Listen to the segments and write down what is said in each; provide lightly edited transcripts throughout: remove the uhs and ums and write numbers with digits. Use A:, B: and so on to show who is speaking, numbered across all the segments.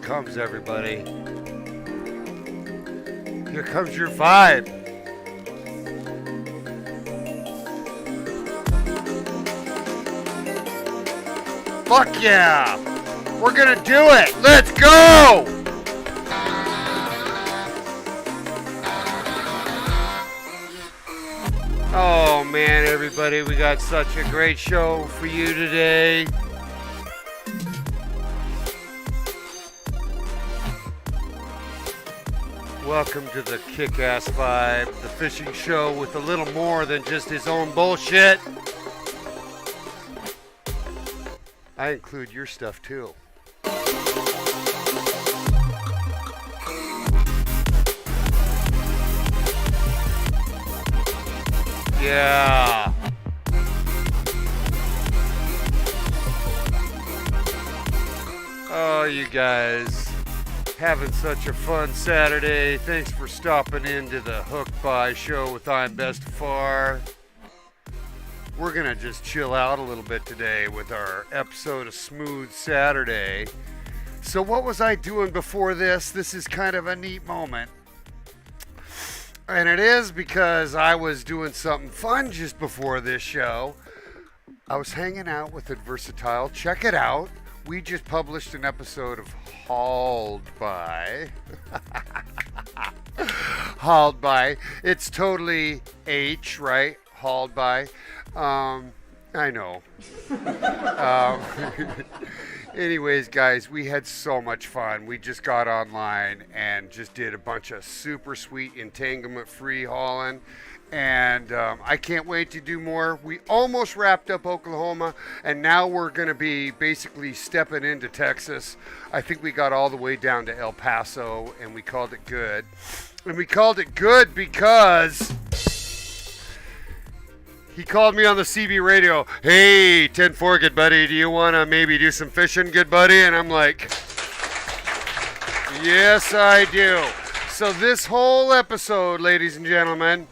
A: comes everybody. Here comes your vibe. Fuck yeah! We're gonna do it! Let's go! Oh man, everybody, we got such a great show for you today. Welcome to the Kick-Ass Vibe, the fishing show with a little more than just his own bullshit. I include your stuff too. Yeah. Oh, you guys. Having such a fun Saturday. Thanks for stopping into the Hook By show with imBestefar. We're going to just chill out a little bit today with our episode of Smooth Saturday. So what was I doing before this? This is kind of a neat moment. And it is because I was doing something fun just before this show. I was hanging out with Adversatile. Check it out. We just published an episode of Hauled By. Hauled By. It's totally H, right? Hauled By. I know. Anyways, guys, we had so much fun. We just got online and just did a bunch of super sweet entanglement-free hauling. And I can't wait to do more. We almost wrapped up Oklahoma, and now we're going to be basically stepping into Texas. I think we got all the way down to El Paso, and we called it good. And we called it good because he called me on the CB radio. Hey, 10-4, good buddy, do you want to maybe do some fishing, good buddy? And I'm like, yes, I do. So this whole episode, ladies and gentlemen,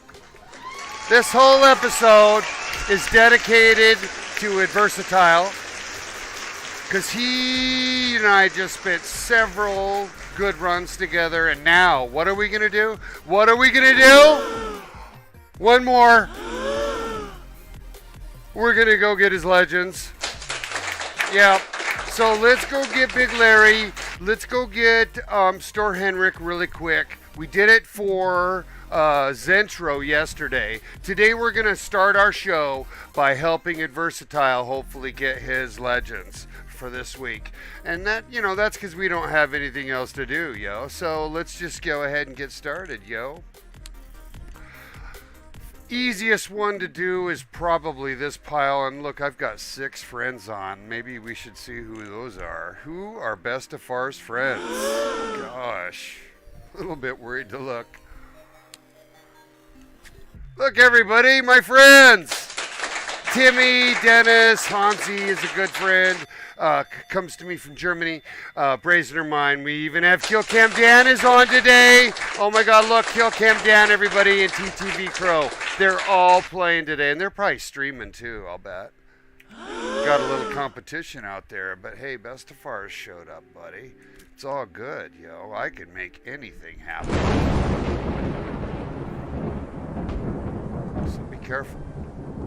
A: this whole episode is dedicated to Adversatile because he and I just spent several good runs together. And now, what are we going to do? What are we going to do? One more. We're going to go get his legends. Yeah. So let's go get Big Larry. Let's go get Store Henrik really quick. We did it for Zentro yesterday. Today we're going to start our show by helping Adversatile hopefully get his legends for this week. And that, you know, that's because we don't have anything else to do, yo. So let's just go ahead and get started, yo. Easiest one to do is probably this pile. And look, I've got 6 friends on. Maybe we should see who those are. Who are Bestefar's friends? Gosh. A little bit worried to look. Look, everybody, my friends. Timmy, Dennis, Hansi is a good friend. Comes to me from Germany. Brazener Mine. We even have Killcam Dan is on today. Oh my God, look, Killcam Dan, everybody, and TTV Crow. They're all playing today, and they're probably streaming too, I'll bet. Got a little competition out there, but hey, Bestefar showed up, buddy. It's all good, yo. I can make anything happen. So be careful.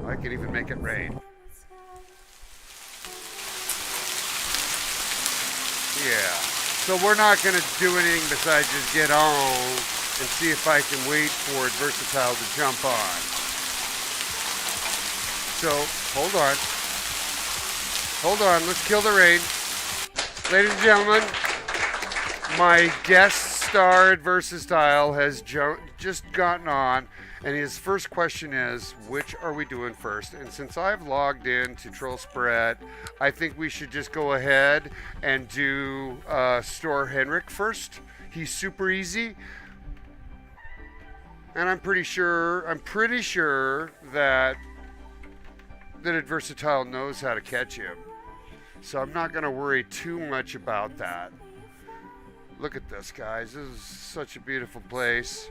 A: I can even make it rain. Yeah. So we're not going to do anything besides just get on and see if I can wait for Adversatile to jump on. So, hold on. Hold on. Let's kill the rain. Ladies and gentlemen, my guest star Adversatile has just gotten on, and his first question is, which are we doing first? And since I've logged in to Troll Spread, I think we should just go ahead and do Store Henrik first. He's super easy, and I'm pretty sure that Adversatile knows how to catch him. So I'm not going to worry too much about that. Look at this, guys. This is such a beautiful place.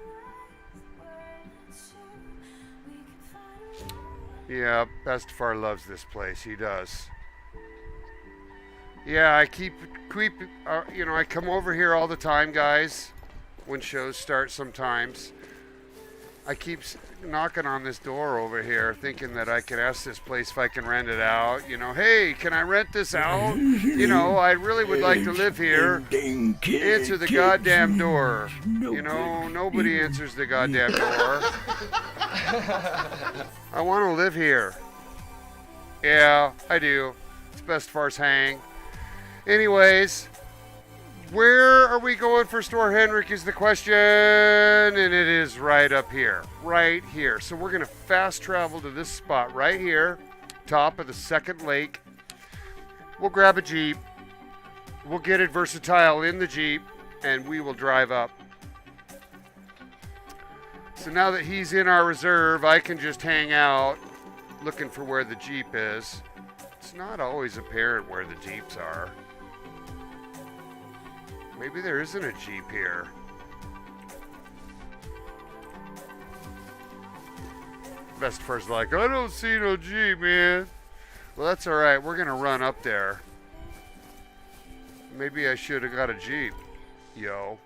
A: Yeah, Bestefar loves this place. He does. Yeah, I keep you know, I come over here all the time, guys, when shows start sometimes. I keep knocking on this door over here thinking that I could ask this place if I can rent it out. You know, hey, can I rent this out? You know, I really would like to live here. Answer the goddamn door. You know, nobody answers the goddamn door. I want to live here. Yeah, I do. It's Bestefar's hang. Anyways, where are we going for Store Henrik is the question, and it is right up here, right here. So we're going to fast travel to this spot right here, top of the second lake. We'll grab a Jeep. We'll get Adversatile in the Jeep, and we will drive up. So now that he's in our reserve, I can just hang out looking for where the Jeep is. It's not always apparent where the Jeeps are. Maybe there isn't a Jeep here. Bestefar's like, I don't see no Jeep, man. Well, that's all right. We're going to run up there. Maybe I should have got a Jeep. Yo.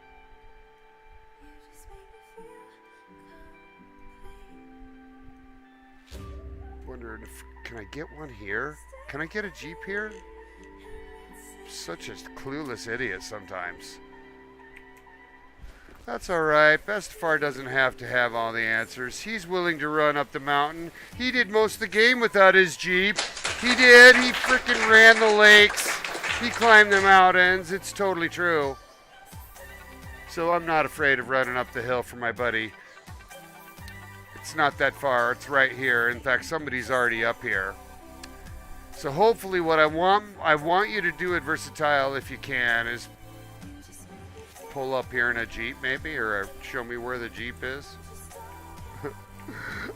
A: Wondering if, can I get one here? Can I get a Jeep here? Such a clueless idiot sometimes. That's all right. Bestefar doesn't have to have all the answers. He's willing to run up the mountain. He did most of the game without his Jeep. He did. He freaking ran the lakes. He climbed the mountains. It's totally true. So I'm not afraid of running up the hill for my buddy. It's not that far. It's right here. In fact, somebody's already up here. So hopefully what I want you to do, Adversatile, if you can, is pull up here in a Jeep maybe, or show me where the Jeep is.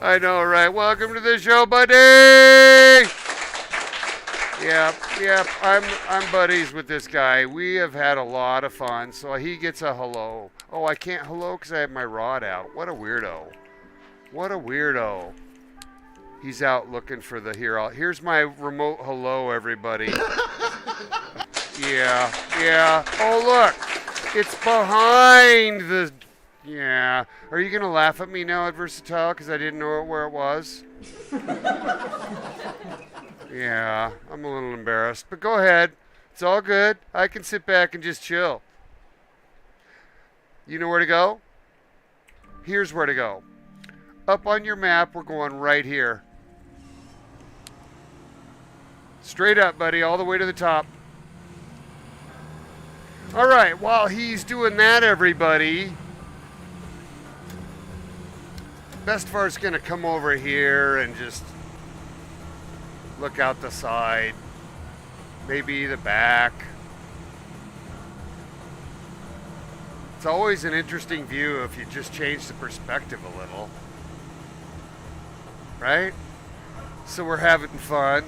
A: I know, right? Welcome to the show, buddy! Yep, I'm buddies with this guy. We have had a lot of fun, so he gets a hello. Oh, I can't hello because I have my rod out. What a weirdo. What a weirdo. He's out looking for the here. Here's my remote hello, everybody. Yeah. Oh, look. It's behind the... Yeah. Are you going to laugh at me now, Adversatile, because I didn't know where it was? Yeah, I'm a little embarrassed. But go ahead. It's all good. I can sit back and just chill. You know where to go? Here's where to go. Up on your map, we're going right here. Straight up, buddy, all the way to the top. All right, while he's doing that, everybody, Bestefar's going to come over here and just look out the side, maybe the back. It's always an interesting view if you just change the perspective a little. Right? So we're having fun.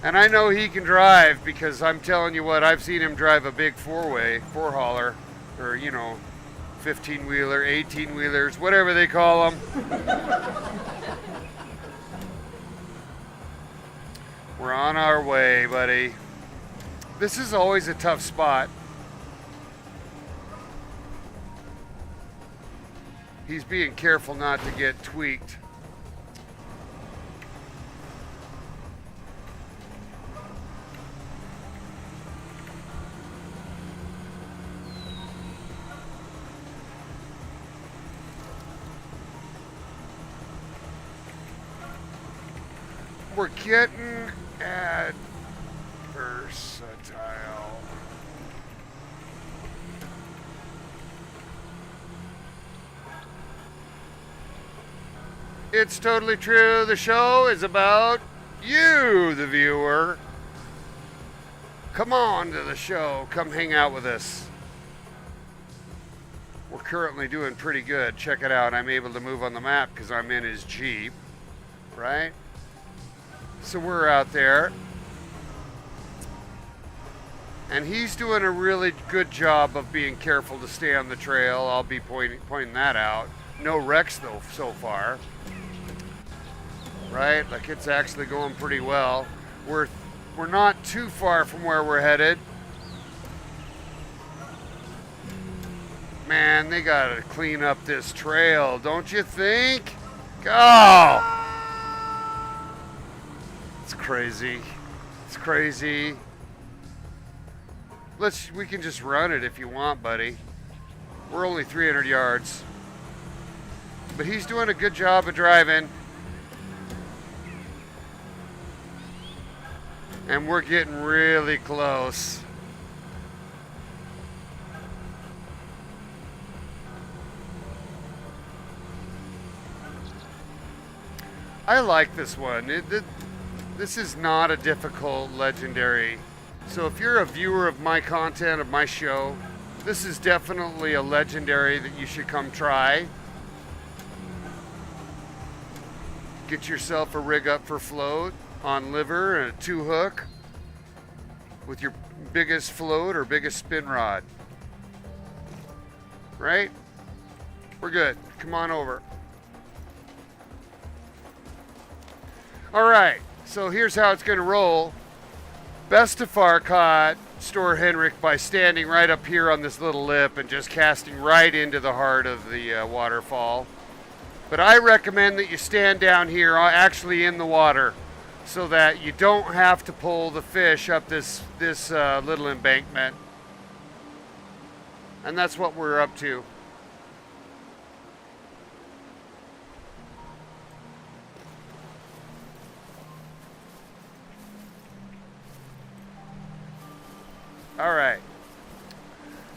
A: And I know he can drive because I'm telling you what, I've seen him drive a big four-hauler, or, you know, 15-wheeler, 18-wheelers, whatever they call them. We're on our way, buddy. This is always a tough spot. He's being careful not to get tweaked. We're getting Adversatile. It's totally true. The show is about you, the viewer. Come on to the show. Come hang out with us. We're currently doing pretty good. Check it out. I'm able to move on the map because I'm in his Jeep, right? So we're out there. And he's doing a really good job of being careful to stay on the trail. I'll be pointing that out. No wrecks, though, so far. Right? Like, it's actually going pretty well. We're not too far from where we're headed. Man, they gotta clean up this trail, don't you think? Go! It's crazy. It's crazy. We can just run it if you want, buddy. We're only 300 yards. But he's doing a good job of driving. And we're getting really close. I like this one. This is not a difficult legendary. So if you're a viewer of my content, of my show, this is definitely a legendary that you should come try. Get yourself a rig up for float on liver and a 2-hook with your biggest float or biggest spin rod. Right? We're good. Come on over. All right, so here's how it's going to roll. Bestefar caught Store Henrik by standing right up here on this little lip and just casting right into the heart of the waterfall. But I recommend that you stand down here, actually in the water, so that you don't have to pull the fish up this little embankment. And that's what we're up to. All right.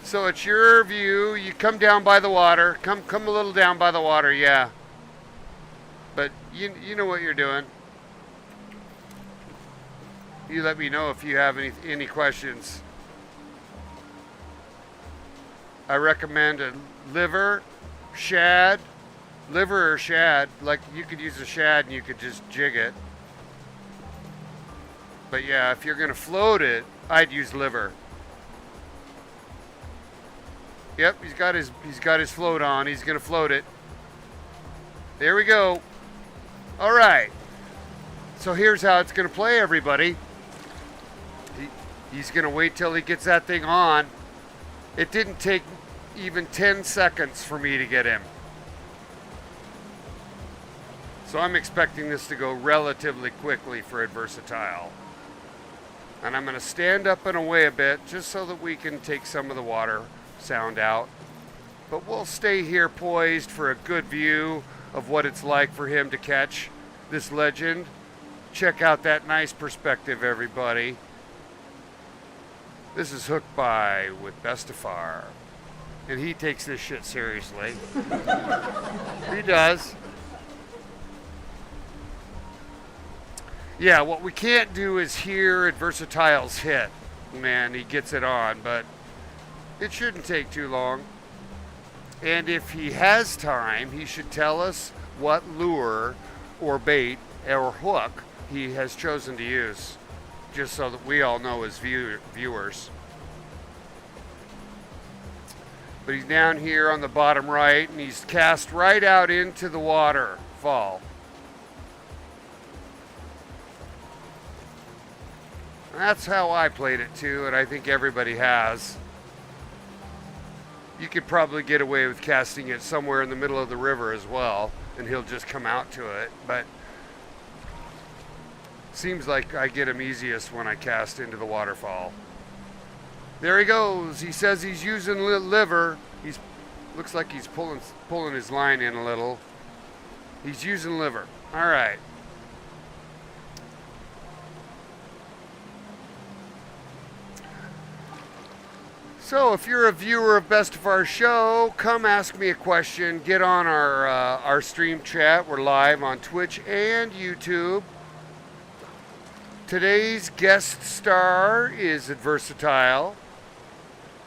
A: So it's your view. You come down by the water. Come a little down by the water, yeah. But you know what you're doing. You let me know if you have any questions. I recommend a liver or shad. Like you could use a shad and you could just jig it. But yeah, if you're gonna float it, I'd use liver. Yep, he's got his float on. He's gonna float it. There we go. All right. So here's how it's gonna play, everybody. He's gonna wait till he gets that thing on. It didn't take even 10 seconds for me to get him. So I'm expecting this to go relatively quickly for Adversatile. And I'm gonna stand up and away a bit just so that we can take some of the water sound out. But we'll stay here poised for a good view of what it's like for him to catch this legend. Check out that nice perspective, everybody. This is Hooked By with Bestefar. And he takes this shit seriously. He does. Yeah, what we can't do is hear Adversatile's hit. Man, he gets it on, but it shouldn't take too long. And if he has time, he should tell us what lure or bait or hook he has chosen to use, just so that we all know as viewers. But he's down here on the bottom right, and he's cast right out into the waterfall. That's how I played it too, and I think everybody has. You could probably get away with casting it somewhere in the middle of the river as well, and he'll just come out to it. But seems like I get him easiest when I cast into the waterfall. There he goes. He says he's using liver. Looks like he's pulling his line in a little. He's using liver. All right. So if you're a viewer of Bestefar's show, come ask me a question. Get on our stream chat. We're live on Twitch and YouTube. Today's guest star is Adversatile.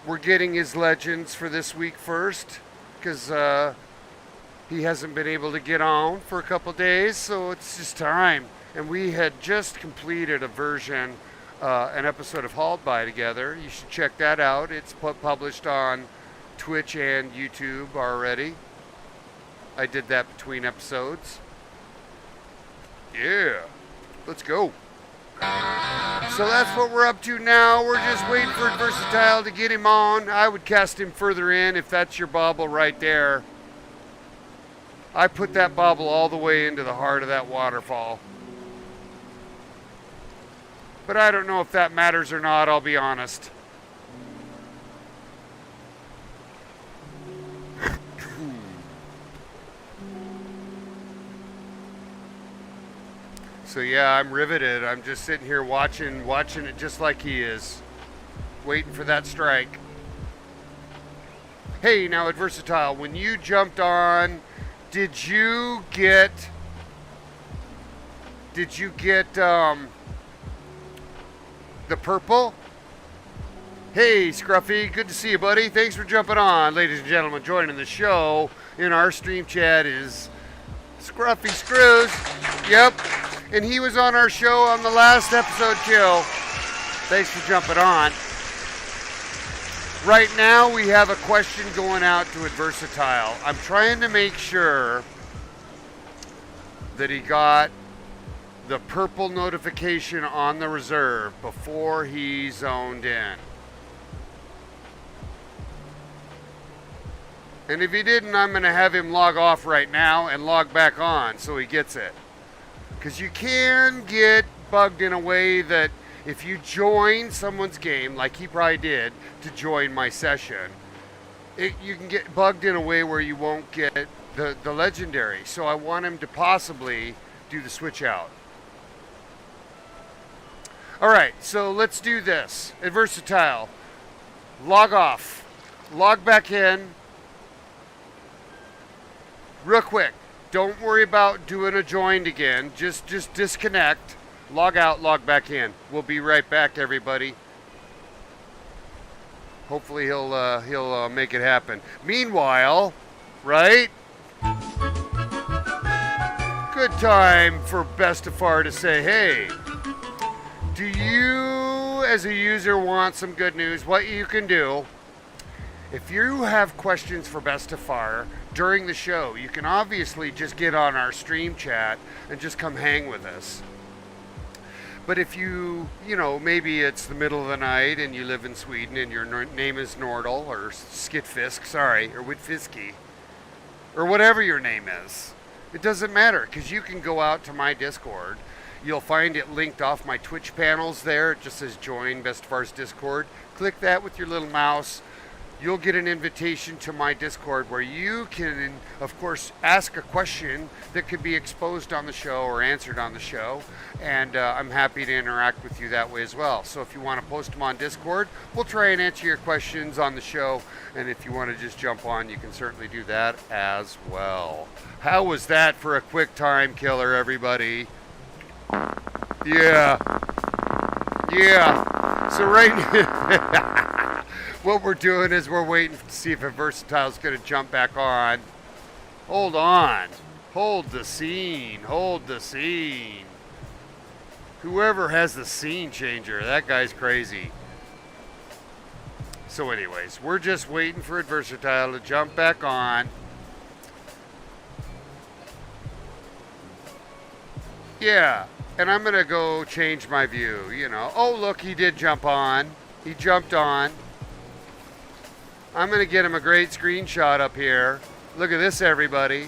A: We're getting his legends for this week first because he hasn't been able to get on for a couple days, so it's just time. And we had just completed a version, an episode of Hauled By together. You should check that out. It's published on Twitch and YouTube already. I did that between episodes. Yeah, let's go. So that's what we're up to now. We're just waiting for Adversatile to get him on. I would cast him further in if that's your bobble right there. I put that bobble all the way into the heart of that waterfall. But I don't know if that matters or not, I'll be honest. So yeah, I'm riveted. I'm just sitting here watching it just like he is. Waiting for that strike. Hey, now Adversatile, when you jumped on, did you get the purple? Hey, Scruffy, good to see you, buddy. Thanks for jumping on. Ladies and gentlemen, joining the show in our stream chat is Scruffy Screws. Yep. And he was on our show on the last episode, too. Thanks for jumping on. Right now, we have a question going out to Adversatile. I'm trying to make sure that he got the purple notification on the reserve before he zoned in. And if he didn't, I'm going to have him log off right now and log back on so he gets it. Because you can get bugged in a way that if you join someone's game, like he probably did to join my session, you can get bugged in a way where you won't get the legendary. So I want him to possibly do the switch out. All right, so let's do this. Adversatile, log off, log back in, real quick. Don't worry about doing a joined again. Just disconnect, log out, log back in. We'll be right back, everybody. Hopefully he'll make it happen. Meanwhile, right? Good time for imBestefar to say, hey, do you as a user want some good news? What you can do, if you have questions for imBestefar during the show, you can obviously just get on our stream chat and just come hang with us. But if you know, maybe it's the middle of the night and you live in Sweden and your name is Nordal or Skitfisk, or Whitfiski, or whatever your name is, it doesn't matter because you can go out to my Discord. You'll find it linked off my Twitch panels there. It just says join imBestefar's Discord. Click that with your little mouse. You'll get an invitation to my Discord where you can, of course, ask a question that could be exposed on the show or answered on the show. And I'm happy to interact with you that way as well. So if you want to post them on Discord, we'll try and answer your questions on the show. And if you want to just jump on, you can certainly do that as well. How was that for a quick time killer, everybody? Yeah. So right now, what we're doing is we're waiting to see if Adversatile's going to jump back on. Hold on. Hold the scene. Whoever has the scene changer, that guy's crazy. So anyways, we're just waiting for Adversatile to jump back on. Yeah. And I'm going to go change my view, Oh, look, he did jump on. He jumped on. I'm going to get him a great screenshot up here. Look at this, everybody.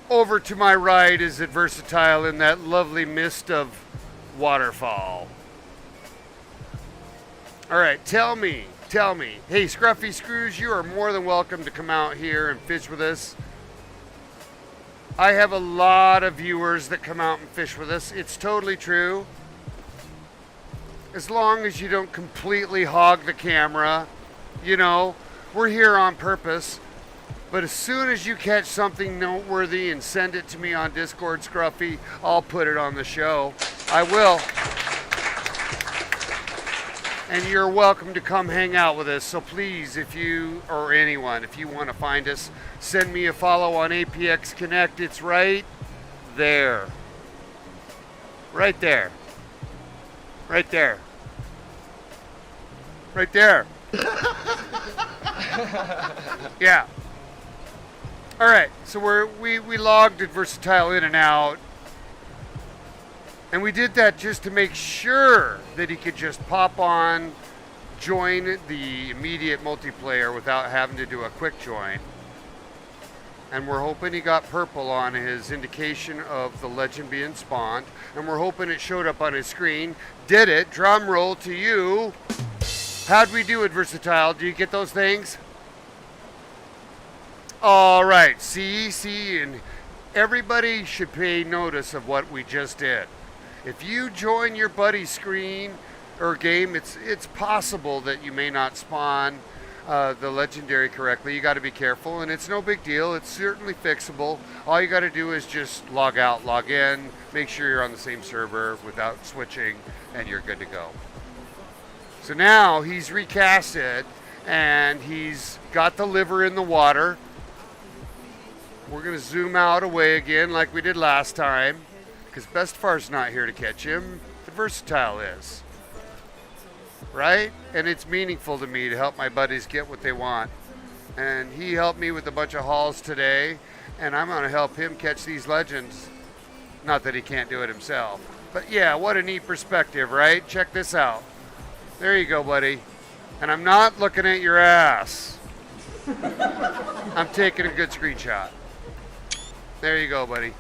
A: Over to my right is Adversatile in that lovely mist of waterfall. All right, tell me. Hey, Scruffy Screws, you are more than welcome to come out here and fish with us. I have a lot of viewers that come out and fish with us. It's totally true. As long as you don't completely hog the camera, we're here on purpose. But as soon as you catch something noteworthy and send it to me on Discord, Scruffy, I'll put it on the show. I will. And you're welcome to come hang out with us. So please, if you want to find us, send me a follow on APX Connect. It's right there. Right there. Yeah. All right, so we logged Adversatile in and out, and we did that just to make sure that he could just pop on, join the immediate multiplayer without having to do a quick join. And we're hoping he got purple on his indication of the legend being spawned, and we're hoping it showed up on his screen. Did it? Drum roll to you. How'd we do, Adversatile? Do you get those things? All right, see, and everybody should pay notice of what we just did. If you join your buddy's screen or game, it's possible that you may not spawn the legendary correctly. You got to be careful, and it's no big deal. It's certainly fixable. All you got to do is just log out, log in, make sure you're on the same server without switching, and you're good to go. So now he's recasted, and he's got the liver in the water. We're going to zoom out away again like we did last time, because Bestefar's not here to catch him. Adversatile is. Right? And it's meaningful to me to help my buddies get what they want. And he helped me with a bunch of hauls today, and I'm going to help him catch these legends. Not that he can't do it himself. But yeah, what a neat perspective, right? Check this out. There you go, buddy. And I'm not looking at your ass. I'm taking a good screenshot. There you go, buddy.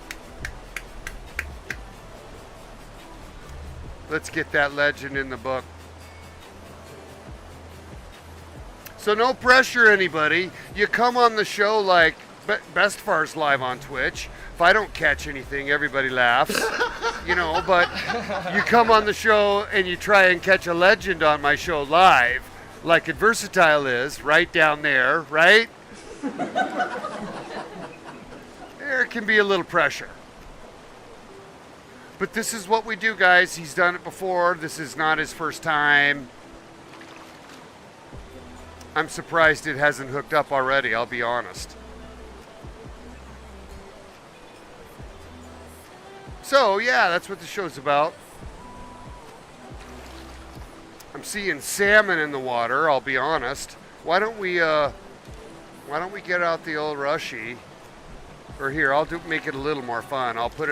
A: Let's get that legend in the book. So no pressure, anybody. You come on the show like Bestefar's live on Twitch. If I don't catch anything, everybody laughs. You know, but you come on the show and you try and catch a legend on my show live, like Adversatile is, right down there, right? There can be a little pressure. But this is what we do, guys. He's done it before. This is not his first time. I'm surprised it hasn't hooked up already, I'll be honest. So, yeah, that's what the show's about. I'm seeing salmon in the water, I'll be honest. Why don't we get out the old rushy? Or here, make it a little more fun. I'll put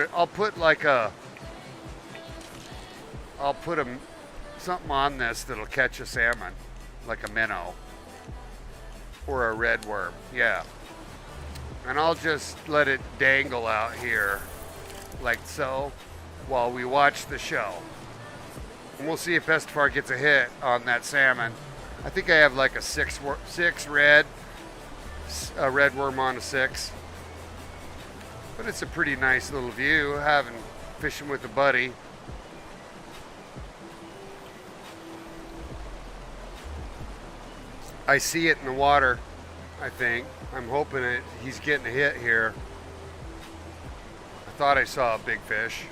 A: something on this that'll catch a salmon, like a minnow. Or a red worm, yeah. And I'll just let it dangle out here, like so, while we watch the show. And we'll see if Bestefar gets a hit on that salmon. I think I have like a six red worm on a 6. But it's a pretty nice little view, fishing with a buddy. I see it in the water, I think. I'm hoping he's getting a hit here. I thought I saw a big fish.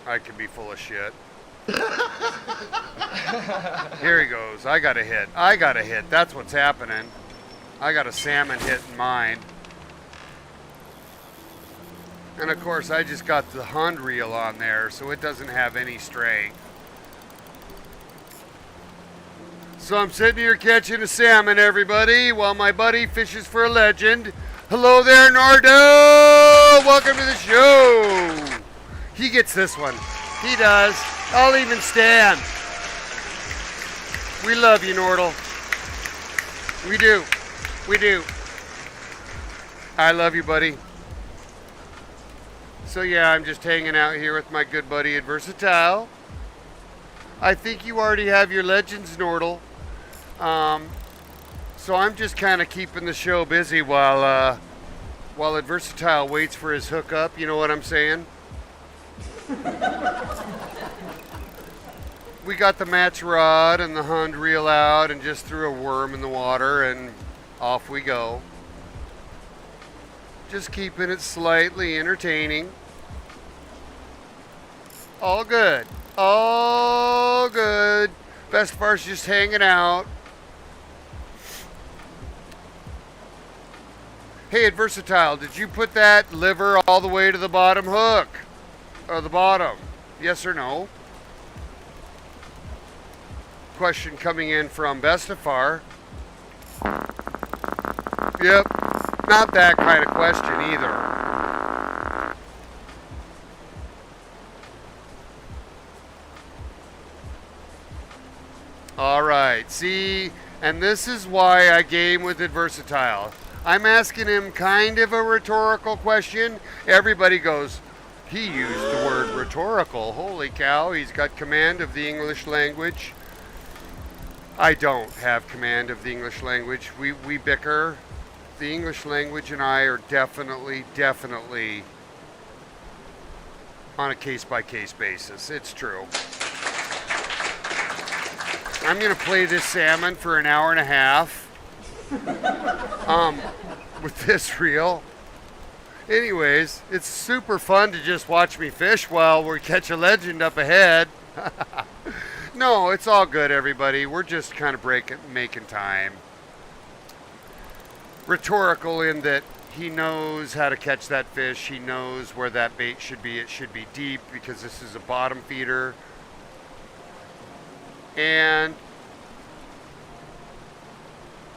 A: I could be full of shit. Here he goes. I got a hit. That's what's happening. I got a salmon hit in mine. And of course, I just got the Hund reel on there, so it doesn't have any strength. So I'm sitting here catching a salmon, everybody, while my buddy fishes for a legend. Hello there, Nardo! Welcome to the show! He gets this one. He does. I'll even stand. We love you, Nordle. We do. We do. I love you, buddy. So yeah, I'm just hanging out here with my good buddy Adversatile. I think you already have your legends, Nordle. So I'm just kind of keeping the show busy while Adversatile waits for his hookup. You know what I'm saying? We got the match rod and the Hund reel out and just threw a worm in the water and off we go. Just keeping it slightly entertaining. All good. All good. Bestefar's just hanging out. Hey, Adversatile, did you put that liver all the way to the bottom hook? Or the bottom? Yes or no? Question coming in from Bestefar. Yep. Not that kind of question either. All right. See, and this is why I game with Adversatile. I'm asking him kind of a rhetorical question. Everybody goes, he used the word rhetorical. Holy cow, he's got command of the English language. I don't have command of the English language. We bicker. The English language and I are definitely on a case-by-case basis. It's true. I'm going to play this salmon for an hour and a half with this reel. Anyways, it's super fun to just watch me fish while we catch a legend up ahead. No, it's all good, everybody. We're just kind of making time. Rhetorical in that he knows how to catch that fish. He knows where that bait should be. It should be deep because this is a bottom feeder. And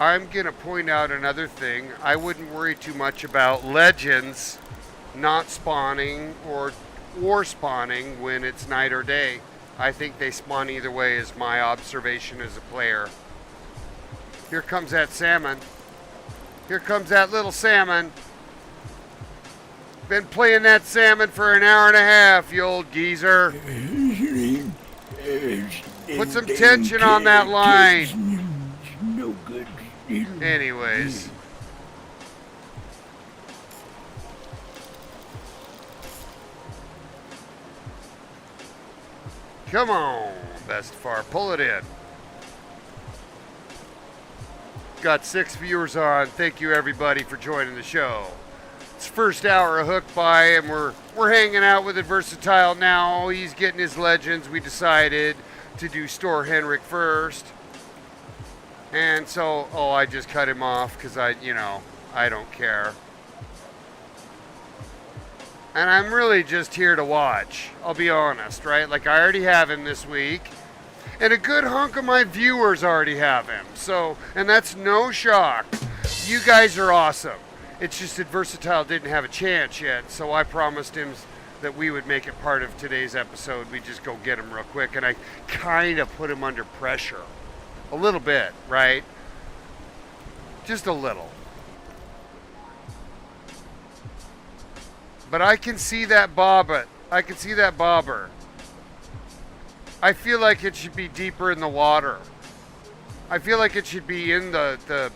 A: I'm going to point out another thing. I wouldn't worry too much about legends not spawning or spawning when it's night or day. I think they spawn either way is my observation as a player. Here comes that salmon. Here comes that little salmon. Been playing that salmon for an hour and a half, you old geezer. Put some tension on that line.
B: No good.
A: Anyways. Come on, Bestefar, pull it in. Got 6 viewers on. Thank you everybody for joining the show. It's first hour of Hook By, and we're hanging out with Adversatile now. He's getting his legends. We decided to do Store Henrik first. And so, I just cut him off because I don't care. And I'm really just here to watch. I'll be honest, right? Like, I already have him this week. And a good hunk of my viewers already have him. So, and that's no shock. You guys are awesome. It's just Adversatile didn't have a chance yet. So I promised him that we would make it part of today's episode. We just go get him real quick. And I kind of put him under pressure. A little bit, right? Just a little. But I can see that bobbit. I can see that bobber. I feel like it should be deeper in the water. I feel like it should be in the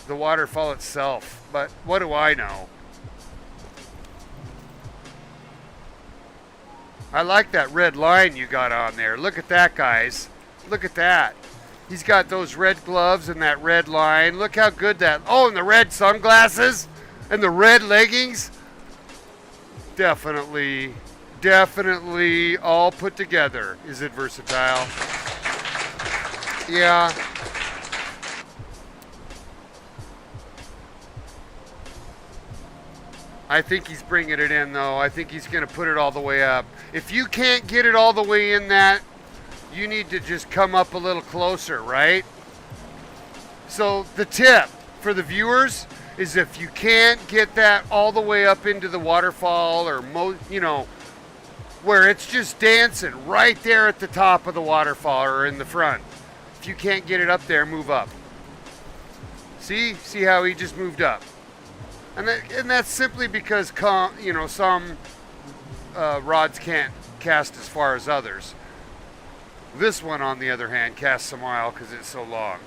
A: waterfall itself. But what do I know? I like that red line you got on there. Look at that, guys. Look at that. He's got those red gloves and that red line. Look how good that... Oh, and the red sunglasses and the red leggings. Definitely all put together is Adversatile. Yeah. I think he's bringing it in, though. I think he's going to put it all the way up. If you can't get it all the way in that, you need to just come up a little closer, right? So the tip for the viewers is if you can't get that all the way up into the waterfall or, where it's just dancing right there at the top of the waterfall or in the front. If you can't get it up there, move up. See how he just moved up. And that's simply because, some rods can't cast as far as others. This one, on the other hand, casts a mile because it's so long.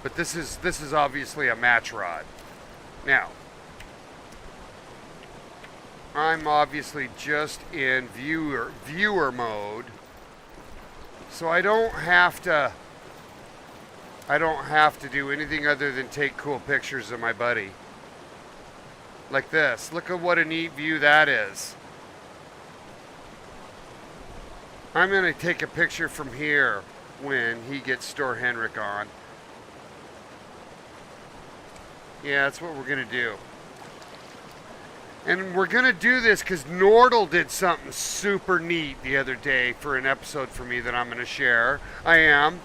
A: But this is obviously a match rod. Now, I'm obviously just in viewer mode, so I don't have to do anything other than take cool pictures of my buddy. Like this. Look at what a neat view that is. I'm going to take a picture from here when he gets Store Henrik on. Yeah, that's what we're going to do. And we're going to do this because Nordal did something super neat the other day for an episode for me that I'm going to share. I am.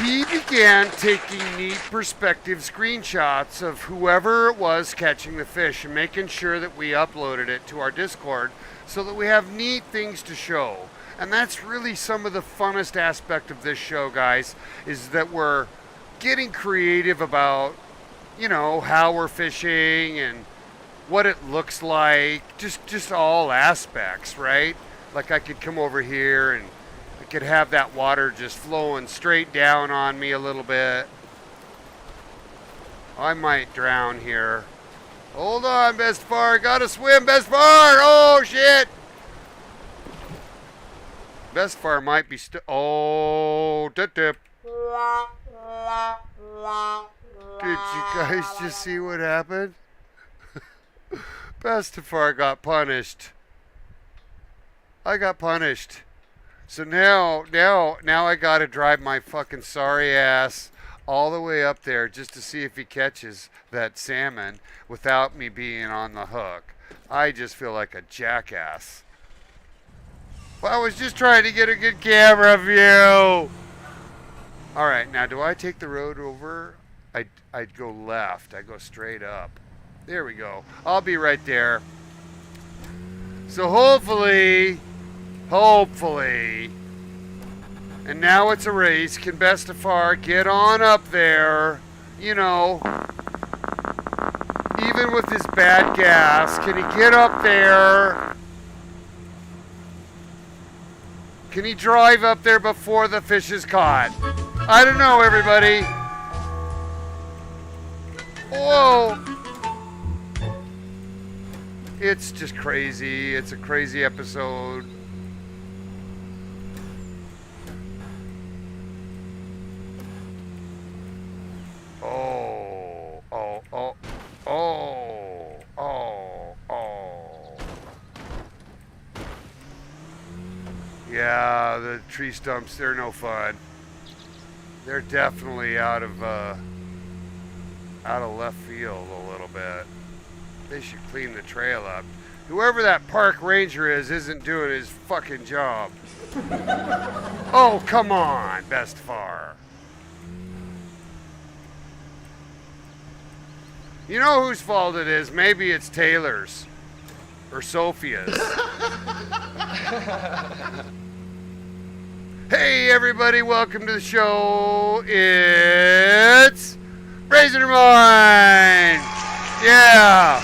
A: he began taking neat perspective screenshots of whoever it was catching the fish and making sure that we uploaded it to our Discord so that we have neat things to show. And that's really some of the funnest aspect of this show, guys, is that we're getting creative about, you know, how we're fishing and what it looks like, just all aspects, right? Like I could come over here and I could have that water just flowing straight down on me a little bit. I might drown here. Hold on, Bestefar, gotta swim, Bestefar! Oh, shit! Bestefar might be oh, tip. Did you guys just see what happened? Bestefar got punished. I got punished. So now I gotta drive my fucking sorry ass all the way up there just to see if he catches that salmon without me being on the hook. I just feel like a jackass. Well, I was just trying to get a good camera view. All right, now do I take the road over? I'd go left. I go straight up. There we go. I'll be right there. So hopefully, and now it's a race. Can Bestefar get on up there? You know, even with his bad gas, can he get up there? Can he drive up there before the fish is caught? I don't know, everybody. Whoa. It's just crazy. It's a crazy episode. Oh. Yeah, the tree stumps, they're no fun. They're definitely out of left field a little bit. They should clean the trail up. Whoever that park ranger isn't doing his fucking job. Oh, come on, Bestefar. You know whose fault it is? Maybe it's Taylor's. Or Sophia's. Hey, everybody, welcome to the show. It's Razor Mine. Yeah,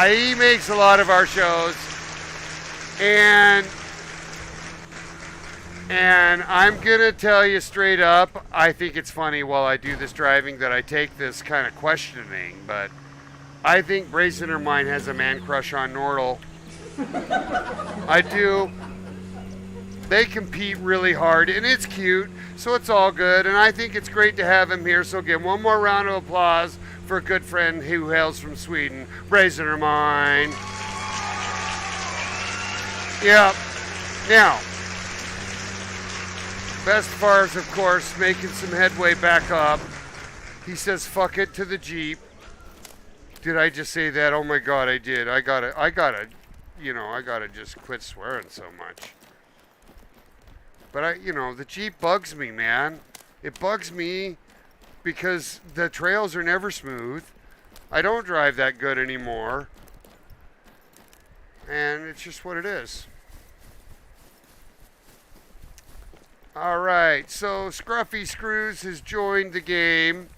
A: he makes a lot of our shows. And I'm going to tell you straight up, I think it's funny while I do this driving that I take this kind of questioning, but I think Brazen Mine has a man crush on Nordal. I do. They compete really hard, and it's cute, so it's all good, and I think it's great to have him here, so give one more round of applause for a good friend who hails from Sweden, Brazen Mine. Yeah. Now, Bestefar's, of course, making some headway back up. He says, fuck it to the Jeep. Did I just say that? Oh my God, I did. I gotta just quit swearing so much. But the Jeep bugs me, man. It bugs me because the trails are never smooth. I don't drive that good anymore. And it's just what it is. All right, so Scruffy Screws has joined the game.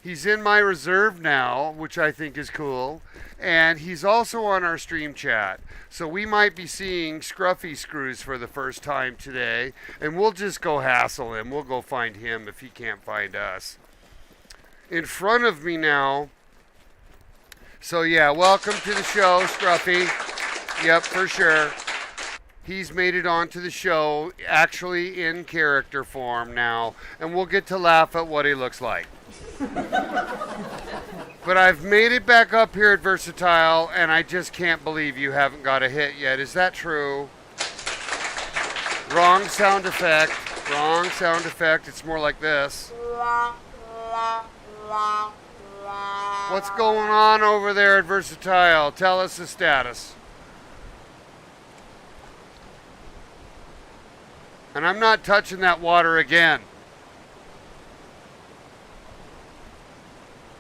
A: He's in my reserve now, which I think is cool. And he's also on our stream chat. So we might be seeing Scruffy Screws for the first time today. And we'll just go hassle him. We'll go find him if he can't find us. In front of me now. So yeah, welcome to the show, Scruffy. Yep, for sure. He's made it onto the show, actually in character form now. And we'll get to laugh at what he looks like. But I've made it back up here at Adversatile, and I just can't believe you haven't got a hit yet. Is that true? Wrong sound effect. Wrong sound effect. It's more like this. What's going on over there at Adversatile? Tell us the status. And I'm not touching that water again.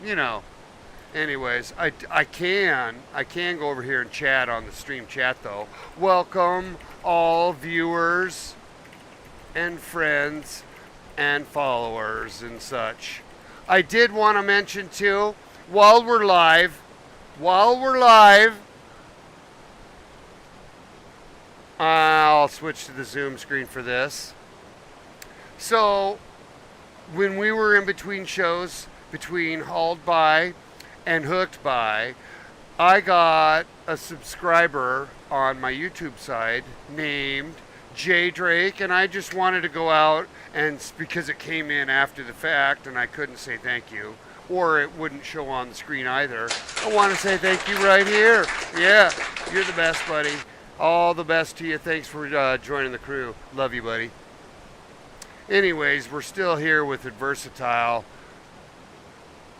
A: You know. Anyways, I can go over here and chat on the stream chat though. Welcome all viewers and friends and followers and such. I did want to mention too, while we're live, I'll switch to the Zoom screen for this. So, when we were in between shows, between Hauled By and Hooked By, I got a subscriber on my YouTube side named J Drake, and I just wanted to go out and, because it came in after the fact and I couldn't say thank you, or it wouldn't show on the screen either, I want to say thank you right here. Yeah, you're the best, buddy. All the best to you. Thanks for joining the crew. Love you, buddy. Anyways, we're still here with Adversatile.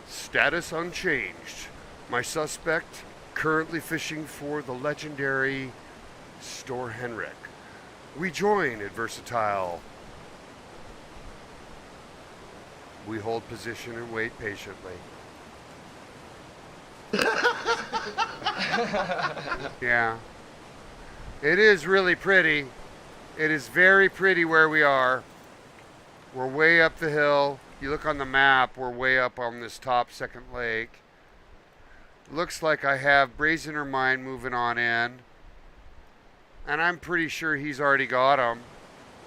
A: Status unchanged. My suspect currently fishing for the legendary Store Henrik. We join Adversatile. We hold position and wait patiently. Yeah. It is really pretty. It is very pretty where we are. We're way up the hill. You look on the map, we're way up on this top second lake. Looks like I have Brazen Ermine moving on in. And I'm pretty sure he's already got him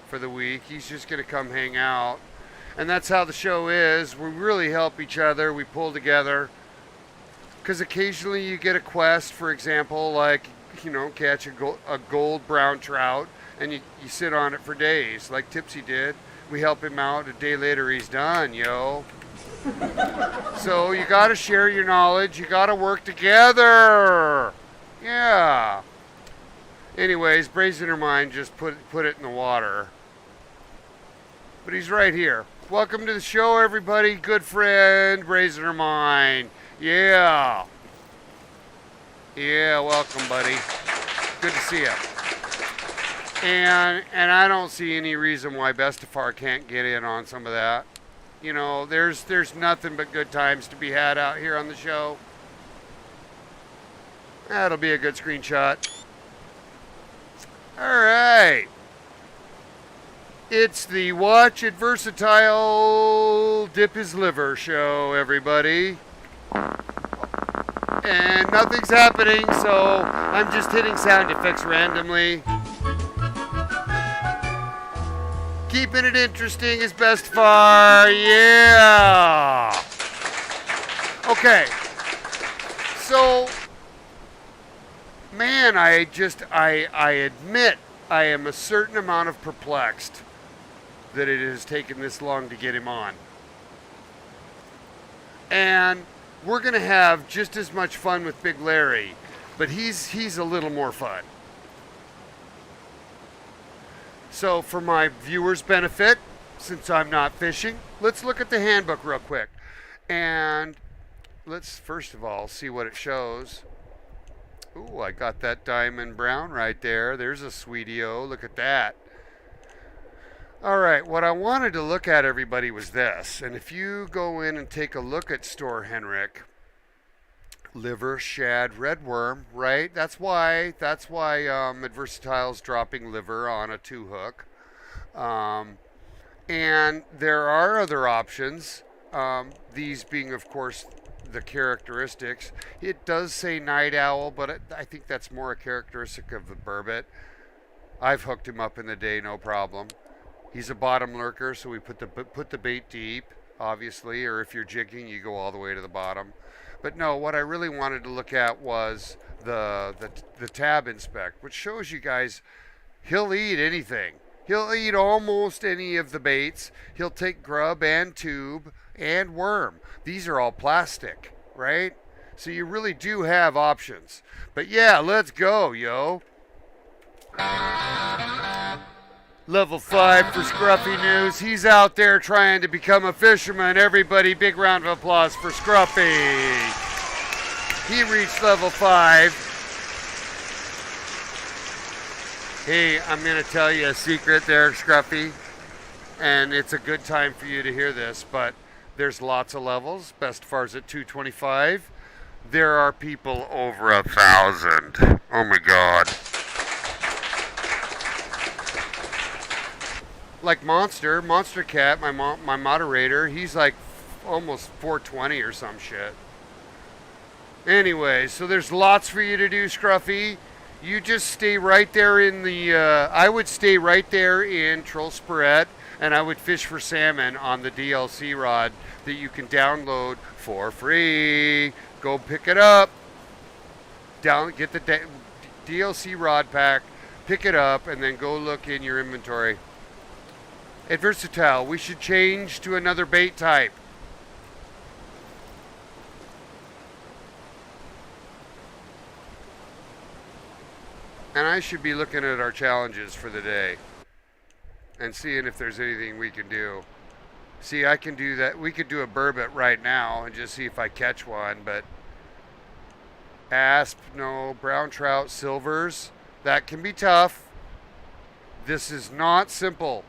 A: for the week. He's just going to come hang out. And that's how the show is. We really help each other. We pull together. Because occasionally you get a quest, for example, like, you know, catch a gold brown trout, and you sit on it for days, like Tipsy did. We help him out. A day later, he's done, yo. So you got to share your knowledge. You got to work together. Yeah. Anyways, Brazen Ermine just put it in the water. But he's right here. Welcome to the show, everybody. Good friend, Brazen Ermine. Yeah. Yeah, welcome, buddy. Good to see you. And I don't see any reason why Bestefar can't get in on some of that. You know, there's nothing but good times to be had out here on the show. That'll be a good screenshot. All right. It's the Watch Adversatile Dip His Liver show, everybody. And nothing's happening, so I'm just hitting sound effects randomly. Keeping it interesting is Bestefar, yeah! Okay, so, man, I admit I am a certain amount of perplexed that it has taken this long to get him on. And we're going to have just as much fun with Big Larry, but he's a little more fun. So for my viewers' benefit, since I'm not fishing, let's look at the handbook real quick. And let's first of all see what it shows. Ooh, I got that diamond brown right there. There's a sweetie-o. Look at that. All right, what I wanted to look at, everybody, was this. And if you go in and take a look at Store Henrik, liver, shad, red worm, right? That's why Adversatile's dropping liver on a 2-hook. And there are other options, these being, of course, the characteristics. It does say night owl, but I think that's more a characteristic of the burbot. I've hooked him up in the day, no problem. He's a bottom lurker, so we put the bait deep, obviously, or if you're jigging, you go all the way to the bottom. But no, what I really wanted to look at was the tab inspect, which shows you guys he'll eat anything. He'll eat almost any of the baits. He'll take grub and tube and worm. These are all plastic, right? So you really do have options. But yeah, let's go, yo. Level 5 for Scruffy News. He's out there trying to become a fisherman. Everybody, big round of applause for Scruffy. He reached level 5. Hey, I'm going to tell you a secret there, Scruffy, and it's a good time for you to hear this, but there's lots of levels. Bestefar's at 225. There are people over 1,000. Oh my God. Like Monster Cat, my moderator, he's like almost 420 or some shit. Anyway, so there's lots for you to do, Scruffy. You just stay right there in the, I would stay right there in Troll Spurette, and I would fish for salmon on the DLC rod that you can download for free. Go pick it up. Get the DLC rod pack, pick it up, and then go look in your inventory. Adversatile, we should change to another bait type. And I should be looking at our challenges for the day and seeing if there's anything we can do. See, I can do that. We could do a burbot right now and just see if I catch one, but asp, no, brown trout, silvers, that can be tough. This is not simple.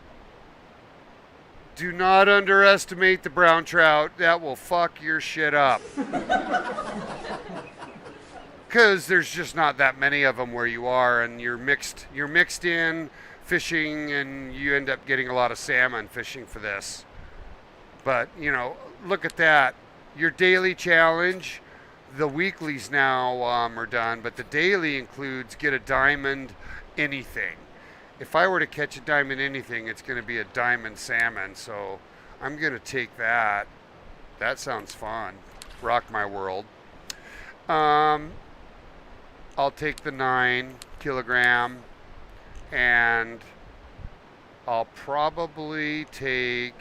A: Do not underestimate the brown trout. That will fuck your shit up. Because there's just not that many of them where you are, and you're mixed in fishing, and you end up getting a lot of salmon fishing for this. But, you know, look at that. Your daily challenge, the weeklies now are done, but the daily includes get a diamond anything. If I were to catch a diamond anything, it's going to be a diamond salmon, so I'm going to take that. That sounds fun. Rock my world. I'll take the 9 kilogram, and I'll probably take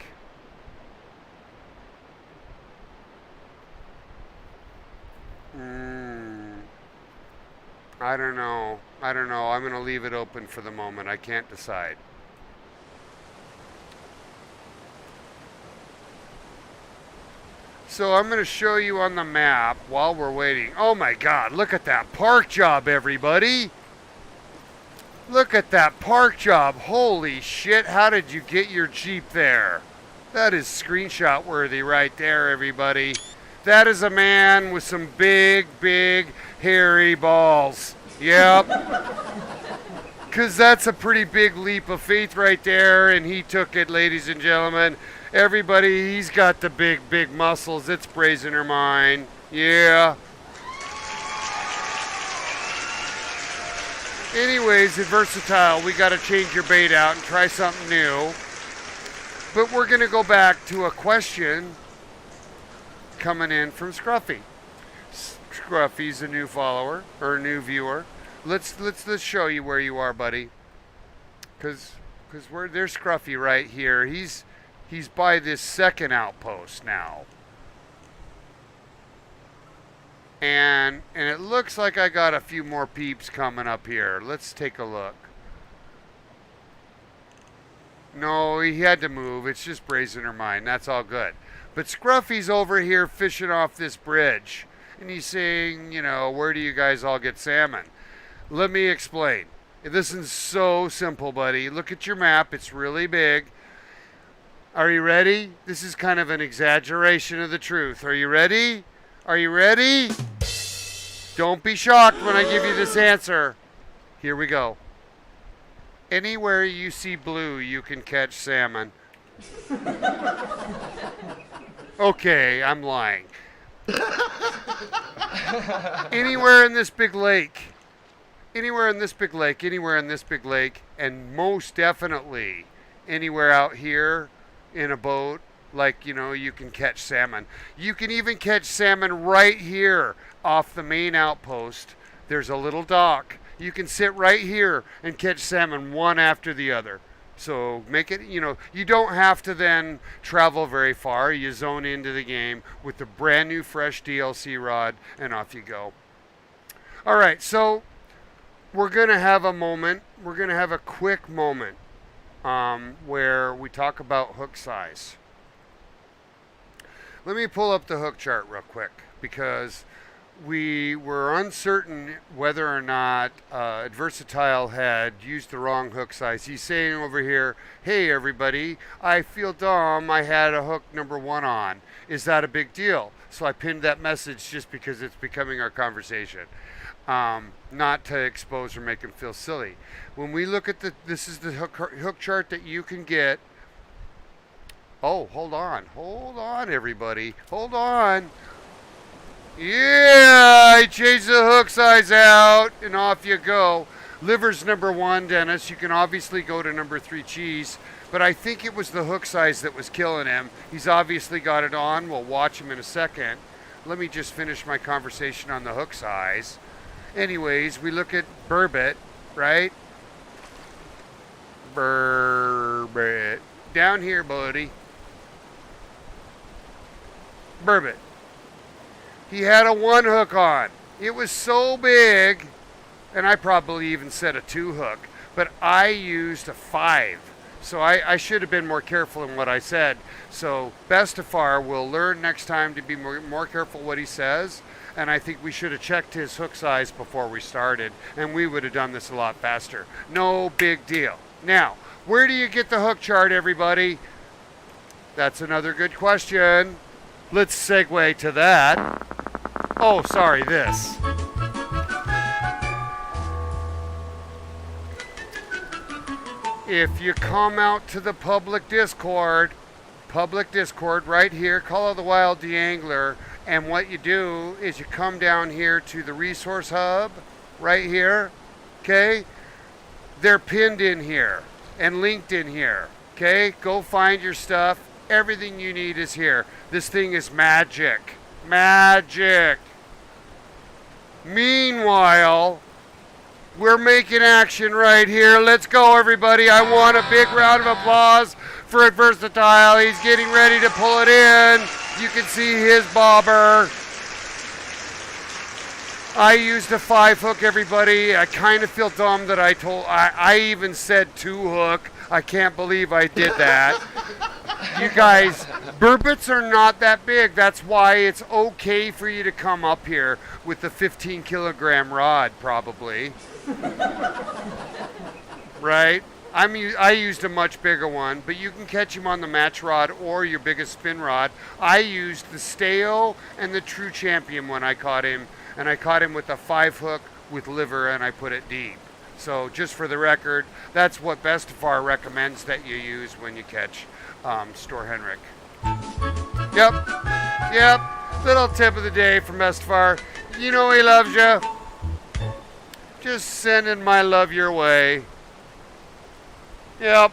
A: I don't know. I'm going to leave it open for the moment. I can't decide. So I'm going to show you on the map while we're waiting. Oh my God, look at that park job, everybody. Look at that park job. Holy shit, how did you get your Jeep there? That is screenshot worthy right there, everybody. That is a man with some big, hairy balls. Yep. Because that's a pretty big leap of faith right there, and he took it, ladies and gentlemen. Everybody, he's got the big muscles. It's Brazen or mine. Yeah. Anyways, Adversatile, we got to change your bait out and try something new. But we're going to go back to a question coming in from Scruffy. Scruffy's a new follower or a new viewer. Let's show you where you are, buddy. Cause there's Scruffy right here. He's by this second outpost now. And it looks like I got a few more peeps coming up here. Let's take a look. No, he had to move. It's just Brazen or mine. That's all good. But Scruffy's over here fishing off this bridge. And he's saying, you know, where do you guys all get salmon? Let me explain. This is so simple, buddy. Look at your map. It's really big. Are you ready? This is kind of an exaggeration of the truth. Are you ready? Are you ready? Don't be shocked when I give you this answer. Here we go. Anywhere you see blue, you can catch salmon. Okay, I'm lying. Anywhere in this big lake. Anywhere in this big lake. Anywhere in this big lake. And most definitely anywhere out here in a boat, like, you know, you can catch salmon. You can even catch salmon right here off the main outpost. There's a little dock. You can sit right here and catch salmon one after the other. So make it, you know, you don't have to then travel very far. You zone into the game with the brand new fresh DLC rod and off you go. All right, so we're going to have a moment. We're going to have a quick moment where we talk about hook size. Let me pull up the hook chart real quick because we were uncertain whether or not Adversatile had used the wrong hook size. He's saying over here, hey everybody, I feel dumb, I had a hook number 1 on. Is that a big deal? So I pinned that message just because it's becoming our conversation. Not to expose or make him feel silly. When we look at this is the hook chart that you can get. Oh, hold on everybody, hold on. Yeah, I changed the hook size out, and off you go. Liver's number 1, Dennis. You can obviously go to number 3, cheese, but I think it was the hook size that was killing him. He's obviously got it on. We'll watch him in a second. Let me just finish my conversation on the hook size. Anyways, we look at burbot, right? Burbot. Down here, buddy. Burbot. He had a 1 hook on. It was so big, and I probably even said a 2 hook, but I used a 5. So I should have been more careful in what I said. So Bestefar will learn next time to be more careful what he says, and I think we should have checked his hook size before we started, and we would have done this a lot faster. No big deal. Now, where do you get the hook chart, everybody? That's another good question. Let's segue to that. Oh, sorry, this. If you come out to the public Discord right here, Call of the Wild Deangler, and what you do is you come down here to the resource hub right here, okay? They're pinned in here and linked in here, okay? Go find your stuff. Everything you need is here. This thing is magic. Magic. Meanwhile, we're making action right here. Let's go, everybody. I want a big round of applause for Adversatile. He's getting ready to pull it in. You can see his bobber. I used a 5 hook, everybody. I kind of feel dumb that I even said 2 hook. I can't believe I did that. You guys, burbots are not that big. That's why it's okay for you to come up here with the 15 kilogram rod, probably. Right? I used a much bigger one, but you can catch him on the match rod or your biggest spin rod. I used the Stale and the True Champion when I caught him, and I caught him with a 5 hook with liver, and I put it deep. So just for the record, that's what Bestefar recommends that you use when you catch Store Henrik. Yep. Little tip of the day from Bestefar. You know he loves you. Just sending my love your way. Yep.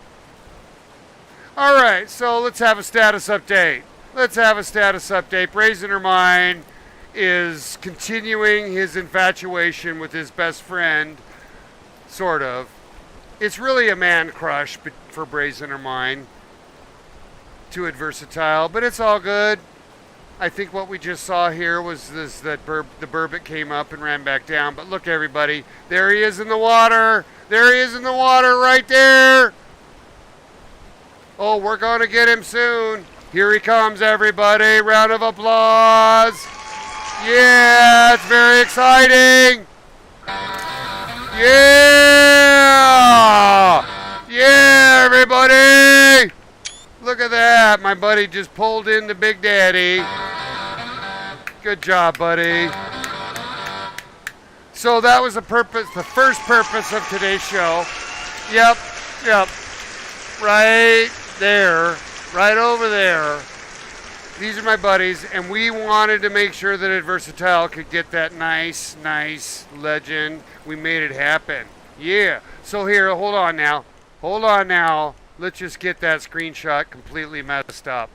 A: All right, so let's have a status update. Brazen Ermine is continuing his infatuation with his best friend, sort of. It's really a man crush for Brazen Ermine to Adversatile, but it's all good. I think what we just saw here was that the burbot came up and ran back down. But look, everybody, there he is in the water. Right there. Oh, we're going to get him soon. Here he comes, everybody. Round of applause. Yeah, it's very exciting. Yeah, everybody. Look at that. My buddy just pulled into Big Daddy. Good job, buddy. So that was the first purpose of today's show. Yep. Right there. Right over there. These are my buddies, and we wanted to make sure that Adversatile could get that nice legend. We made it happen. Yeah. So here, hold on now. Let's just get that screenshot completely messed up.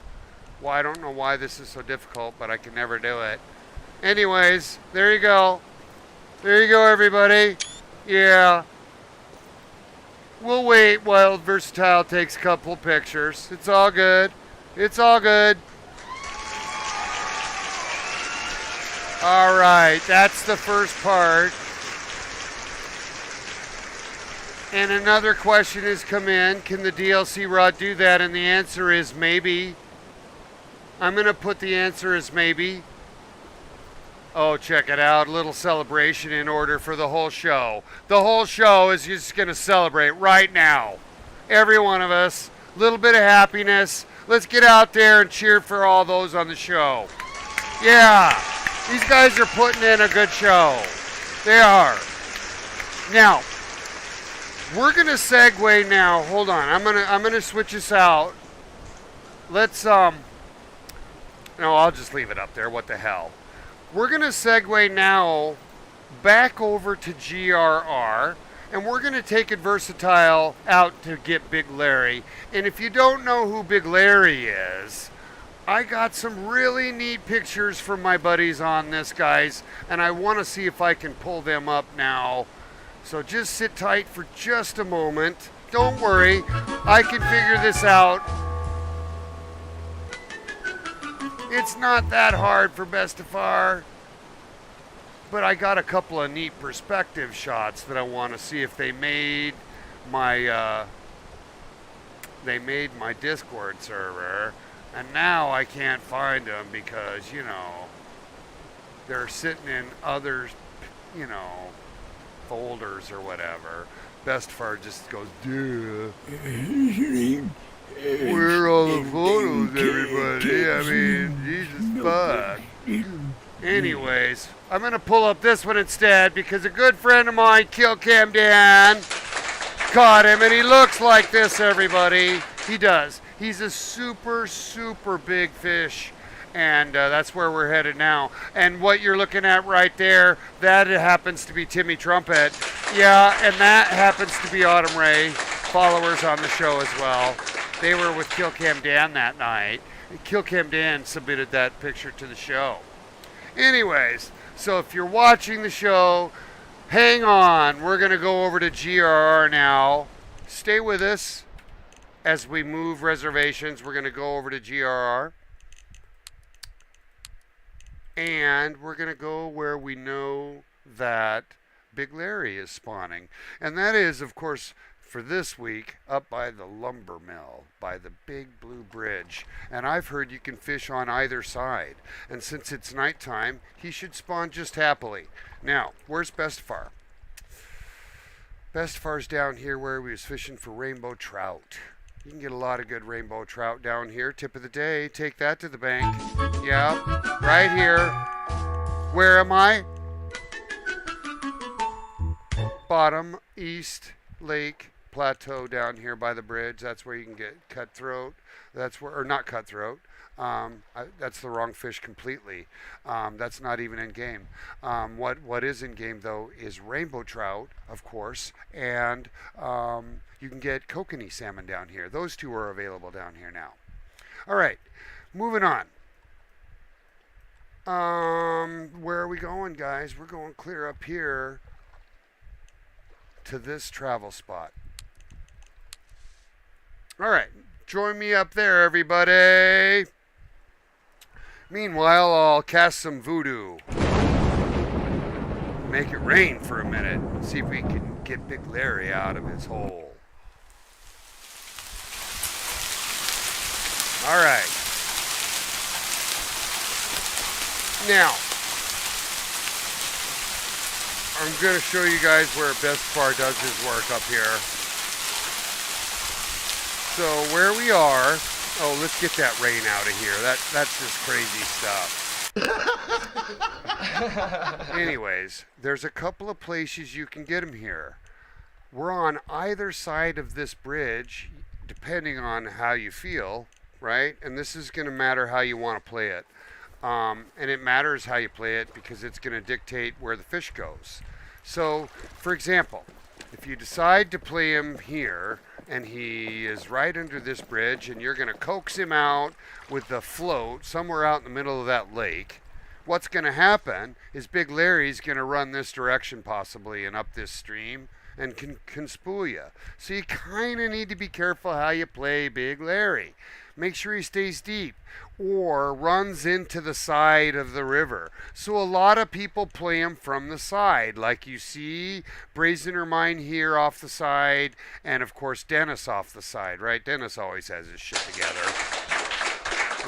A: Well, I don't know why this is so difficult, but I can never do it. Anyways, there you go. Everybody. Yeah. We'll wait while Adversatile takes a couple pictures. It's all good. All right, that's the first part. And another question has come in. Can the DLC rod do that? And the answer is maybe. I'm going to put the answer as maybe. Oh, check it out. A little celebration in order for the whole show. The whole show is just going to celebrate right now. Every one of us. A little bit of happiness. Let's get out there and cheer for all those on the show. Yeah, these guys are putting in a good show. They are. Now, we're going to segue now. Hold on. I'm going to switch this out. Let's no, I'll just leave it up there. What the hell? We're going to segue now back over to GRR, and we're going to take Adversatile out to get Big Larry. And if you don't know who Big Larry is, I got some really neat pictures from my buddies on this, guys, and I want to see if I can pull them up now. So just sit tight for just a moment. Don't worry, I can figure this out. It's not that hard for Bestefar, but I got a couple of neat perspective shots that I want to see if they made my Discord server, and now I can't find them because, you know, they're sitting in other, you know, folders or whatever. Bestefar just goes, duh. Where are all the photos, everybody? I mean, Jesus fuck. Anyways, I'm going to pull up this one instead because a good friend of mine, Kill Cam Dan, caught him, and he looks like this, everybody. He does. He's a super, super big fish, and that's where we're headed now. And what you're looking at right there, that happens to be Timmy Trumpet. Yeah, and that happens to be Autumn Ray, followers on the show as well. They were with Kill Cam Dan that night. Kill Cam Dan submitted that picture to the show. Anyways, so if you're watching the show, hang on. We're going to go over to GRR now. Stay with us as we move reservations. We're going to go over to GRR. And we're going to go where we know that Big Larry is spawning. And that is, of course, for this week, up by the lumber mill, by the Big Blue Bridge. And I've heard you can fish on either side. And since it's nighttime, he should spawn just happily. Now, where's Bestefar? Bestefar's down here where we was fishing for rainbow trout. You can get a lot of good rainbow trout down here. Tip of the day, take that to the bank. Yeah, right here. Where am I? Bottom East Lake Plateau down here by the bridge. That's where you can get cutthroat. That's where, or not cutthroat. That's the wrong fish completely. That's not even in game. What is in game though is rainbow trout, of course, and you can get Kokanee salmon down here. Those two are available down here now. All right, moving on. Where are we going, guys? We're going clear up here to this travel spot. All right, join me up there, everybody. Meanwhile, I'll cast some voodoo. Make it rain for a minute. See if we can get Big Larry out of his hole. All right. Now, I'm going to show you guys where Bestefar does his work up here. So where we are, oh, let's get that rain out of here. That's just crazy stuff. Anyways, there's a couple of places you can get them here. We're on either side of this bridge, depending on how you feel, right? And this is going to matter how you want to play it. And it matters how you play it because it's going to dictate where the fish goes. So, for example, if you decide to play him here, and he is right under this bridge, and you're going to coax him out with the float somewhere out in the middle of that lake, what's going to happen is Big Larry's going to run this direction possibly and up this stream and can spool you. So you kind of need to be careful how you play Big Larry. Make sure he stays deep or runs into the side of the river. So a lot of people play him from the side, like you see Brazen Ermine here off the side, and of course Dennis off the side, right? Dennis always has his shit together.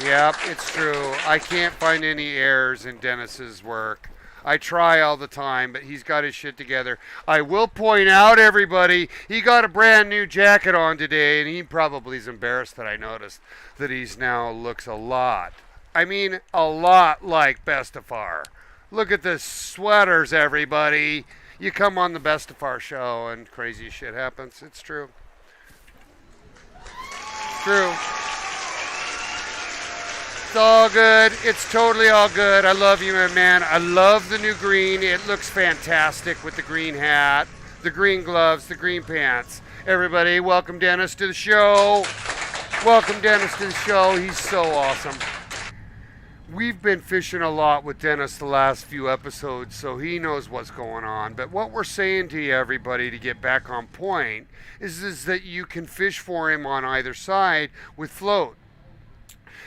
A: Yep, it's true. I can't find any errors in Dennis's work. I try all the time, but he's got his shit together. I will point out, everybody, he got a brand new jacket on today, and he probably is embarrassed that I noticed that he's now looks a lot. I mean, a lot like Bestefar. Look at the sweaters, everybody. You come on the Bestefar show, and crazy shit happens. It's true. True. It's all good. It's totally all good. I love you, my man. I love the new green. It looks fantastic with the green hat, the green gloves, the green pants. Everybody, welcome Dennis to the show. Welcome Dennis to the show. He's so awesome. We've been fishing a lot with Dennis the last few episodes, so he knows what's going on. But what we're saying to you, everybody, to get back on point, is that you can fish for him on either side with float.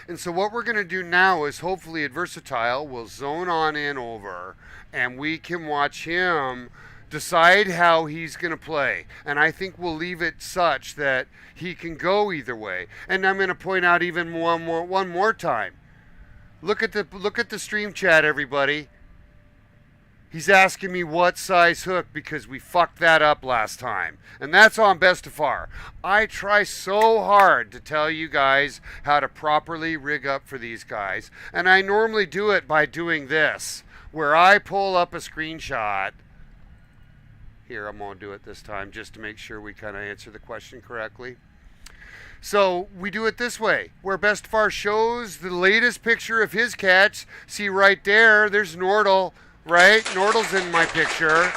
A: And so what we're going to do now is hopefully Adversatile will zone on in over, and we can watch him decide how he's going to play. And I think we'll leave it such that he can go either way. And I'm going to point out even one more time. Look at the stream chat, everybody. He's asking me what size hook because we fucked that up last time. And that's on Bestefar. I try so hard to tell you guys how to properly rig up for these guys. And I normally do it by doing this, where I pull up a screenshot. Here, I'm going to do it this time just to make sure we kind of answer the question correctly. So we do it this way, where Bestefar shows the latest picture of his catch. See right there's Nordal. Right? Nordal's in my picture,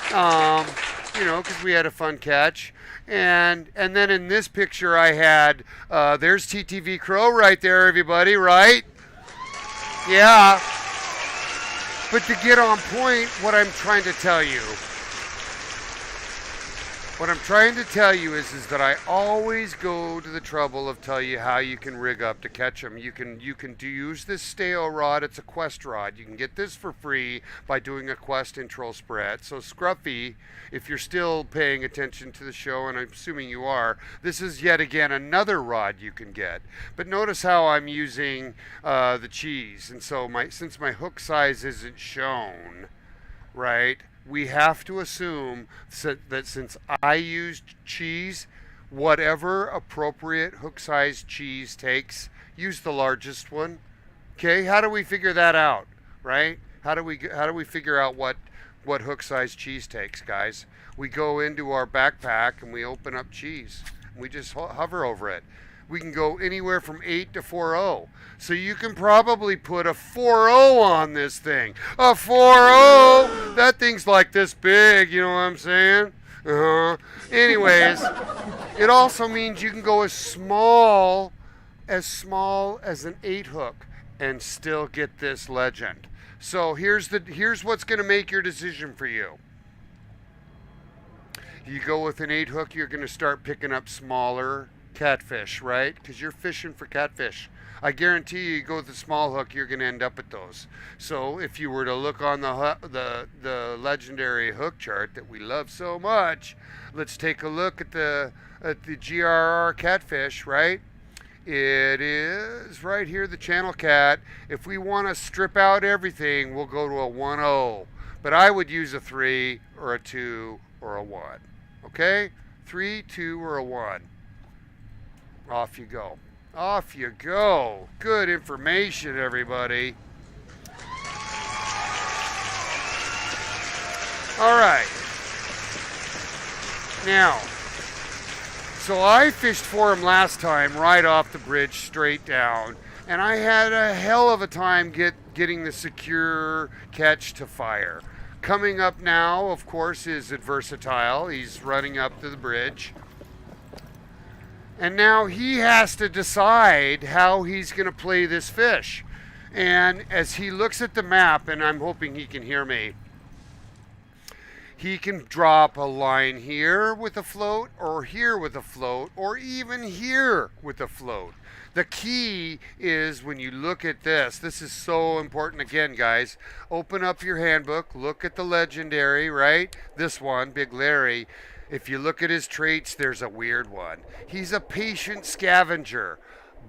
A: because we had a fun catch. And then in this picture I had, there's TTV Crow right there, everybody, right? Yeah. But to get on point, what I'm trying to tell you is that I always go to the trouble of tell you how you can rig up to catch them. You can use this stale rod. It's a Quest rod. You can get this for free by doing a Quest intro spread. So Scruffy, if you're still paying attention to the show, and I'm assuming you are, this is yet again another rod you can get. But notice how I'm using the cheese. And so since my hook size isn't shown, right, we have to assume that since I used cheese, whatever appropriate hook size cheese takes, use the largest one. Okay, how do we figure that out, right? How do we figure out what hook size cheese takes, guys? We go into our backpack and we open up cheese. We just hover over it. We can go anywhere from 8 to 4.0. So you can probably put a 4.0 on this thing. A 4.0! That thing's like this big, you know what I'm saying? Anyways, it also means you can go as small as an 8 hook and still get this legend. So here's what's going to make your decision for you. You go with an 8 hook, you're going to start picking up smaller catfish, right? Because you're fishing for catfish. I guarantee you go with a small hook, you're going to end up at those. So if you were to look on the legendary hook chart that we love so much, let's take a look at the GRR catfish, right? It is right here, the channel cat. If we want to strip out everything, we'll go to a 1.0. But I would use a 3 or a 2 or a 1. Okay? 3, 2, or a 1. Off you go. Off you go. Good information, everybody. All right. Now, so I fished for him last time right off the bridge straight down, and I had a hell of a time getting the secure catch to fire. Coming up now, of course, is Adversatile. He's running up to the bridge. And now he has to decide how he's going to play this fish. And as he looks at the map, and I'm hoping he can hear me, he can drop a line here with a float, or here with a float, or even here with a float. The key is when you look at this is so important again, guys. Open up your handbook, look at the legendary, right? This one, Big Larry. If you look at his traits, there's a weird one. He's a patient scavenger.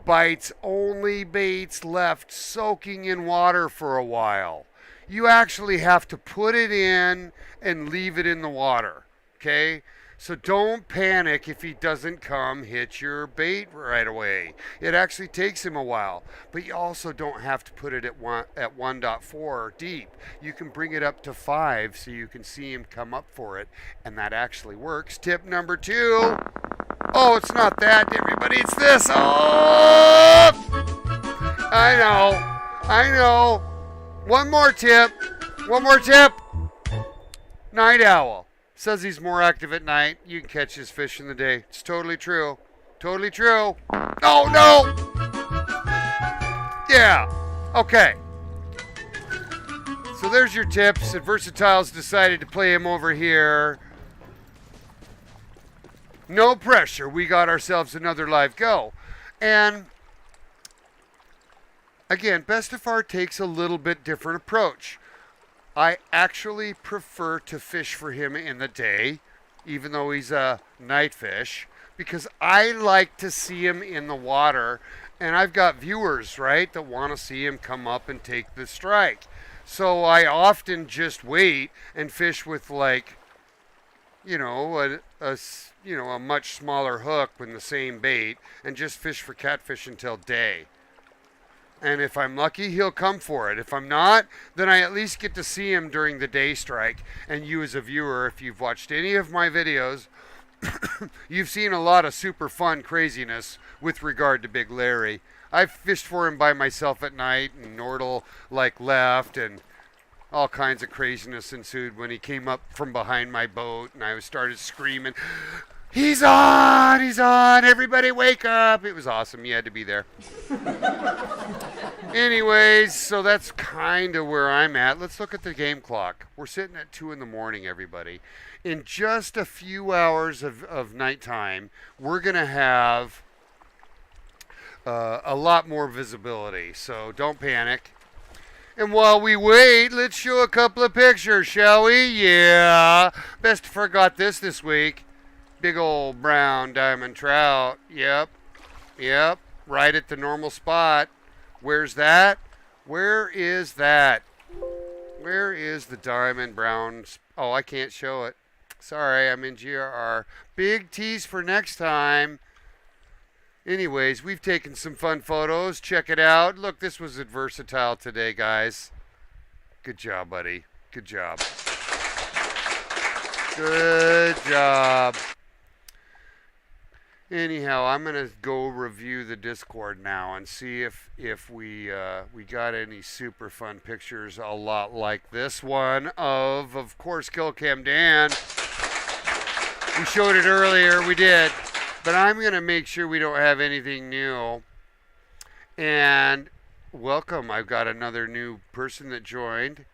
A: bites only baits left soaking in water for a while. You actually have to put it in and leave it in the water, okay? So don't panic if he doesn't come hit your bait right away. It actually takes him a while, but you also don't have to put it at 1.4 deep. You can bring it up to 5 so you can see him come up for it, and that actually works. Tip number 2. Oh, it's not that, everybody. It's this. Oh! I know. One more tip. Night owl. Says he's more active at night. You can catch his fish in the day. It's totally true. Oh, no! Yeah. Okay. So there's your tips. Adversatile's decided to play him over here. No pressure. We got ourselves another live go. And again, Bestefar takes a little bit different approach. I actually prefer to fish for him in the day, even though he's a night fish, because I like to see him in the water, and I've got viewers, right, that want to see him come up and take the strike. So I often just wait and fish with, like, a much smaller hook with the same bait, and just fish for catfish until day. And if I'm lucky, he'll come for it. If I'm not, then I at least get to see him during the day strike. And you as a viewer, if you've watched any of my videos, you've seen a lot of super fun craziness with regard to Big Larry. I've fished for him by myself at night, and Nordle left, and all kinds of craziness ensued when he came up from behind my boat, and I started screaming, He's on! Everybody wake up! It was awesome. You had to be there. Anyways, so that's kind of where I'm at. Let's look at the game clock. We're sitting at 2 in the morning, everybody. In just a few hours of nighttime, we're going to have a lot more visibility. So don't panic. And while we wait, let's show a couple of pictures, shall we? Yeah. Bestefar got this week. Big old brown diamond trout. Yep. Right at the normal spot. Where's that? Where is that? Where is the diamond brown? Oh, I can't show it. Sorry, I'm in GRR. Big tease for next time. Anyways, we've taken some fun photos. Check it out. Look, this was Adversatile today, guys. Good job, buddy. Good job. Anyhow, I'm going to go review the Discord now and see if we got any super fun pictures a lot like this one of course, Killcam Dan. We showed it earlier. We did. But I'm going to make sure we don't have anything new. And welcome. I've got another new person that joined.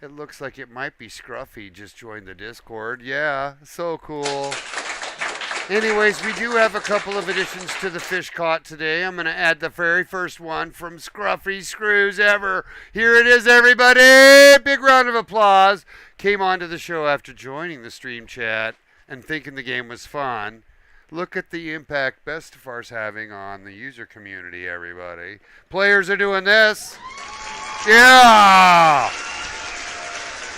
A: It looks like it might be Scruffy just joined the Discord. Yeah, so cool. Anyways, we do have a couple of additions to the fish caught today. I'm going to add the very first one from Scruffy Screws ever. Here it is, everybody. Big round of applause. Came onto the show after joining the stream chat and thinking the game was fun. Look at the impact Bestefar's having on the user community, everybody. Players are doing this. Yeah!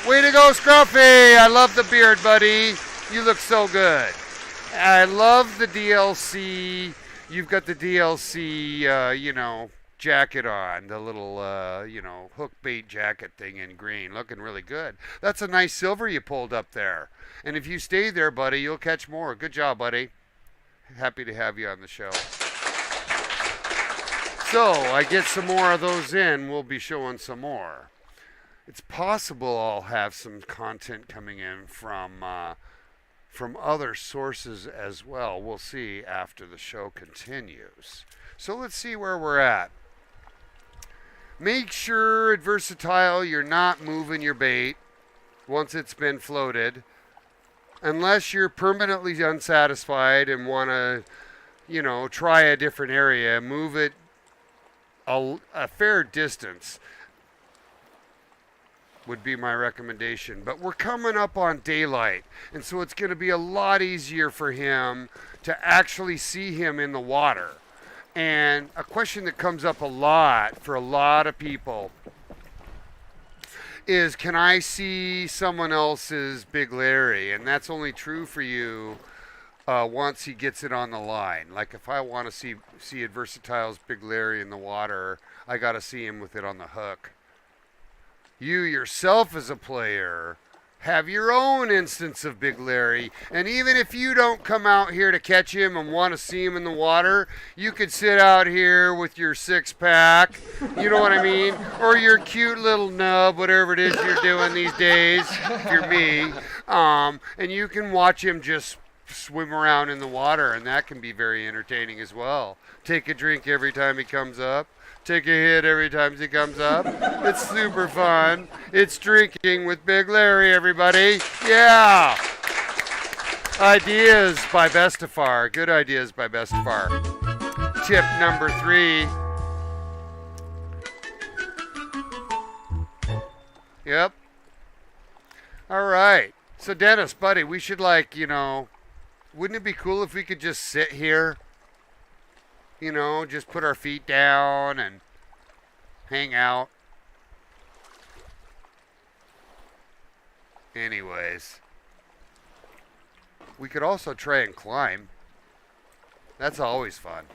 A: Way to go, Scruffy. I love the beard, buddy. You look so good. I love the DLC. You've got the DLC, jacket on. The little, hook bait jacket thing in green. Looking really good. That's a nice silver you pulled up there. And if you stay there, buddy, you'll catch more. Good job, buddy. Happy to have you on the show. So, I get some more of those in. We'll be showing some more. It's possible I'll have some content coming in from other sources as well. We'll see after the show continues. So let's see where we're at. Make sure, Adversatile, you're not moving your bait once it's been floated. Unless you're permanently unsatisfied and want to, try a different area, move it a fair distance would be my recommendation. But we're coming up on daylight, and so it's going to be a lot easier for him to actually see him in the water. And a question that comes up a lot for a lot of people is, can I see someone else's Big Larry? And that's only true for you once he gets it on the line. Like if I want to see Adversatile's Big Larry in the water, I got to see him with it on the hook. You yourself as a player have your own instance of Big Larry. And even if you don't come out here to catch him and want to see him in the water, you could sit out here with your 6-pack, you know what I mean? Or your cute little nub, whatever it is you're doing these days, if you're me. And you can watch him just swim around in the water, and that can be very entertaining as well. Take a drink every time he comes up. Take a hit every time he comes up. It's super fun. It's drinking with Big Larry, everybody. Yeah. Ideas by Bestefar. Good ideas by Bestefar. Tip number 3. Yep. All right. So Dennis, buddy, we should wouldn't it be cool if we could just sit here? Just put our feet down and hang out. Anyways, we could also try and climb. That's always fun.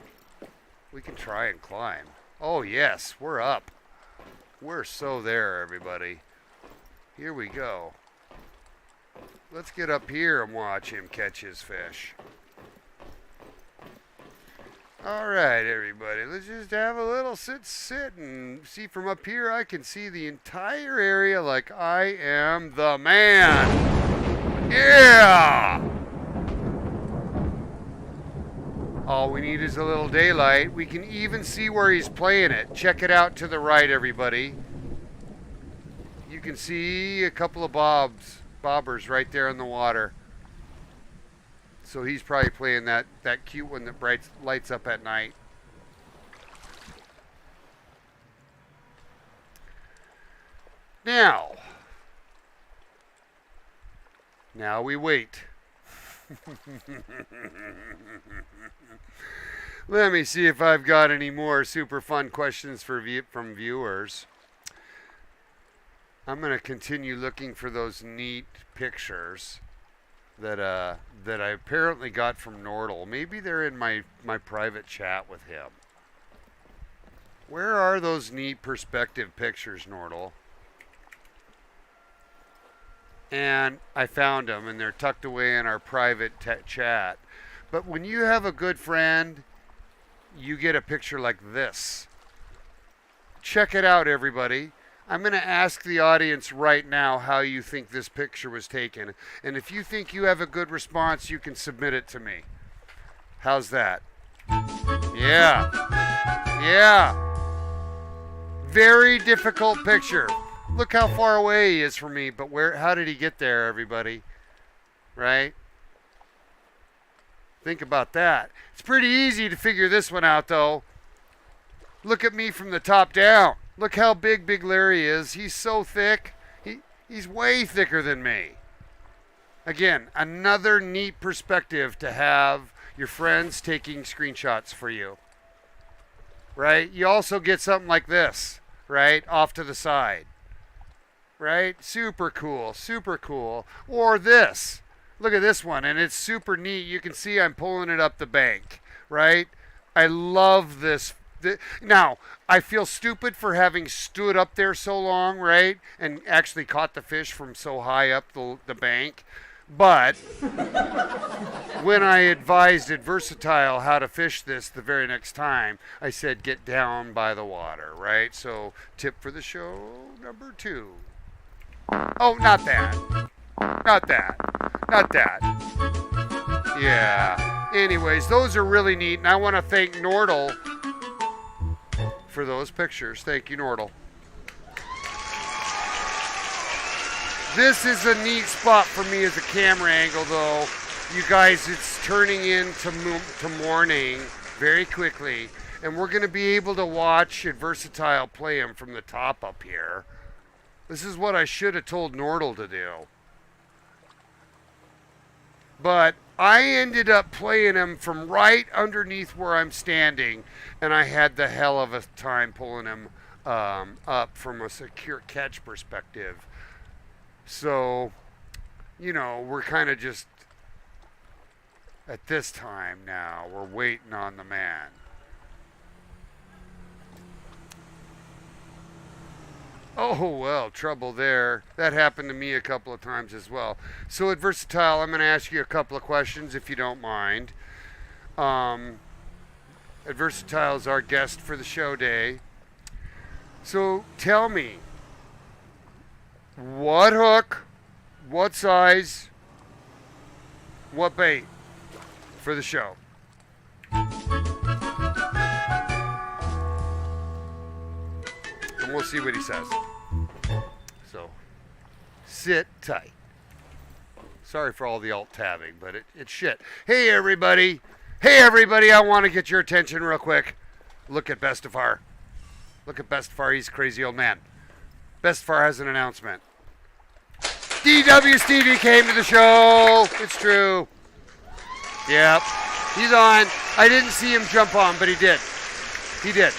A: We can try and climb. Oh yes, we're up. We're so there, everybody. Here we go. Let's get up here and watch him catch his fish. All right, everybody, let's just have a little sit and see from up here. I can see the entire area like I am the man. Yeah! All we need is a little daylight. We can even see where he's playing it. Check it out to the right, everybody. You can see a couple of bobbers right there in the water. So he's probably playing that cute one that lights up at night. Now we wait. Let me see if I've got any more super fun questions from viewers. I'm going to continue looking for those neat pictures that I apparently got from Nordal. Maybe they're in my private chat with him. Where are those neat perspective pictures, Nordal? And I found them, and they're tucked away in our private chat. But when you have a good friend, you get a picture like this. Check it out, everybody. I'm going to ask the audience right now how you think this picture was taken. And if you think you have a good response, you can submit it to me. How's that? Yeah. Yeah. Very difficult picture. Look how far away he is from me, but how did he get there, everybody? Right? Think about that. It's pretty easy to figure this one out, though. Look at me from the top down. Look how big Larry is. He's so thick. He's way thicker than me. Again, another neat perspective to have your friends taking screenshots for you. Right? You also get something like this, right? Off to the side. Right? Super cool. Super cool. Or this. Look at this one, and it's super neat. You can see I'm pulling it up the bank, right? I love this. Now, I feel stupid for having stood up there so long, right? And actually caught the fish from so high up the bank. But when I advised Adversatile how to fish this the very next time, I said get down by the water, right? So tip for the show number 2. Oh, not that. Not that. Not that. Yeah. Anyways, those are really neat. And I want to thank Nordal for those pictures. Thank you, Nordal. This is a neat spot for me as a camera angle, though. You guys, it's turning into morning very quickly. And we're going to be able to watch Adversatile play him from the top up here. This is what I should have told Nordal to do. But I ended up playing him from right underneath where I'm standing, and I had the hell of a time pulling him up from a secure catch perspective. So, we're kind of just at this time now, we're waiting on the man. Oh, well, trouble there. That happened to me a couple of times as well. So, Adversatile, I'm going to ask you a couple of questions if you don't mind. Adversatile is our guest for the show day. So, tell me, what hook, what size, what bait for the show? And we'll see what he says. So, sit tight. Sorry for all the alt-tabbing, but it's shit. Hey, everybody. I want to get your attention real quick. Look at imBestefar. Look at imBestefar. He's a crazy old man. imBestefar has an announcement. DW Stevie came to the show. It's true. Yep. He's on. I didn't see him jump on, but he did. He did.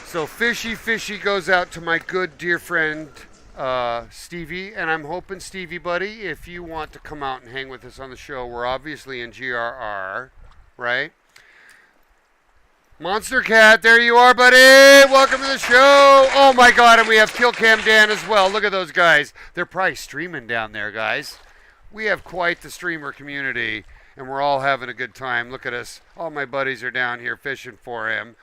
A: So fishy goes out to my good dear friend Stevie, and I'm hoping, Stevie buddy, if you want to come out and hang with us on the show, we're obviously in GRR, right? Monster Cat, there you are, buddy. Welcome to the show. Oh my God, and we have Killcam Dan as well. Look at those guys. They're probably streaming down there, guys. We have quite the streamer community, and we're all having a good time. Look at us. All my buddies are down here fishing for him.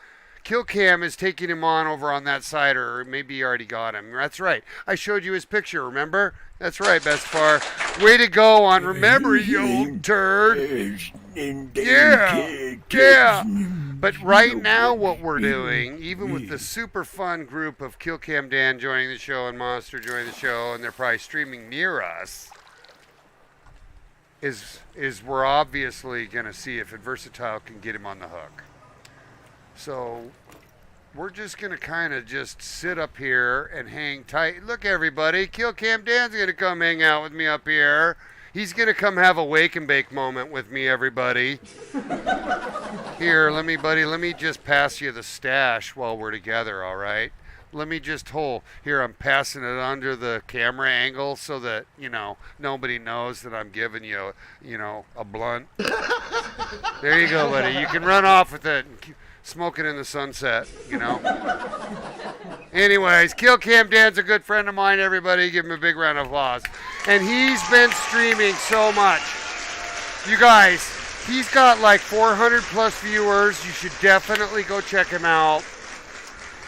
A: Killcam is taking him on over on that side, or maybe he already got him. That's right. I showed you his picture, remember? That's right, imBestefar. Way to go on Remember, you old turd. Yeah. But right now what we're doing, even with the super fun group of Killcam Dan joining the show and Monster joining the show, and they're probably streaming near us, is we're obviously going to see if Adversatile can get him on the hook. So we're just going to kind of just sit up here and hang tight. Look, everybody, Killcam Dan's going to come hang out with me up here. He's going to come have a wake and bake moment with me, everybody. Here, let me just pass you the stash while we're together, all right? Let me just hold. Here, I'm passing it under the camera angle so that, nobody knows that I'm giving you, a blunt. There you go, buddy. You can run off with it and smoke it in the sunset, Anyways, Killcam Dan's a good friend of mine, everybody. Give him a big round of applause. And he's been streaming so much. You guys, he's got like 400 plus viewers. You should definitely go check him out.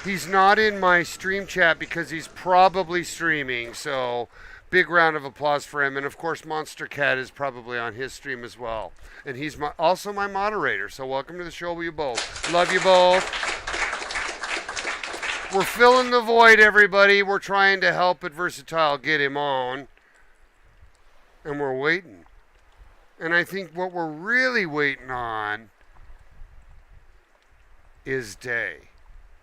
A: He's not in my stream chat because he's probably streaming, so big round of applause for him. And of course, Monster Cat is probably on his stream as well. And he's also my moderator, so welcome to the show, you both. Love you both. We're filling the void, everybody. We're trying to help Adversatile get him on. And we're waiting. And I think what we're really waiting on is Day.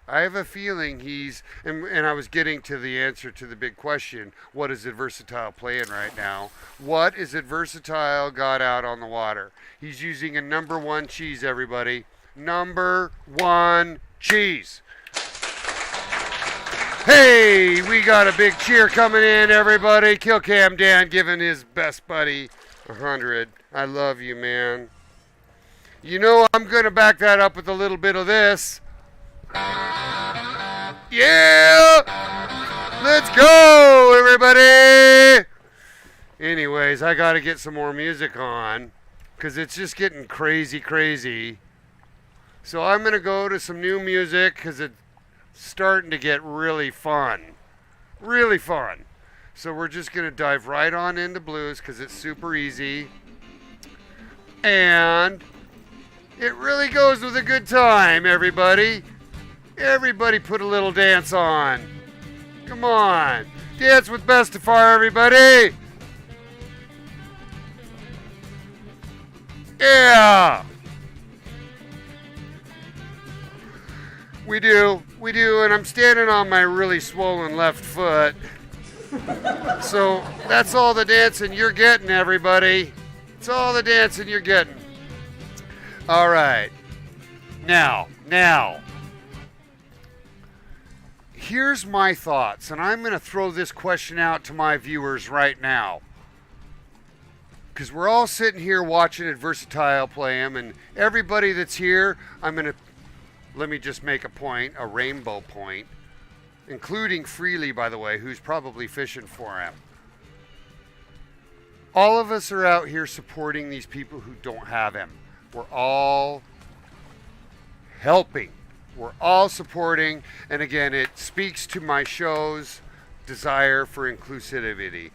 A: I have a feeling and I was getting to the answer to the big question, what is Adversatile playing right now? What is Adversatile got out on the water? He's using a number one cheese, everybody. Number one cheese. Hey, we got a big cheer coming in, everybody. Killcam Dan giving his best buddy 100. I love you, man. I'm going to back that up with a little bit of this. Yeah! Let's go, everybody! Anyways, I got to get some more music on because it's just getting crazy. So I'm going to go to some new music because it's starting to get really fun. Really fun. So we're just going to dive right on into blues because it's super easy. And it really goes with a good time, everybody. Everybody put a little dance on. Come on. Dance with imBestefar, everybody. Yeah. We do, and I'm standing on my really swollen left foot. So that's all the dancing you're getting, everybody. It's all the dancing you're getting. All right. Now, here's my thoughts, and I'm going to throw this question out to my viewers right now. Because we're all sitting here watching Adversatile play him, and everybody that's here, let me just make a point, a rainbow point, including Freely, by the way, who's probably fishing for him. All of us are out here supporting these people who don't have him. We're all helping. We're all supporting. And again, it speaks to my show's desire for inclusivity.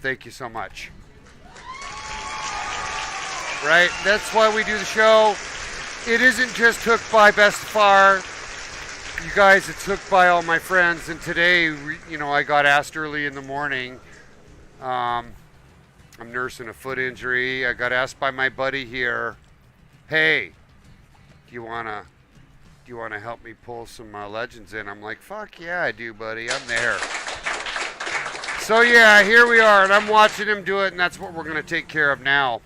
A: Thank you so much. Right? That's why we do the show. It isn't just hooked by imBestefar. You guys, it's hooked by all my friends. And today, I got asked early in the morning. I'm nursing a foot injury. I got asked by my buddy here, hey, do you wanna help me pull some legends in? I'm like, fuck yeah, I do, buddy. I'm there. So yeah, here we are, and I'm watching him do it, and that's what we're gonna take care of now.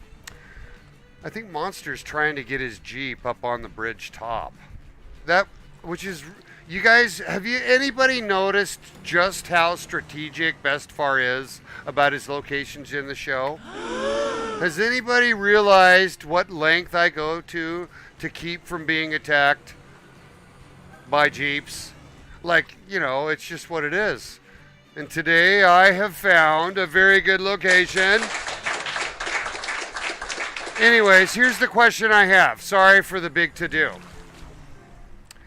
A: I think Monster's trying to get his Jeep up on the bridge top. You guys, anybody noticed just how strategic imBestefar is about his locations in the show? Has anybody realized what length I go to keep from being attacked by Jeeps? It's just what it is. And today I have found a very good location. Anyways, here's the question I have. Sorry for the big to-do.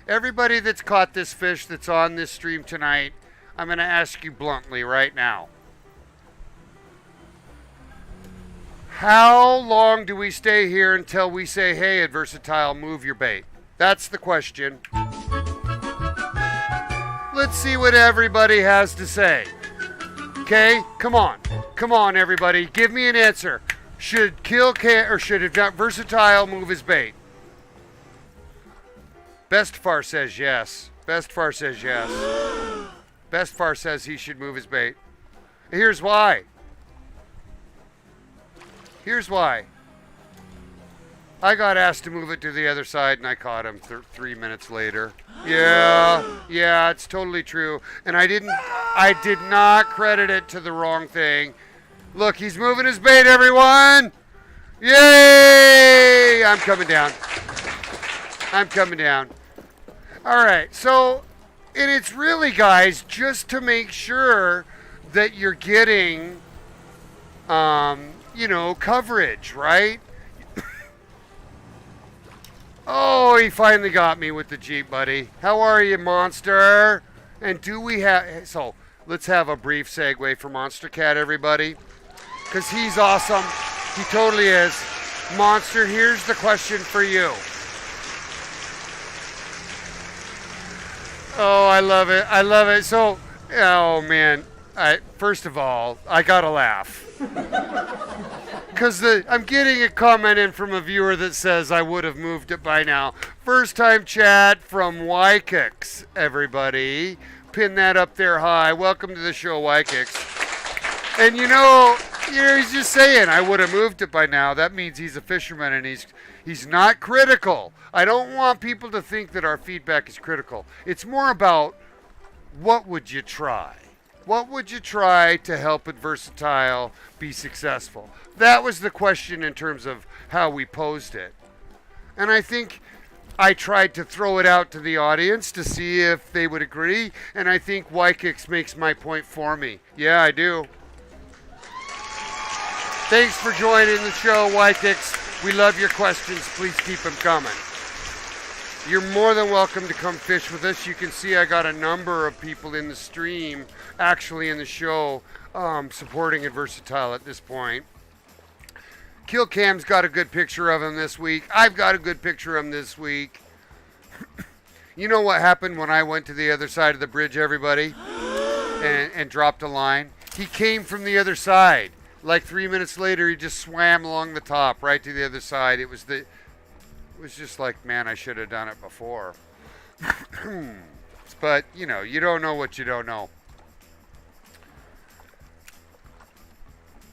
A: Everybody that's caught this fish that's on this stream tonight, I'm going to ask you bluntly right now. How long do we stay here until we say, hey, Adversatile, move your bait? That's the question. Let's see what everybody has to say. Okay? Come on. Come on, everybody. Give me an answer. Should Adversatile move his bait? imBestefar says yes. imBestefar says yes. imBestefar says he should move his bait. Here's why. Here's why. I got asked to move it to the other side, and I caught him 3 minutes later. Yeah, it's totally true. And I did not credit it to the wrong thing. Look, he's moving his bait, everyone! Yay! I'm coming down. All right, so, and it's really, guys, just to make sure that you're getting, coverage, right? Oh, he finally got me with the Jeep, buddy. How are you, Monster? And so let's have a brief segue for Monster Cat, everybody, because he's awesome. He totally is. Monster, here's the question for you. Oh, I love it. So, oh man, first of all, I gotta laugh. Because I'm getting a comment in from a viewer that says I would have moved it by now. First time chat from Wykix, everybody. Pin that up there high. Welcome to the show, Wykix. And he's just saying I would have moved it by now. That means he's a fisherman and he's not critical. I don't want people to think that our feedback is critical. It's more about what would you try? What would you try to help Adversatile be successful? That was the question in terms of how we posed it. And I think I tried to throw it out to the audience to see if they would agree. And I think Wykix makes my point for me. Yeah, I do. Thanks for joining the show, Wykix. We love your questions. Please keep them coming. You're more than welcome to come fish with us. You can see I got a number of people in the stream, actually in the show, supporting Adversatile at this point. Killcam's got a good picture of him this week. I've got a good picture of him this week. You know what happened when I went to the other side of the bridge, everybody, and dropped a line? He came from the other side. Like 3 minutes later, he just swam along the top, right to the other side. It was just like, man, I should have done it before. But, you don't know what you don't know.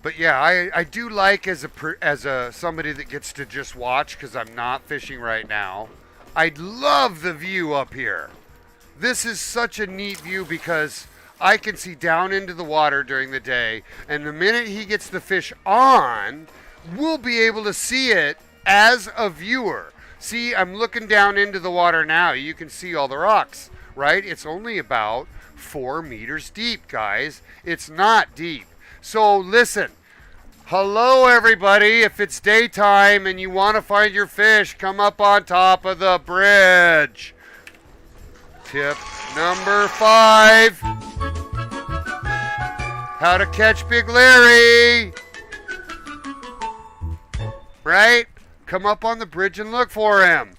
A: But yeah, I do like as a somebody that gets to just watch because I'm not fishing right now. I love the view up here. This is such a neat view because I can see down into the water during the day, and the minute he gets the fish on, we'll be able to see it as a viewer. See, I'm looking down into the water now. You can see all the rocks, right? It's only about 4 meters deep, guys. It's not deep. So listen, hello everybody. If it's daytime and you want to find your fish, come up on top of the bridge. Tip number 5. How to catch Big Larry. Right? Come up on the bridge and look for him.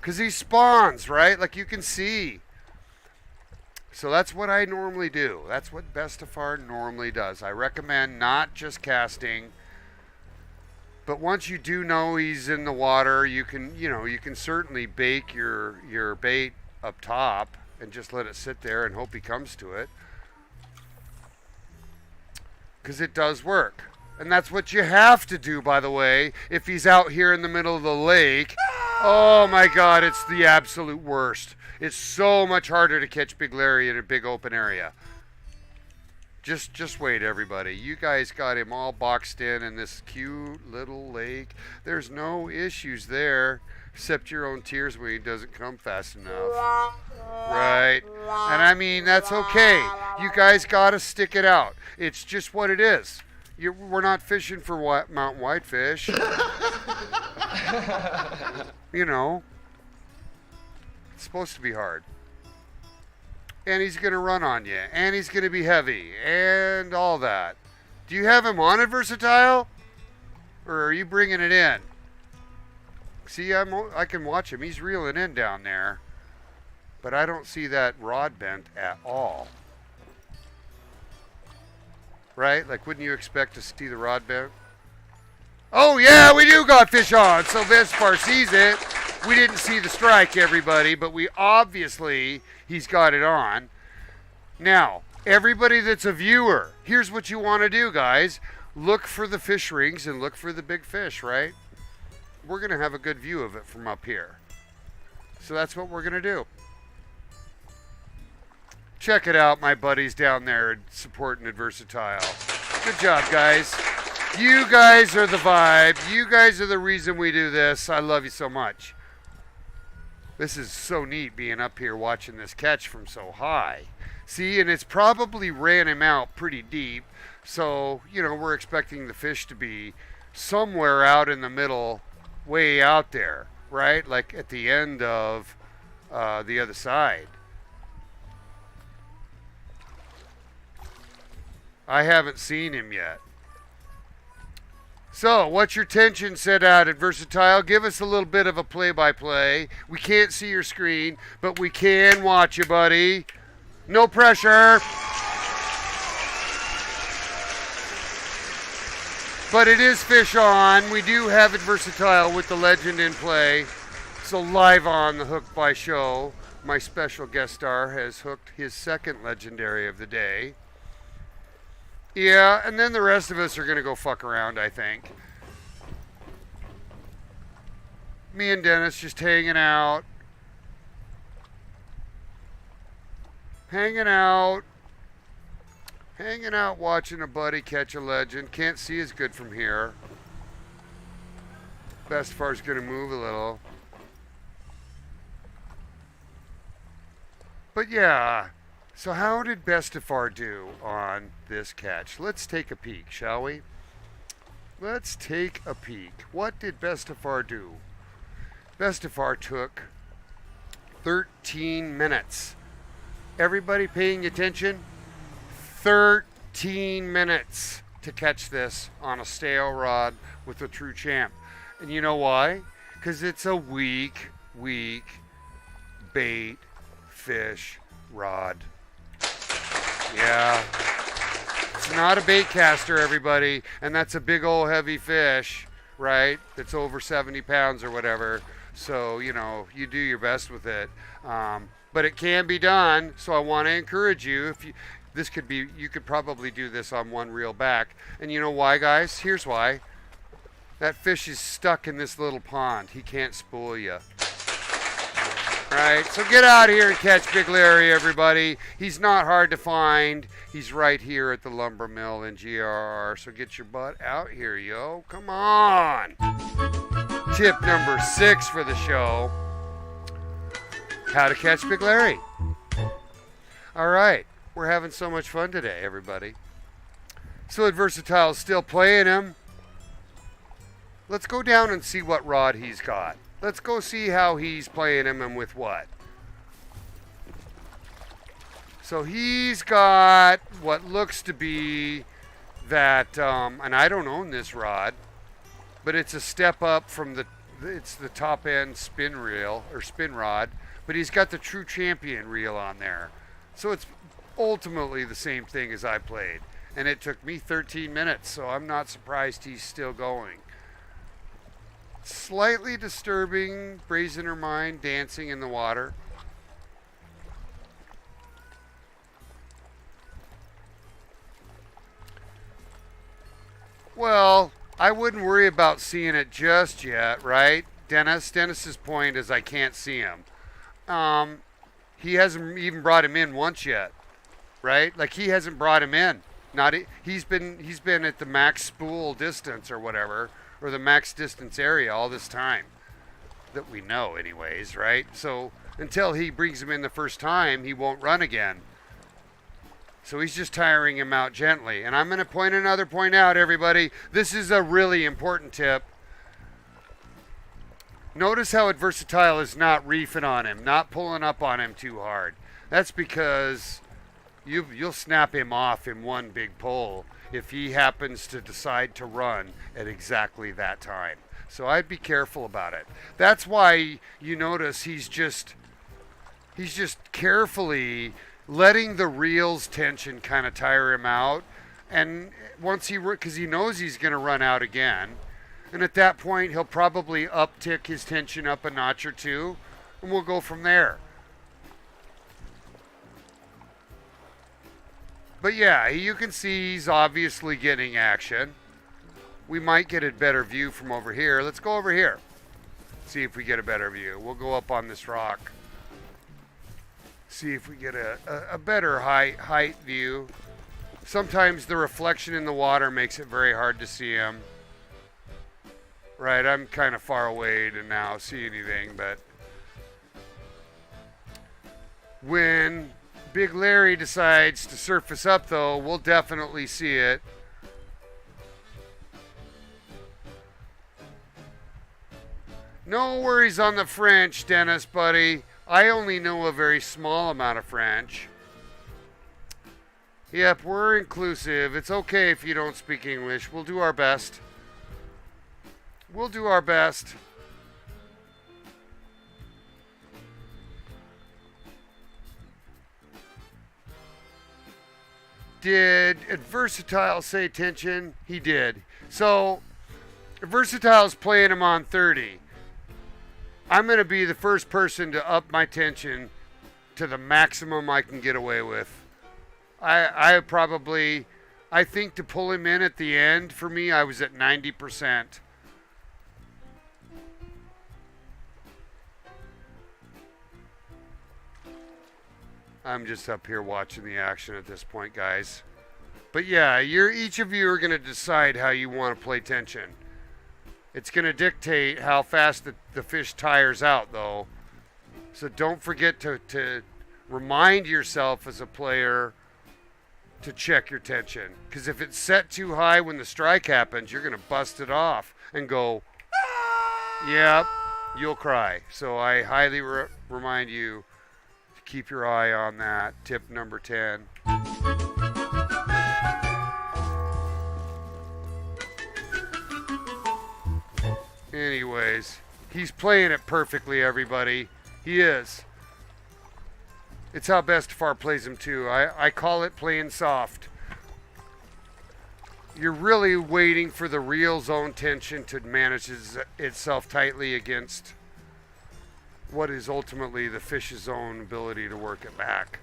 A: Because he spawns, right? Like you can see. So that's what I normally do. That's what Bestefar normally does. I recommend not just casting, but once you do know he's in the water, you can certainly bake your bait up top and just let it sit there and hope he comes to it. Because it does work. And that's what you have to do, by the way, if he's out here in the middle of the lake. Oh my God, it's the absolute worst. It's so much harder to catch Big Larry in a big open area. Just wait, everybody. You guys got him all boxed in this cute little lake. There's no issues there, except your own tears when he doesn't come fast enough. Right? And I mean, that's okay. You guys got to stick it out. It's just what it is. We're not fishing for mountain whitefish. You know, it's supposed to be hard. And he's going to run on you. And he's going to be heavy. And all that. Do you have him on Adversatile? Or are you bringing it in? See, I can watch him. He's reeling in down there. But I don't see that rod bent at all. Right? Like, wouldn't you expect to see the rod bent? Oh, yeah, we do got fish on. So Bestefar sees it. We didn't see the strike, everybody, but we obviously, he's got it on. Now, everybody that's a viewer, here's what you want to do, guys. Look for the fish rings and look for the big fish, right? We're going to have a good view of it from up here. So that's what we're going to do. Check it out, my buddies down there supporting Adversatile. Good job, guys. You guys are the vibe. You guys are the reason we do this. I love you so much. This is so neat being up here watching this catch from so high. See, and it's probably ran him out pretty deep. So, we're expecting the fish to be somewhere out in the middle, way out there, right? Like at the end of the other side. I haven't seen him yet. So, what's your tension set at Adversatile? Give us a little bit of a play-by-play. We can't see your screen, but we can watch you, buddy. No pressure. But it is fish on. We do have Adversatile with the legend in play. So live on the Hooked by Show, my special guest star has hooked his second legendary of the day. Yeah, and then the rest of us are going to go fuck around, I think. Me and Dennis just hanging out. Hanging out watching a buddy catch a legend. Can't see as good from here. Bestefar's going to move a little. But yeah. So how did Bestefar do on this catch? Let's take a peek, shall we? Let's take a peek. What did Bestefar do? Bestefar took 13 minutes. Everybody paying attention? 13 minutes to catch this on a stale rod with a true champ. And you know why? Because it's a weak bait fish rod. Yeah. It's not a bait caster, everybody. And that's a big old heavy fish, right? That's over 70 pounds or whatever. So, you do your best with it. But it can be done. So I want to encourage you, This could be, you could probably do this on one reel back. And you know why, guys? Here's why. That fish is stuck in this little pond. He can't spool you. Right, so get out here and catch Big Larry, everybody. He's not hard to find. He's right here at the lumber mill in GRR. So get your butt out here, yo. Come on. Tip number 6 for the show. How to catch Big Larry. All right, we're having so much fun today, everybody. So Adversatile's still playing him. Let's go down and see what rod he's got. Let's go see how he's playing him and with what. So he's got what looks to be that, and I don't own this rod, but it's a step up from it's the top end spin reel or spin rod, but he's got the True Champion reel on there. So it's ultimately the same thing as I played. And it took me 13 minutes, so I'm not surprised he's still going. Slightly disturbing, brazen ermine dancing in the water. Well, I wouldn't worry about seeing it just yet, right? Dennis's point is I can't see him. He hasn't even brought him in once yet, right? Like he hasn't brought him in. He's been at the max spool distance or whatever, or the max distance area all this time that we know anyways, right? So until he brings him in the first time, he won't run again. So he's just tiring him out gently. And I'm going to point out, everybody. This is a really important tip. Notice how Adversatile is not reefing on him, not pulling up on him too hard. That's because you'll snap him off in one big pull if he happens to decide to run at exactly that time. So I'd be careful about it. That's why you notice he's just carefully letting the reel's tension kind of tire him out. And once because he knows he's going to run out again. And at that point, he'll probably uptick his tension up a notch or two, and we'll go from there. But yeah, you can see he's obviously getting action. We might get a better view from over here. Let's go over here. See if we get a better view. We'll go up on this rock. See if we get a better height view. Sometimes the reflection in the water makes it very hard to see him. Right, I'm kind of far away to now see anything, but when Big Larry decides to surface up, though, we'll definitely see it. No worries on the French, Dennis, buddy. I only know a very small amount of French. Yep, we're inclusive. It's okay if you don't speak English. We'll do our best. We'll do our best. Did Adversatile say tension? He did. So, Adversatile's playing him on 30. I'm going to be the first person to up my tension to the maximum I can get away with. I think to pull him in at the end, for me, I was at 90%. I'm just up here watching the action at this point, guys. But yeah, each of you are going to decide how you want to play tension. It's going to dictate how fast the fish tires out, though. So don't forget to remind yourself as a player to check your tension. Because if it's set too high when the strike happens, you're going to bust it off and go, yep, you'll cry. So I highly remind you to keep your eye on that. Tip number 10. Anyways, he's playing it perfectly, everybody. He is. It's how Bestefar plays him, too. I call it playing soft. You're really waiting for the reel zone tension to manage itself tightly against what is ultimately the fish's own ability to work it back.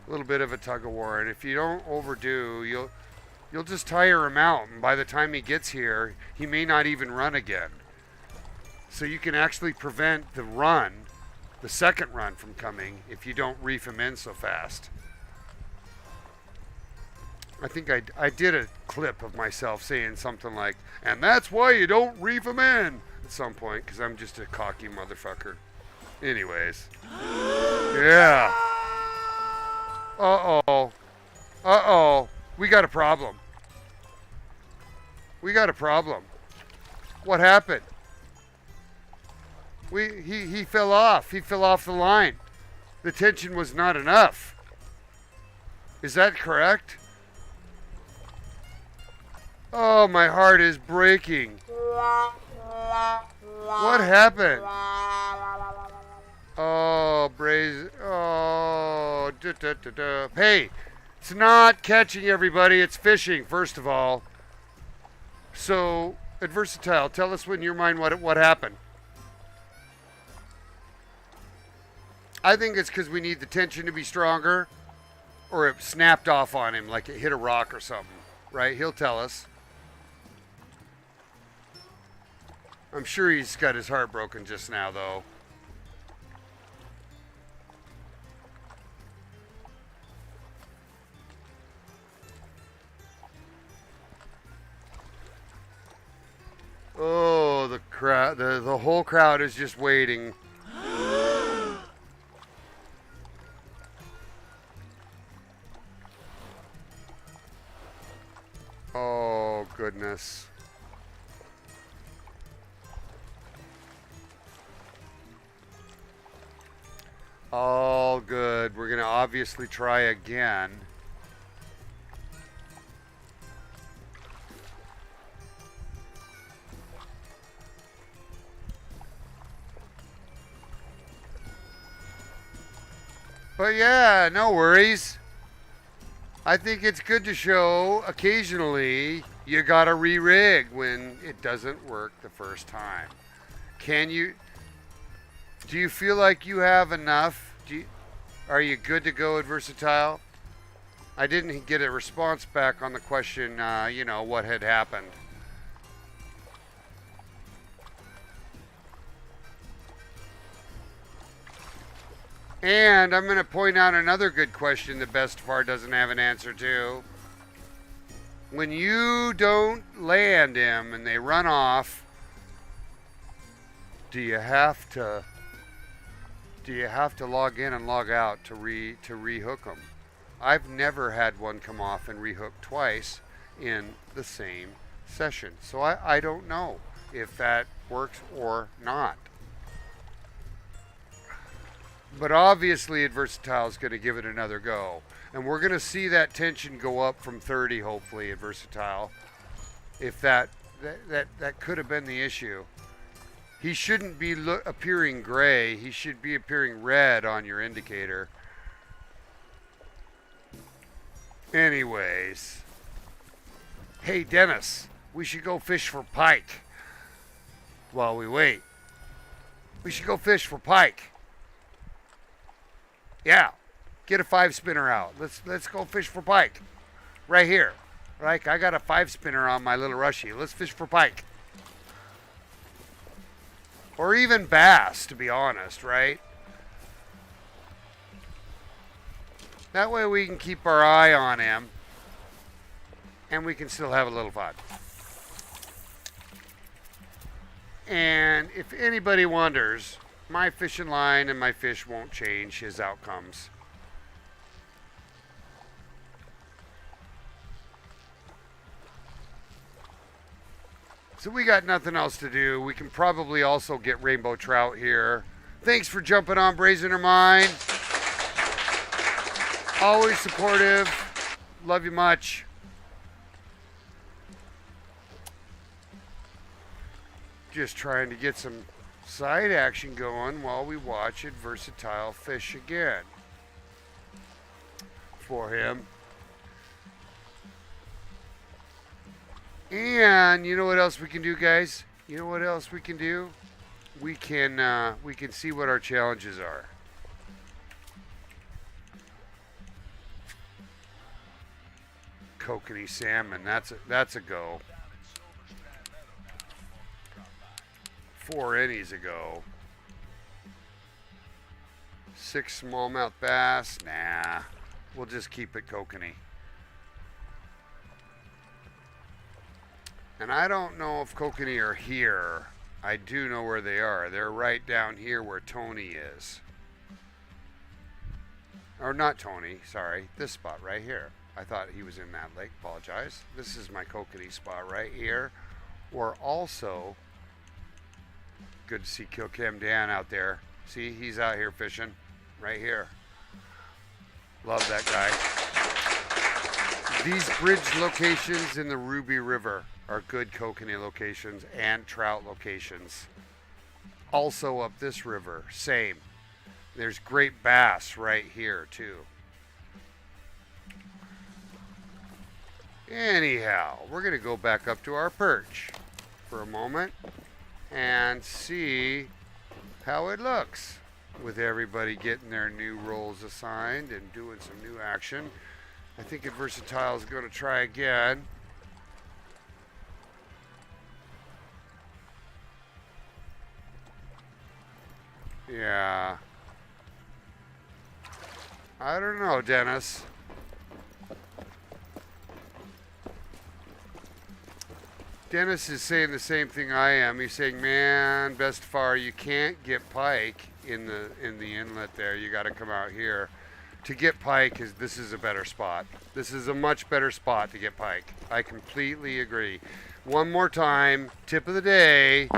A: A little bit of a tug of war, and if you don't overdo, you'll just tire him out, and by the time he gets here, he may not even run again. So you can actually prevent the second run from coming if you don't reef him in so fast. I think I did a clip of myself saying something like, and that's why you don't reef him in at some point, because I'm just a cocky motherfucker. Anyways. Yeah. Uh-oh. Uh-oh. We got a problem. We got a problem. What happened? He fell off. He fell off the line. The tension was not enough. Is that correct? Oh, my heart is breaking. What happened? Oh, Braze. Oh, Hey, it's not catching, everybody. It's fishing, first of all. So, Adversatile, tell us in your mind what happened. I think it's because we need the tension to be stronger, or it snapped off on him like it hit a rock or something, right? He'll tell us. I'm sure he's got his heart broken just now, though. Oh, the crowd, the whole crowd is just waiting. Oh, goodness. All good. We're going to obviously try again. But yeah, no worries. I think it's good to show occasionally you gotta re-rig when it doesn't work the first time. Do you feel like you have enough? Are you good to go, Adversatile? I didn't get a response back on the question, what had happened. And I'm going to point out another good question that imBestefar doesn't have an answer to. When you don't land him and they run off, do you have to log in and log out to rehook them? I've never had one come off and rehook twice in the same session. So I don't know if that works or not. But obviously Adversatile is going to give it another go. And we're going to see that tension go up from 30, hopefully, Adversatile. If that could have been the issue. He shouldn't be appearing gray. He should be appearing red on your indicator. Anyways. Hey, Dennis, we should go fish for pike while we wait. We should go fish for pike. Yeah, get a 5-spinner out. Let's go fish for pike. Right here. Like, I got a 5-spinner on my little rushy. Let's fish for pike. Or even bass, to be honest, right? That way we can keep our eye on him. And we can still have a little fun. And if anybody wonders, my fishing line and my fish won't change his outcomes. So we got nothing else to do. We can probably also get rainbow trout here. Thanks for jumping on Brazen Mine. Always supportive. Love you much. Just trying to get some side action going while we watch Adversatile fish again for him. And you know what else we can do, guys? You know what else we can do? We can see what our challenges are. Kokanee Salmon. That's a go. 4 innies ago. 6 smallmouth bass. Nah. We'll just keep it Kokanee. And I don't know if Kokanee are here. I do know where they are. They're right down here where Tony is. Or not Tony, sorry. This spot right here. I thought he was in that lake. Apologize. This is my Kokanee spot right here. Or also, good to see Kill Cam Dan out there. See, he's out here fishing. Right here. Love that guy. These bridge locations in the Ruby River are good Kokanee locations and trout locations. Also up this river, same. There's great bass right here too. Anyhow, we're going to go back up to our perch for a moment and see how it looks with everybody getting their new roles assigned and doing some new action. I think Adversatile is going to try again. Yeah. I don't know, Dennis. Dennis is saying the same thing I am. He's saying, man, Bestefar, you can't get pike in the inlet there. You got to come out here. To get pike, this is a better spot. This is a much better spot to get pike. I completely agree. One more time, tip of the day.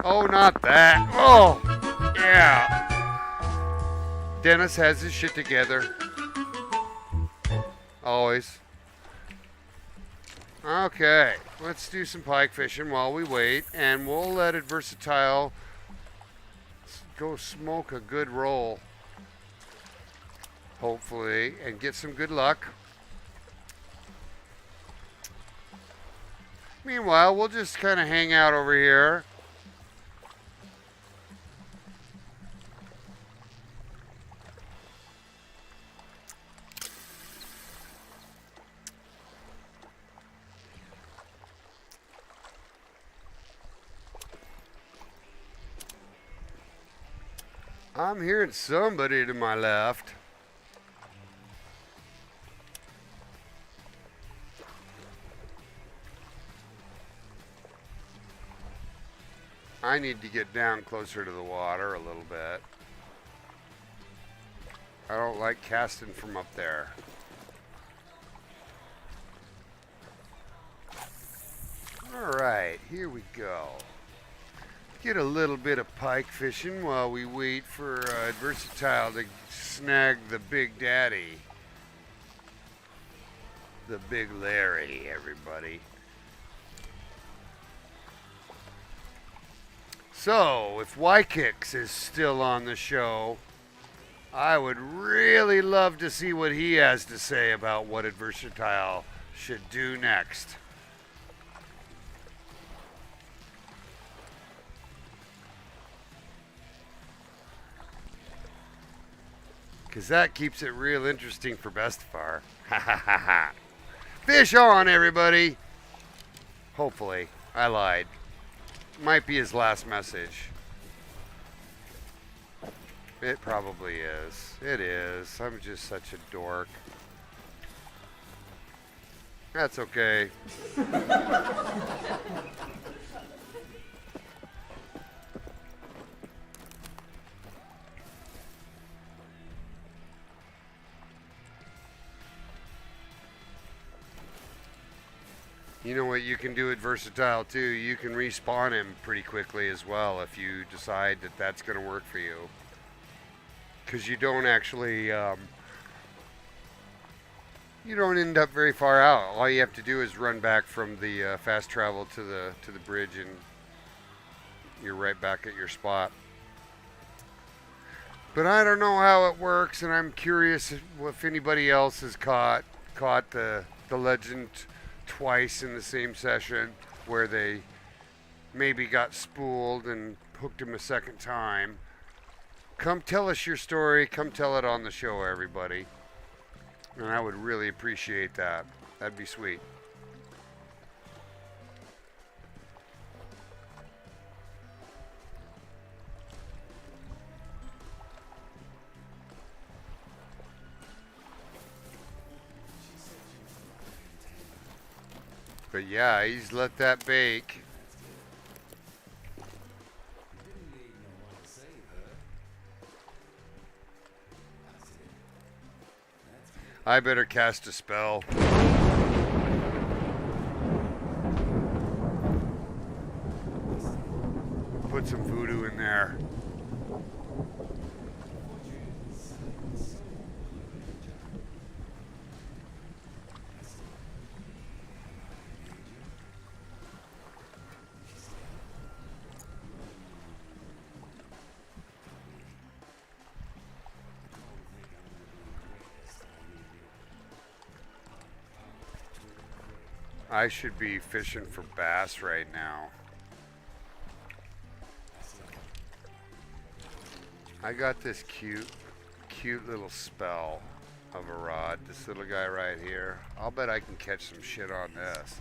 A: Oh, not that. Oh, yeah. Dennis has his shit together. Always. Okay, let's do some pike fishing while we wait, and we'll let Adversatile go smoke a good roll, hopefully, and get some good luck. Meanwhile, we'll just kind of hang out over here. I'm hearing somebody to my left. I need to get down closer to the water a little bit. I don't like casting from up there. All right, here we go. Get a little bit of pike fishing while we wait for Adversatile to snag the big daddy. The big Larry, everybody. So, if Y-Kicks is still on the show, I would really love to see what he has to say about what Adversatile should do next. Because that keeps it real interesting for Bestefar. Ha ha ha ha. Fish on, everybody. Hopefully. I lied. Might be his last message. It probably is. It is. I'm just such a dork. That's okay. You know what you can do at Adversatile too? You can respawn him pretty quickly as well if you decide that that's going to work for you. Because you don't actually, you don't end up very far out. All you have to do is run back from the fast travel to the bridge, and you're right back at your spot. But I don't know how it works, and I'm curious if anybody else has caught the legend twice in the same session where they maybe got spooled and hooked him a second time. Come tell us your story. Come tell it on the show, everybody. And I would really appreciate that. That'd be sweet. But yeah, he's let that bake. I better cast a spell. Put some voodoo in there. I should be fishing for bass right now. I got this cute little spell of a rod. This little guy right here. I'll bet I can catch some shit on this.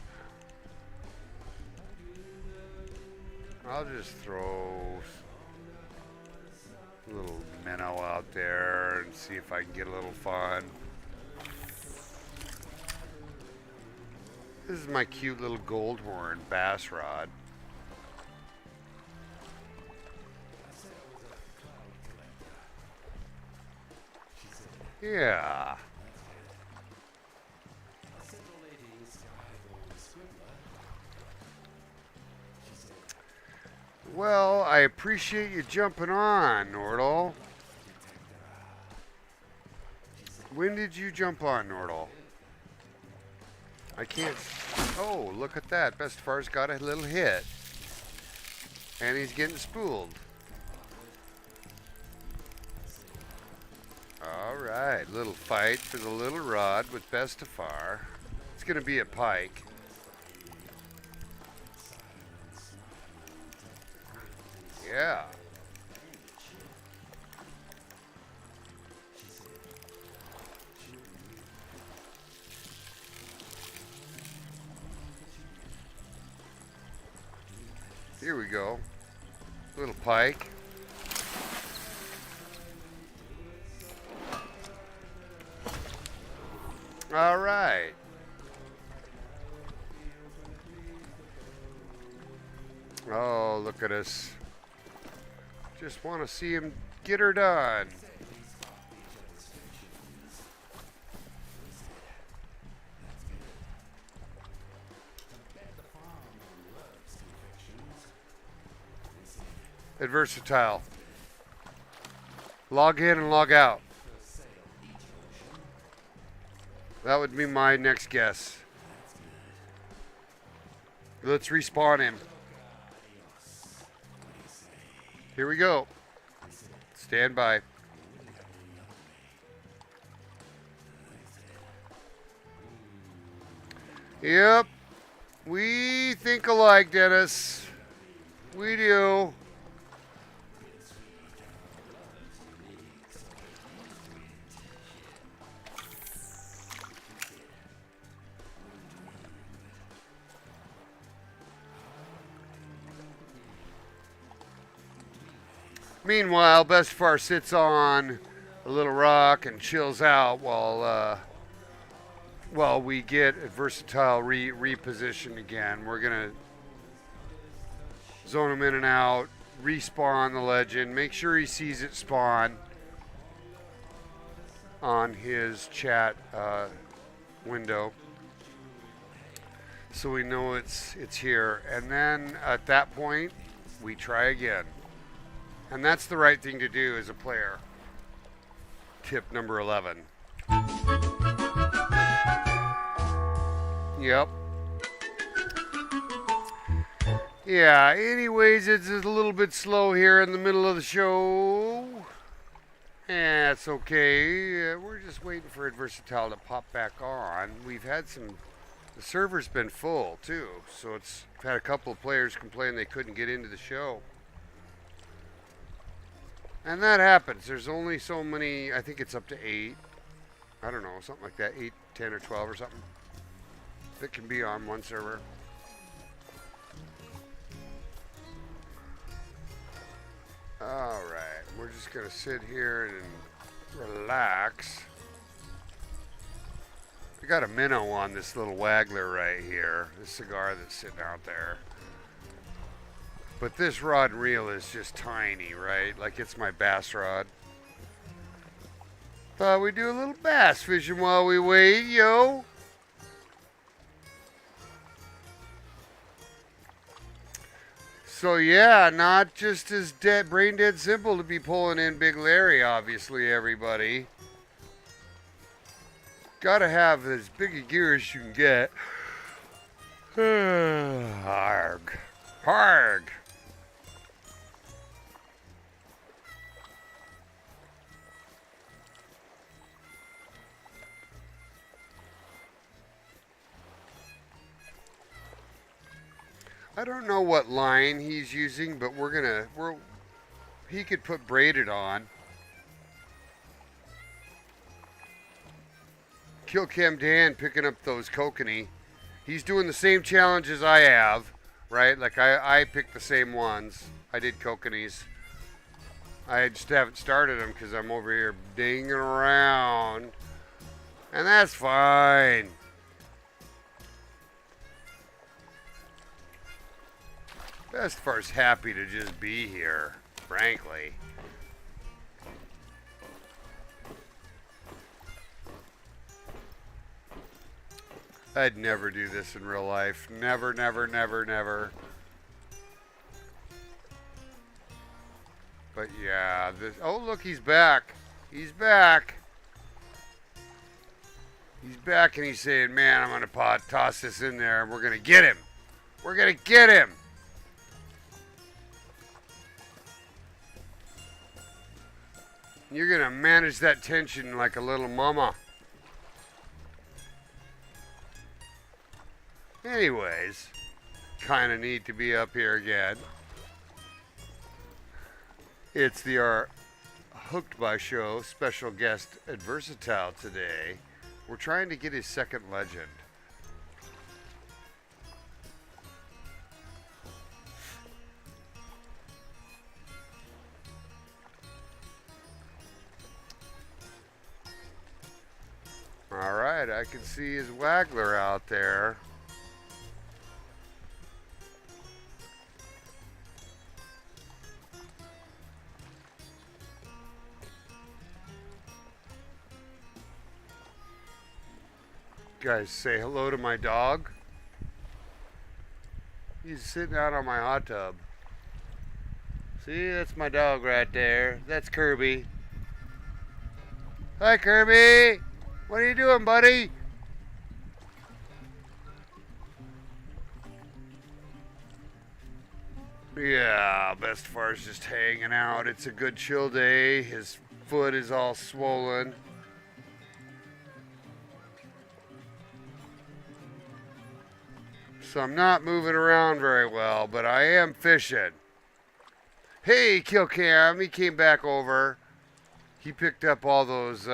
A: I'll just throw a little minnow out there and see if I can get a little fun. This is my cute little gold horn bass rod. Yeah. Well, I appreciate you jumping on, Nordal. When did you jump on, Nordal? I can't. Oh, look at that. Bestefar's got a little hit. And he's getting spooled. Alright, little fight for the little rod with Bestefar. It's going to be a pike. Yeah. Here we go. Little pike. All right. Oh, look at us. Just want to see him get her done. Adversatile. Log in and log out. That would be my next guess. Let's respawn him. Here we go. Stand by. Yep. We think alike, Dennis. We do. Meanwhile, Bestefar sits on a little rock and chills out while we get Adversatile repositioned again. We're gonna zone him in and out, respawn the legend, make sure he sees it spawn on his chat window, so we know it's here. And then at that point, we try again. And that's the right thing to do as a player. Tip number 11. Yep. Yeah, anyways, it's a little bit slow here in the middle of the show. And it's okay. We're just waiting for Adversatile to pop back on. We've had some... The server's been full, too. So it's had a couple of players complain they couldn't get into the show. And that happens. There's only so many, I think it's up to 8. I don't know, something like that. 8, 10, or 12 or something. that can be on one server. Alright, we're just going to sit here and relax. I got a minnow on this little waggler right here, this cigar that's sitting out there. But this rod and reel is just tiny, right? Like it's my bass rod. Thought we'd do a little bass fishing while we wait, yo. So yeah, not just as brain dead simple to be pulling in Big Larry, obviously, everybody. Gotta have as big a gear as you can get. Harg. Harg. I don't know what line he's using, but he could put braided on. Kill Cam Dan picking up those Kokanee. He's doing the same challenges I have, right? Like I picked the same ones. I did Kokanees. I just haven't started them because I'm over here dinging around. And that's fine. Bestefar's happy to just be here, frankly. I'd never do this in real life. Never, never, never, never. But yeah, this. Oh, look, he's back. He's back. He's back and he's saying, man, I'm going to toss this in there and we're going to get him. We're going to get him. You're going to manage that tension like a little mama. Anyways, kind of neat to be up here again. It's the Hooked by Show special guest Adversatile today. We're trying to get his second legend. All right, I can see his waggler out there. Guys, say hello to my dog. He's sitting out on my hot tub. See, that's my dog right there. That's Kirby. Hi, Kirby. What are you doing, buddy? Yeah, Bestefar's just hanging out. It's a good chill day. His foot is all swollen. So I'm not moving around very well, but I am fishing. Hey, Kill Cam, he came back over. He picked up all those,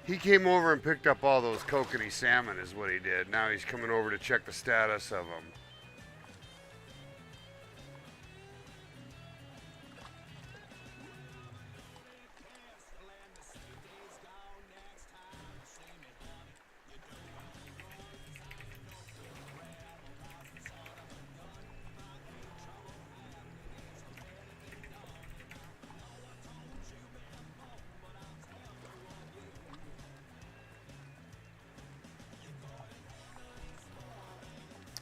A: he came over and picked up all those Kokanee Salmon is what he did. Now he's coming over to check the status of them.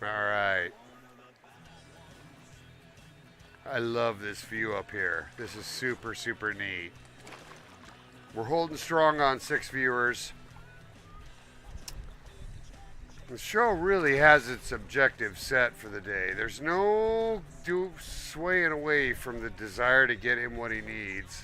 A: All right. I love this view up here. This is super, super neat. We're holding strong on 6 viewers. The show really has its objective set for the day. There's no swaying away from the desire to get him what he needs.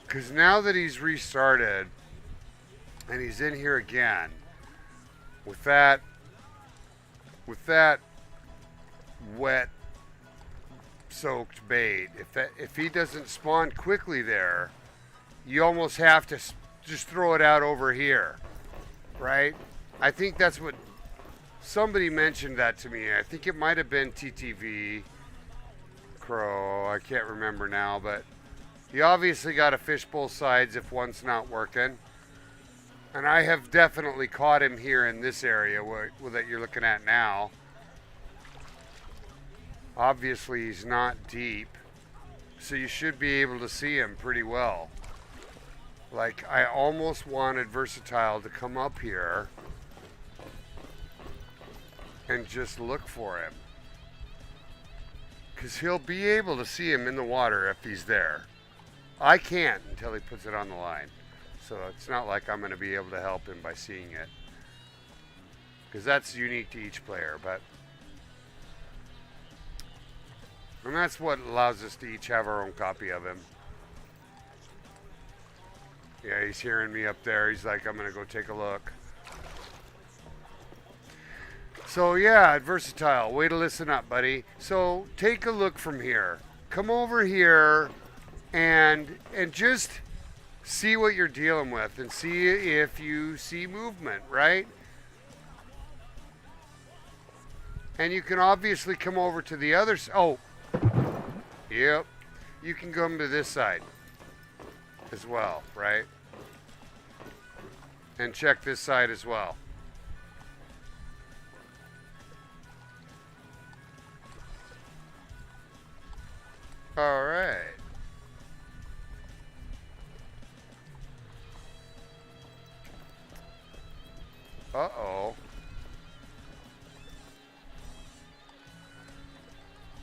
A: Because now that he's restarted and he's in here again, with that wet soaked bait, if he doesn't spawn quickly there, you almost have to just throw it out over here, right? I think that's what somebody mentioned that to me. I think it might have been TTV Crow. I can't remember now, but you obviously got to fish both sides if one's not working. And I have definitely caught him here in this area that you're looking at now. Obviously, he's not deep, so you should be able to see him pretty well. Like, I almost wanted Adversatile to come up here and just look for him, because he'll be able to see him in the water if he's there. I can't until he puts it on the line, so it's not like I'm going to be able to help him by seeing it, because that's unique to each player. And that's what allows us to each have our own copy of him. Yeah, he's hearing me up there. He's like, I'm going to go take a look. So yeah, Adversatile, way to listen up, buddy. So take a look from here. Come over here and just see what you're dealing with and see if you see movement, right? And you can obviously come over to the other side. Oh, yep. You can come to this side as well, right? And check this side as well. All right. Uh-oh.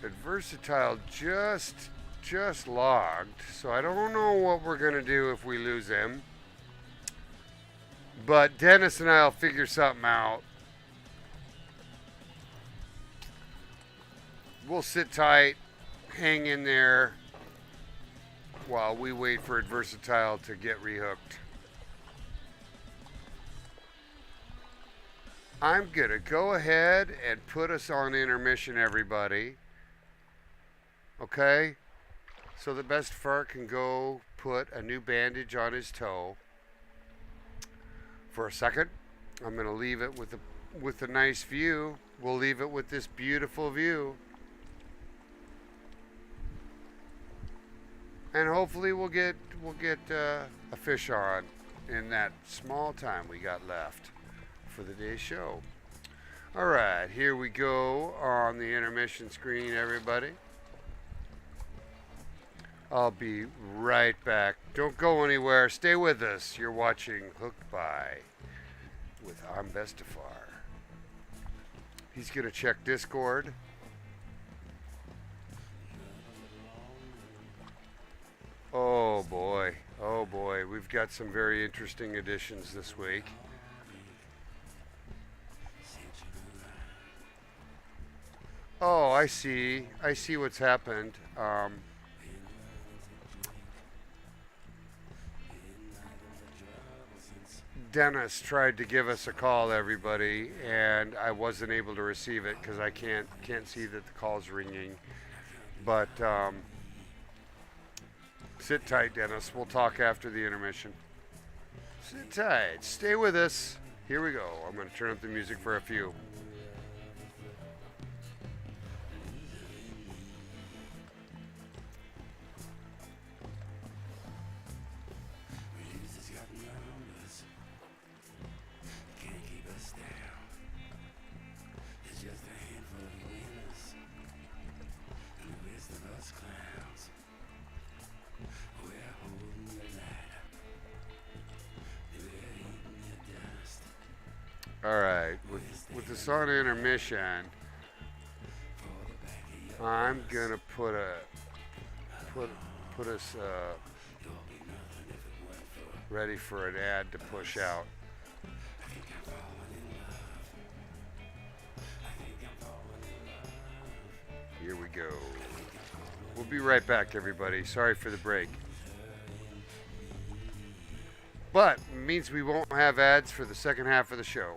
A: Adversatile just logged, so I don't know what we're gonna do if we lose him. But Dennis and I'll figure something out. We'll sit tight, hang in there while we wait for Adversatile to get rehooked. I'm gonna go ahead and put us on intermission, everybody. Okay? So the imBestefar can go put a new bandage on his toe for a second. I'm gonna leave it with a nice view. We'll leave it with this beautiful view. And hopefully we'll get a fish on in that small time we got left for the day's show. All right, here we go on the intermission screen, everybody. I'll be right back. Don't go anywhere. Stay with us. You're watching Hooked By with imBestefar. He's going to check Discord. Oh boy. Oh boy. We've got some very interesting additions this week. Oh, I see. I see what's happened. Dennis tried to give us a call, everybody, and I wasn't able to receive it because I can't see that the call's ringing. But sit tight, Dennis. We'll talk after the intermission. Sit tight. Stay with us. Here we go. I'm going to turn up the music for a few. All right, with this on intermission, I'm gonna put us ready for an ad to push out. Here we go. We'll be right back, everybody. Sorry for the break. But it means we won't have ads for the second half of the show.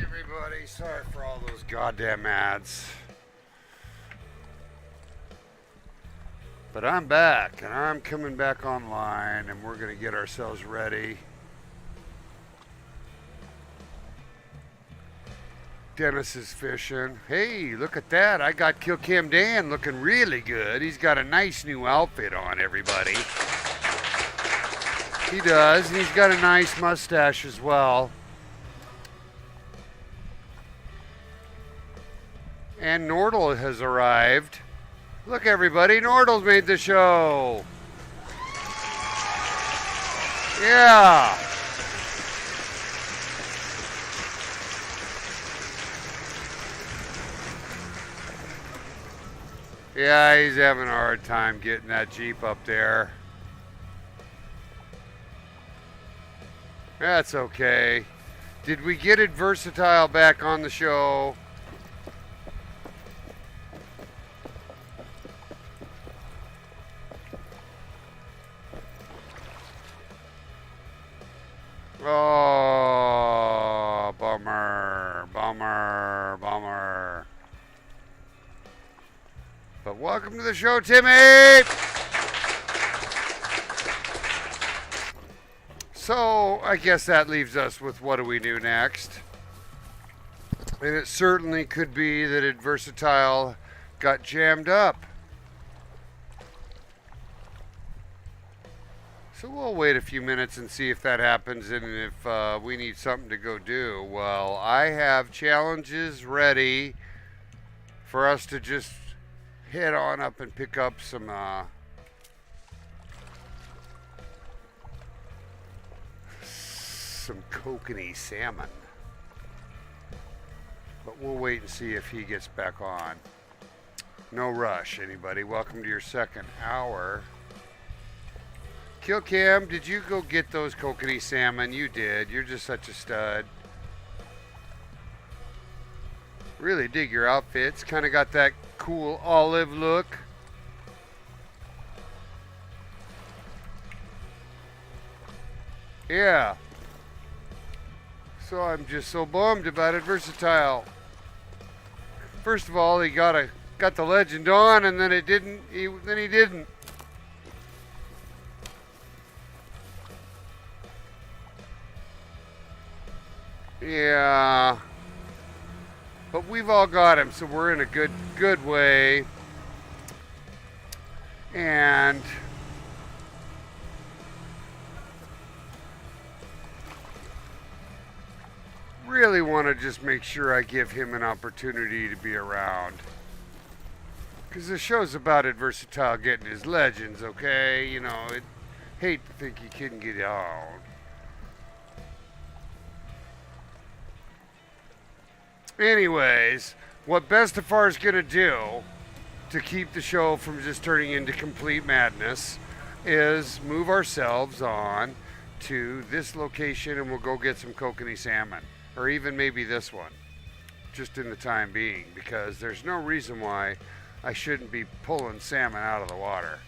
A: Everybody, sorry for all those goddamn ads. But I'm back, and I'm coming back online, and we're going to get ourselves ready. Dennis is fishing. Hey, look at that. I got Kill Cam Dan looking really good. He's got a nice new outfit on, everybody. He does, and he's got a nice mustache as well. And Nordal has arrived. Look, everybody, Nordal's made the show. Yeah. Yeah, he's having a hard time getting that Jeep up there. That's okay. Did we get Adversatile back on the show? Oh, bummer, bummer, bummer. But welcome to the show, Timmy! So, I guess that leaves us with what do we do next? And it certainly could be that Adversatile got jammed up. So we'll wait a few minutes and see if that happens and if we need something to go do. Well, I have challenges ready for us to just head on up and pick up some Kokanee Salmon. But we'll wait and see if he gets back on. No rush, anybody. Welcome to your second hour. Kill Cam, did you go get those Kokanee Salmon? You did. You're just such a stud. Really dig your outfits. Kind of got that cool olive look. Yeah. So I'm just so bummed about Adversatile. First of all, he got the legend on, and then it didn't. Then he didn't. Yeah. But we've all got him, so we're in a good way. And really want to just make sure I give him an opportunity to be around. Because the show's about Adversatile getting his legends, okay? You know, hate to think he couldn't get on. Anyways, what Bestefar is going to do to keep the show from just turning into complete madness is move ourselves on to this location and we'll go get some Kokanee Salmon. Or even maybe this one, just in the time being, because there's no reason why I shouldn't be pulling salmon out of the water.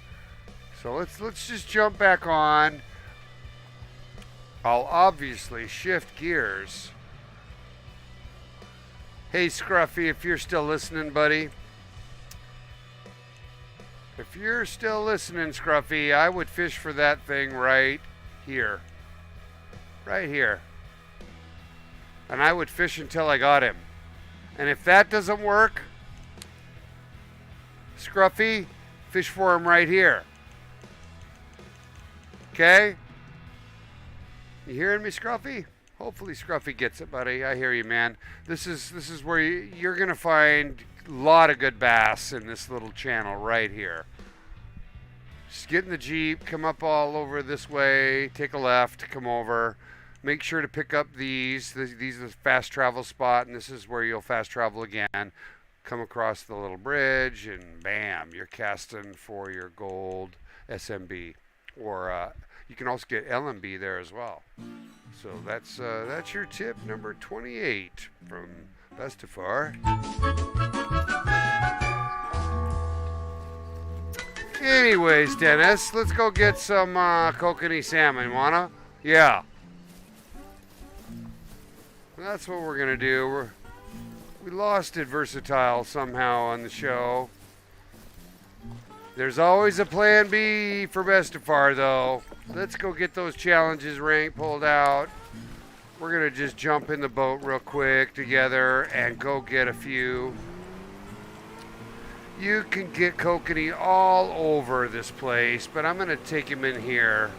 A: So let's just jump back on. I'll obviously shift gears. Hey Scruffy, if you're still listening, buddy. If you're still listening, Scruffy, I would fish for that thing right here. Right here. And I would fish until I got him. And if that doesn't work, Scruffy, fish for him right here. Okay? You hearing me, Scruffy? Hopefully Scruffy gets it, buddy. I hear you, man. This is where you're going to find a lot of good bass in this little channel right here. Just get in the Jeep, come up all over this way, take a left, come over. Make sure to pick up these. These are the fast travel spot, and this is where you'll fast travel again. Come across the little bridge, and bam, you're casting for your gold SMB. Or you can also get LMB there as well. So that's your tip number 28 from Bestefar. Anyways, Dennis, let's go get some Kokanee Salmon. Wanna? Yeah. That's what we're gonna do. We lost Adversatile somehow on the show. There's always a plan B for Bestefar though. Let's go get those challenges rank pulled out. We're gonna just jump in the boat real quick together and go get a few. You can get Kokanee all over this place, but I'm gonna take him in here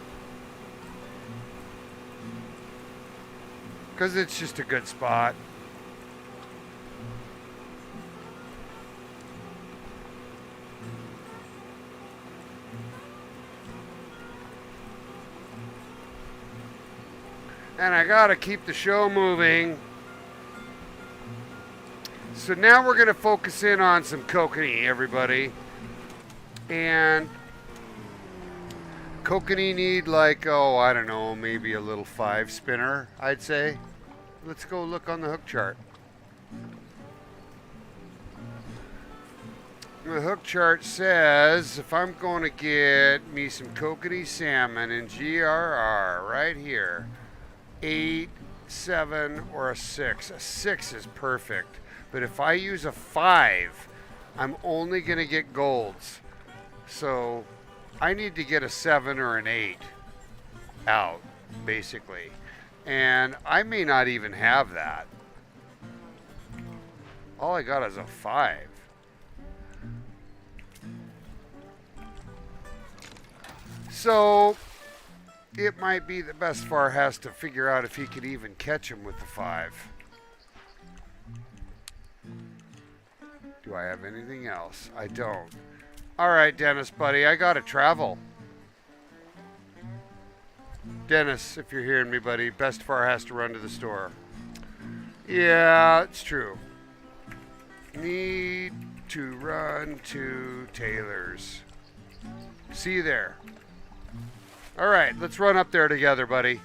A: because it's just a good spot. And I gotta keep the show moving. So now we're gonna focus in on some Kokanee, everybody. And Kokanee need like, oh, I don't know, maybe a little 5 spinner, I'd say. Let's go look on the hook chart. The hook chart says if I'm going to get me some Kokanee Salmon in GRR right here, 8, 7, or a 6. A 6 is perfect. But if I use a 5, I'm only going to get golds. So I need to get a 7 or an 8 out, basically. And I may not even have that. All I got is a 5. So it might be that Bestefar has to figure out if he could even catch him with the 5. Do I have anything else? I don't. All right, Dennis, buddy, I gotta travel. Dennis, if you're hearing me, buddy, Bestefar has to run to the store. Yeah, it's true. Need to run to Taylor's. See you there. All right, let's run up there together, buddy.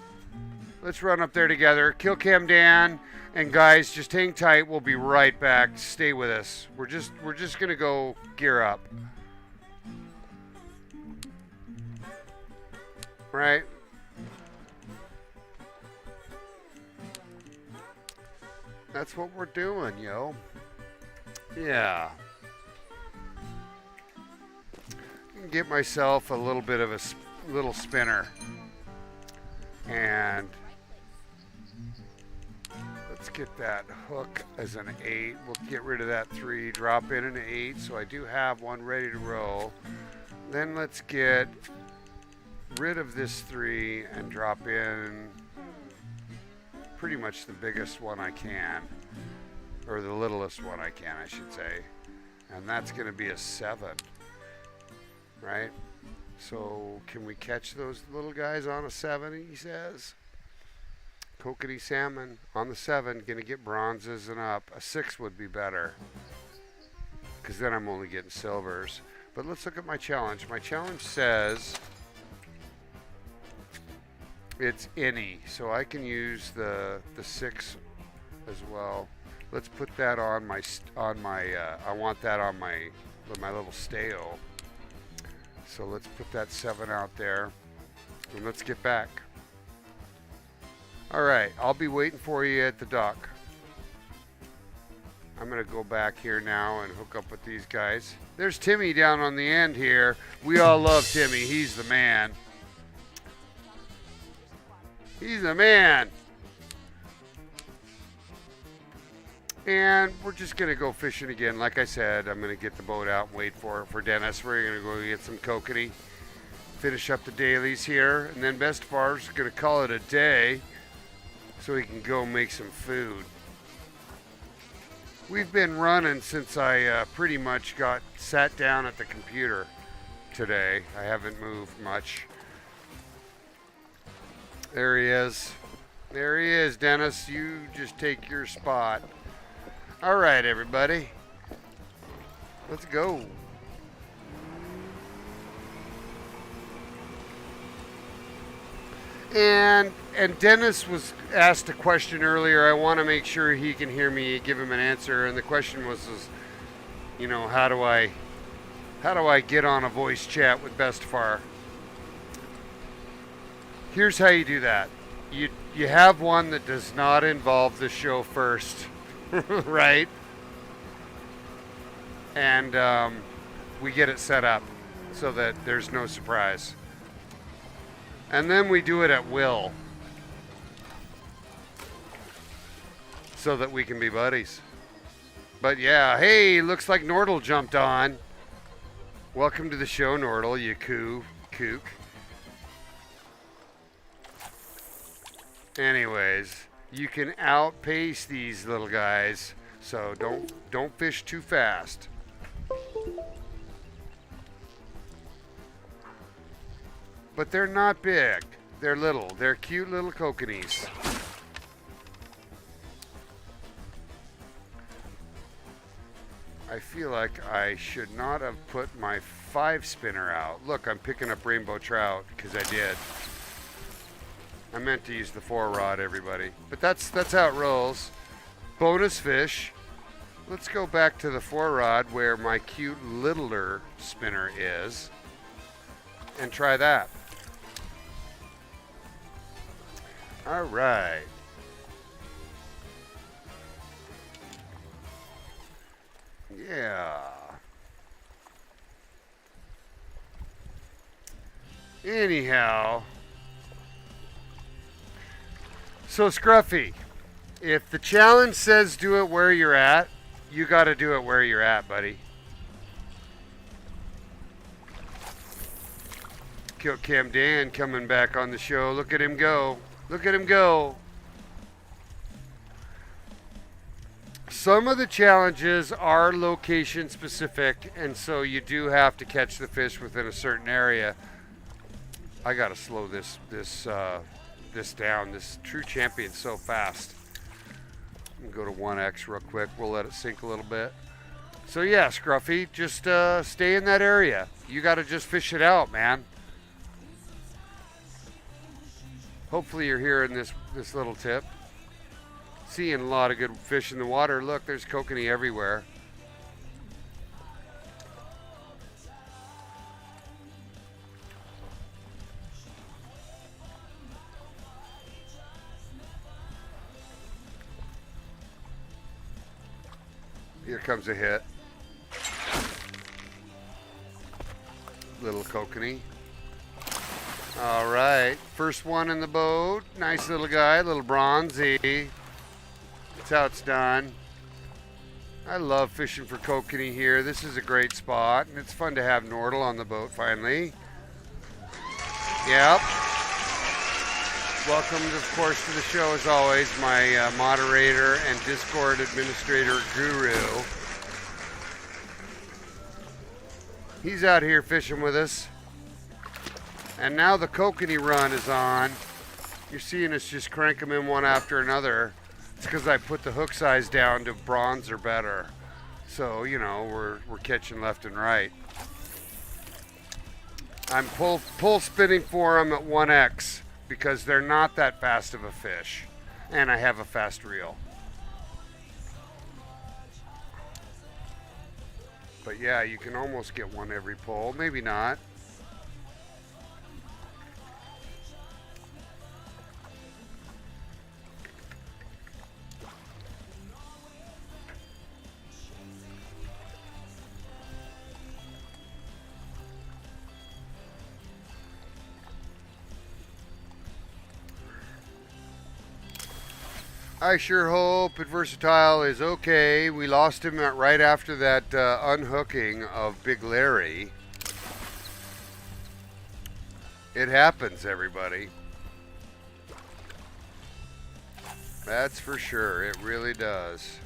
A: Let's run up there together. Kill Cam Dan, and guys, just hang tight. We'll be right back. Stay with us. We're just gonna go gear up. Right? That's what we're doing, yo. Yeah. Get myself a little bit of a little spinner, and let's get that hook as an 8. We'll get rid of that 3, drop in an 8, so I do have one ready to roll. Then let's get rid of this 3 and drop in pretty much the biggest one I can, or the littlest one I can, I should say, and that's going to be a 7, right? So can we catch those little guys on a 7, he says. Kokanee Salmon on the 7, gonna get bronzes and up. A 6 would be better, because then I'm only getting silvers. But let's look at my challenge. My challenge says it's any, so I can use the 6 as well. Let's put that on my I want that on my little stale. So let's put that 7 out there, and let's get back. All right, I'll be waiting for you at the dock. I'm gonna go back here now and hook up with these guys. There's Timmy down on the end here. We all love Timmy. He's the man. He's the man. And we're just gonna go fishing again. Like I said, I'm gonna get the boat out and wait for Dennis. We're gonna go get some Kokanee, finish up the dailies here, and then Bestefar's gonna call it a day so he can go make some food. We've been running since I pretty much got sat down at the computer today. I haven't moved much. There he is. There he is, Dennis. You just take your spot. All right, everybody. Let's go. And Dennis was asked a question earlier. I want to make sure he can hear me, give him an answer. And the question was, you know, how do I get on a voice chat with Bestefar? Here's how you do that. you have one that does not involve the show first, right? And we get it set up so that there's no surprise. And then we do it at will so that we can be buddies. But yeah, hey, looks like Nordle jumped on. Welcome to the show, Nordle, you kook. Anyways, you can outpace these little guys, so don't fish too fast. But they're not big. They're little. They're cute little kokanees. I feel like I should not have put my 5-spinner out. Look, I'm picking up rainbow trout because I did. I meant to use the 4-rod, everybody. But that's how it rolls. Bonus fish. Let's go back to the 4-rod where my cute littler spinner is and try that. All right. Yeah. Anyhow. So Scruffy, if the challenge says do it where you're at, you got to do it where you're at, buddy. Kill Cam Dan coming back on the show. Look at him go. Look at him go. Some of the challenges are location specific, and so you do have to catch the fish within a certain area. I gotta slow this down. This True Champion's so fast. Go to 1x real quick. We'll let it sink a little bit. So yeah, Scruffy, just stay in that area. You gotta just fish it out, man. Hopefully you're hearing this little tip. Seeing a lot of good fish in the water. Look, there's kokanee everywhere. Here comes a hit. Little kokanee. All right, first one in the boat. Nice little guy, little bronzy. That's how it's done. I love fishing for kokanee here. This is a great spot, and it's fun to have Nordle on the boat finally. Yep. Welcome, of course, to the show as always, my moderator and Discord administrator guru. He's out here fishing with us. And now the kokanee run is on. You're seeing us just crank them in one after another. It's because I put the hook size down to bronze or better. So, you know, we're catching left and right. I'm pull spinning for them at 1x because they're not that fast of a fish. And I have a fast reel. But yeah, you can almost get one every pull. Maybe not. I sure hope Adversatile is okay. We lost him right after that unhooking of Big Larry. It happens, everybody. That's for sure. It really does.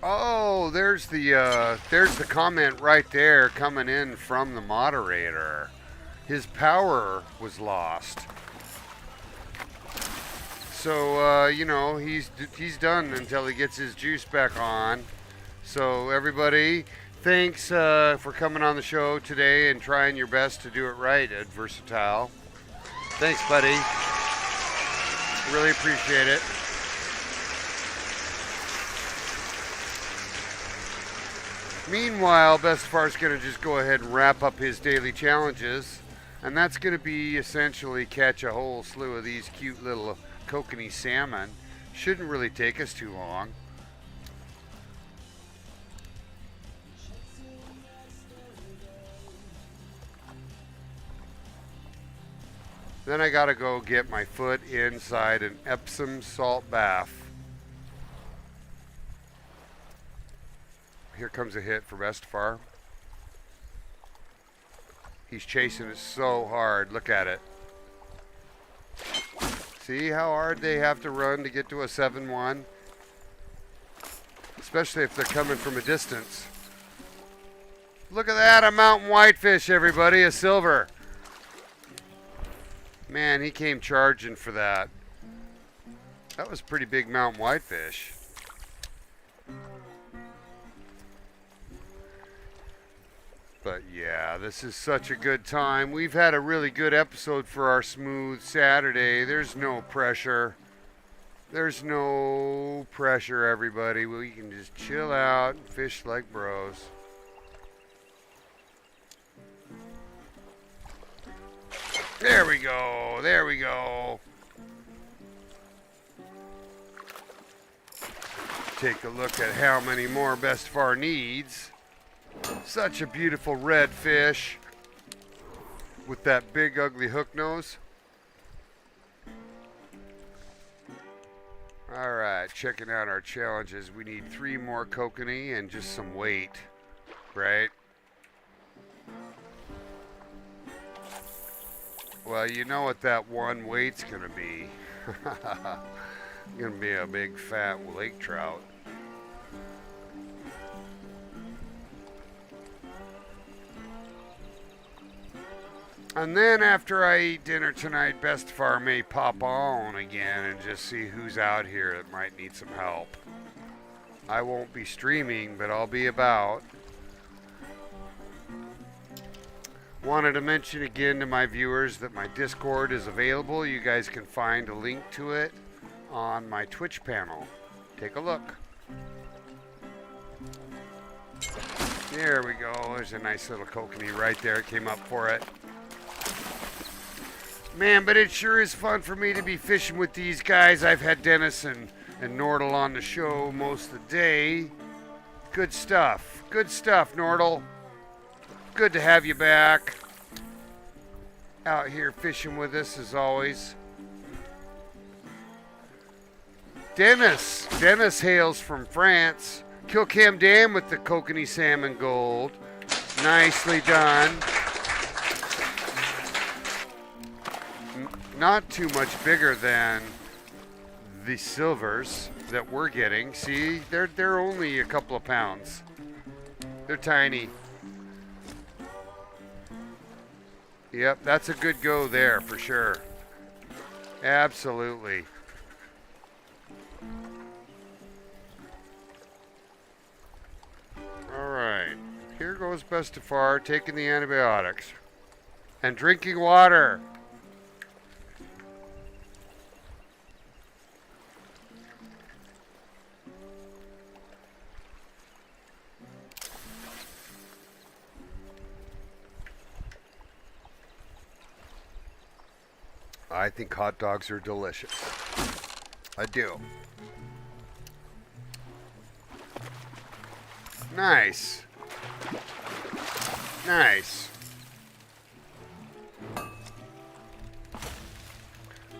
A: Oh, there's the comment right there coming in from the moderator. His power was lost. So, you know, he's done until he gets his juice back on. So, everybody, thanks for coming on the show today and trying your best to do it right, Adversatile. Thanks, buddy. Really appreciate it. Meanwhile, Bestefar's going to just go ahead and wrap up his daily challenges. And that's going to be essentially catch a whole slew of these cute little Kokanee salmon. Shouldn't really take us too long. Then I gotta go get my foot inside an Epsom salt bath. Here comes a hit for Bestefar. He's chasing it so hard. Look at it. See how hard they have to run to get to a 7-1? Especially if they're coming from a distance. Look at that, a mountain whitefish, everybody, a silver. Man, he came charging for that. That was a pretty big mountain whitefish. But yeah, this is such a good time. We've had a really good episode for our smooth Saturday. There's no pressure. There's no pressure, everybody. We can just chill out and fish like bros. There we go. There we go. Take a look at how many more Bestefar needs. Such a beautiful red fish with that big ugly hook nose. Alright, checking out our challenges. We need 3 more kokanee and just some weight, right? Well, you know what that one weight's gonna be. Gonna be a big fat lake trout. And then after I eat dinner tonight, Bestefar may pop on again and just see who's out here that might need some help. I won't be streaming, but I'll be about. Wanted to mention again to my viewers that my Discord is available. You guys can find a link to it on my Twitch panel. Take a look. There we go. There's a nice little kokanee right there. It came up for it. Man, but it sure is fun for me to be fishing with these guys. I've had Dennis and Nordal on the show most of the day. Good stuff. Good stuff, Nordal. Good to have you back. Out here fishing with us as always. Dennis hails from France. Kilcam Dam with the Kokanee Salmon Gold. Nicely done. Not too much bigger than the silvers that we're getting. See, they're only a couple of pounds. They're tiny. Yep, that's a good go there for sure. Absolutely. Alright, here goes Bestefar taking the antibiotics and drinking water. I think hot dogs are delicious. I do. Nice. Nice.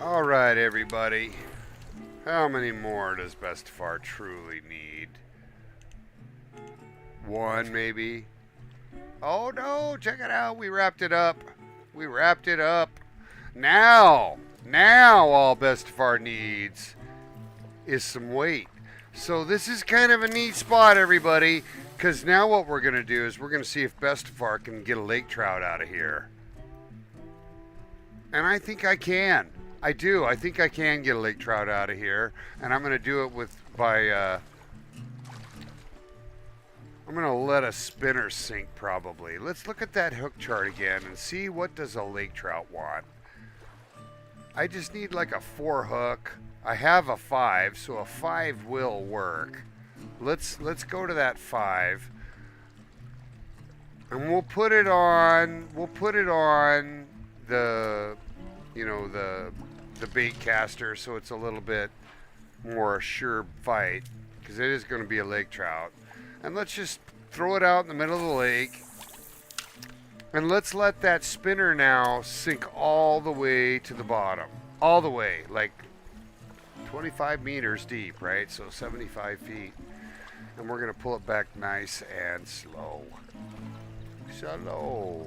A: All right, everybody. How many more does Bestefar truly need? 1, maybe? Oh, no. Check it out. We wrapped it up. We wrapped it up. Now all Bestefar needs is some weight. So this is kind of a neat spot, everybody, because now what we're going to do is we're going to see if Bestefar can get a lake trout out of here. And I think I can. I do. I think I can get a lake trout out of here. And I'm going to do it I'm going to let a spinner sink probably. Let's look at that hook chart again and see what does a lake trout want. I just need like a 4 hook. I have a 5, so a 5 will work. Let's go to that 5. And we'll put it on the, you know, the bait caster, so it's a little bit more sure fight, because it is going to be a lake trout. And let's just throw it out in the middle of the lake, and let's let that spinner now sink all the way to the bottom, all the way, like 25 meters deep, right? So 75 feet. And we're going to pull it back nice and slow. Slow.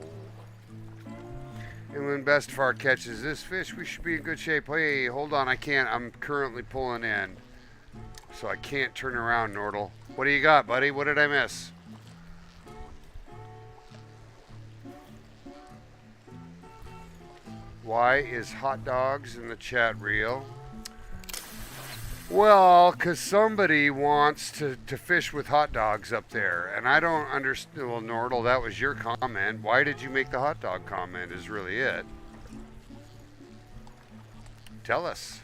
A: And when imBestefar catches this fish, we should be in good shape. Hey, hold on, I can't. I'm currently pulling in, so I can't turn around, Nordle. What do you got, buddy? What did I miss? Why is hot dogs in the chat real? Well, because somebody wants to fish with hot dogs up there. And I don't understand. Well, Nordle, that was your comment. Why did you make the hot dog comment is really it. Tell us.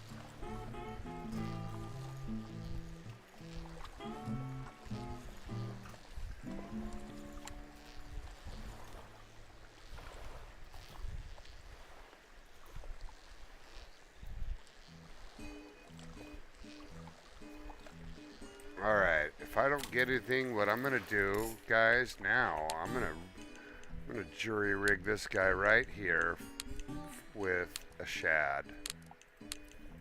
A: Alright, if I don't get anything, what I'm gonna do, guys, now, I'm gonna jury rig this guy right here with a shad,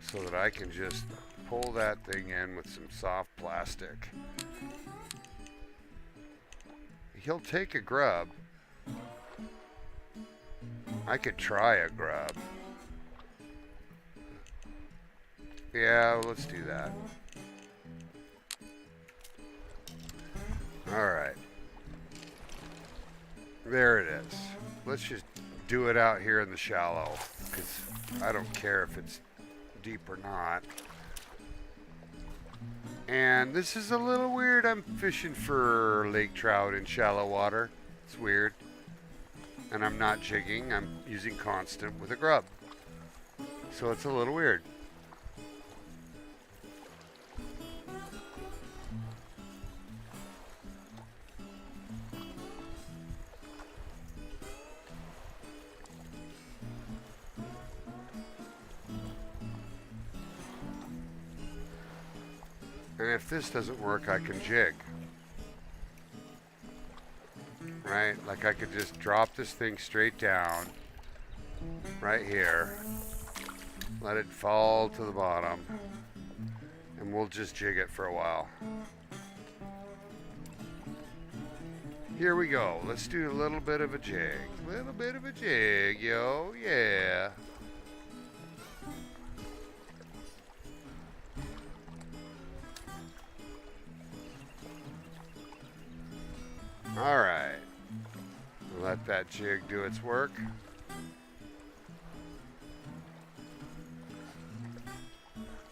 A: so that I can just pull that thing in with some soft plastic. He'll take a grub. I could try a grub. Yeah, let's do that. Alright. There it is. Let's just do it out here in the shallow, because I don't care if it's deep or not. And this is a little weird. I'm fishing for lake trout in shallow water. It's weird. And I'm not jigging. I'm using constant with a grub. So it's a little weird. And if this doesn't work, I can jig. Right? Like I could just drop this thing straight down. Right here. Let it fall to the bottom. And we'll just jig it for a while. Here we go. Let's do a little bit of a jig. Little bit of a jig, yo. Yeah. All right, let that jig do its work.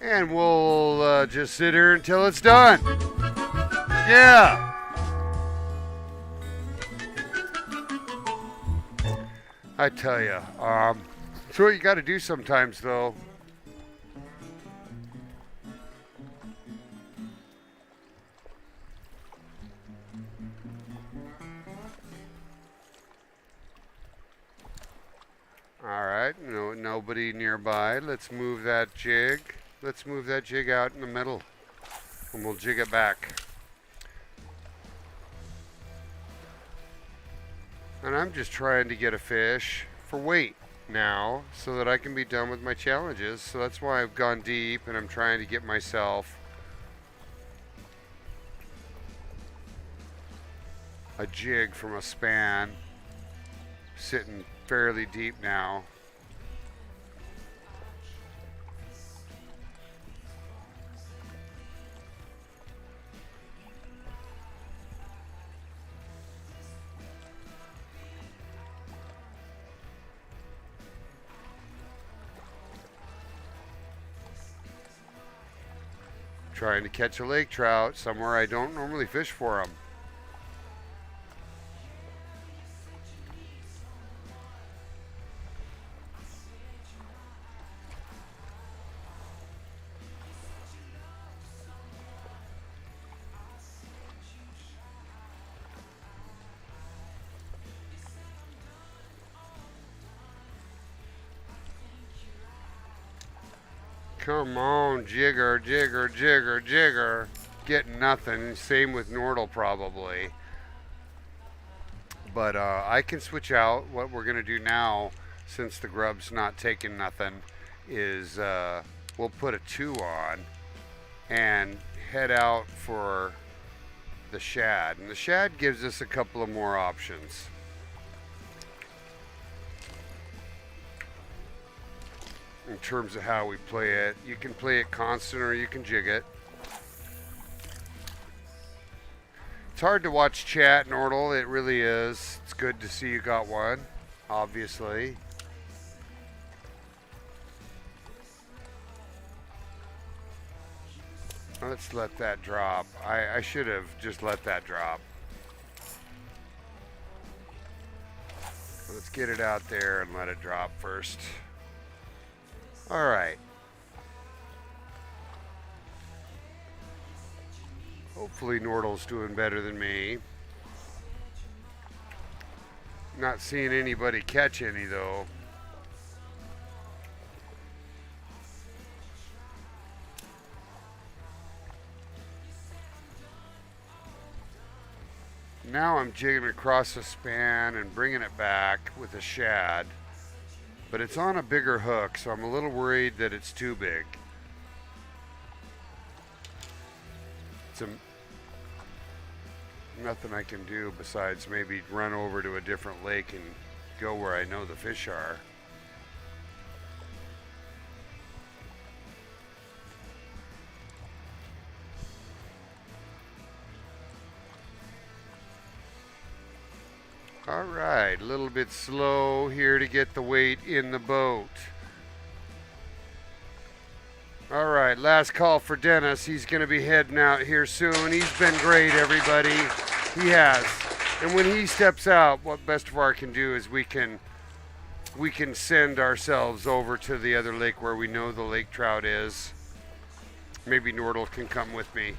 A: And we'll just sit here until it's done. Yeah. I tell you, it's what you got to do sometimes, though. Alright, nobody nearby. Let's move that jig. Let's move that jig out in the middle. And we'll jig it back. And I'm just trying to get a fish for weight now, so that I can be done with my challenges. So that's why I've gone deep, and I'm trying to get myself a jig from a span, sitting fairly deep now. Trying to catch a lake trout somewhere I don't normally fish for them. Come on, jigger, jigger, jigger, jigger. Getting nothing. Same with Nordle probably. But I can switch out. What we're going to do now, since the grub's not taking nothing, is we'll put a 2 on and head out for the shad. And the shad gives us a couple of more options. In terms of how we play it. You can play it constant or you can jig it. It's hard to watch chat, Nordle. It really is. It's good to see you got one, obviously. Let's let that drop. I should have just let that drop. Let's get it out there and let it drop first. All right. Hopefully Nordle's doing better than me. Not seeing anybody catch any though. Now I'm jigging across the span and bringing it back with a shad. But it's on a bigger hook, so I'm a little worried that it's too big. It's nothing I can do besides maybe run over to a different lake and go where I know the fish are. All right, a little bit slow here to get the weight in the boat. All right, last call for Dennis. He's going to be heading out here soon. He's been great, everybody. He has. And when he steps out, what Bestefar can do is we can send ourselves over to the other lake where we know the lake trout is. Maybe Nordle can come with me.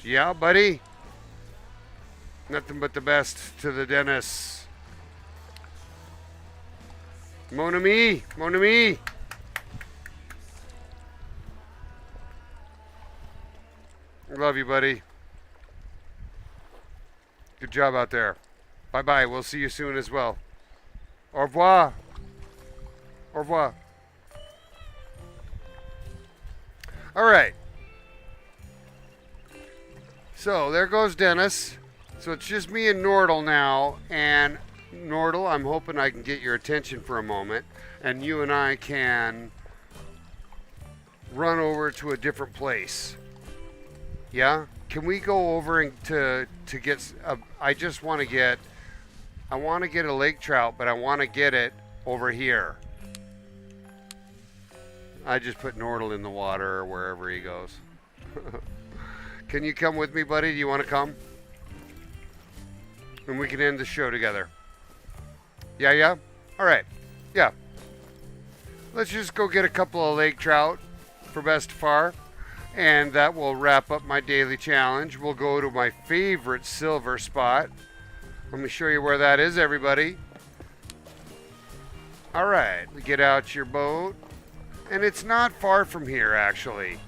A: Yeah, buddy? Nothing but the best to the Dennis. Mon ami, mon ami. Love you, buddy. Good job out there. Bye-bye. We'll see you soon as well. Au revoir. Au revoir. All right. So there goes Dennis. So it's just me and Nordle now, and Nordle, I'm hoping I can get your attention for a moment, and you and I can run over to a different place. Yeah? Can we go over and to get, I want to get a lake trout, but I want to get it over here. I just put Nordle in the water or wherever he goes. Can you come with me, buddy? Do you want to come? And we can end the show together. Yeah? All right. Yeah. Let's just go get a couple of lake trout for Bestefar. And that will wrap up my daily challenge. We'll go to my favorite silver spot. Let me show you where that is, everybody. All right. Get out your boat. And it's not far from here, actually.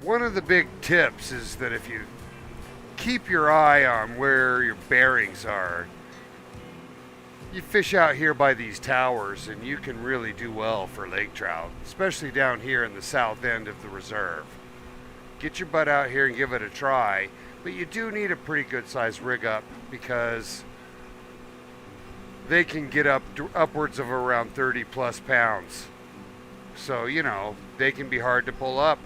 A: One of the big tips is that if you keep your eye on where your bearings are. You fish out here by these towers and you can really do well for lake trout, especially down here in the south end of the reserve. Get your butt out here and give it a try, but you do need a pretty good sized rig up because they can get upwards of around 30 plus pounds. So, you know, they can be hard to pull up.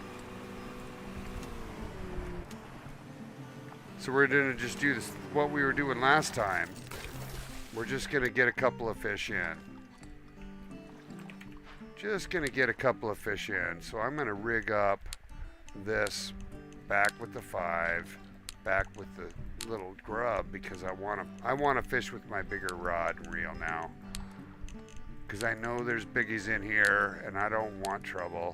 A: So we're going to just do this, what we were doing last time. We're just going to get a couple of fish in. Just going to get a couple of fish in. So I'm going to rig up this back with the 5, back with the little grub because I want to fish with my bigger rod and reel now. Because I know there's biggies in here and I don't want trouble.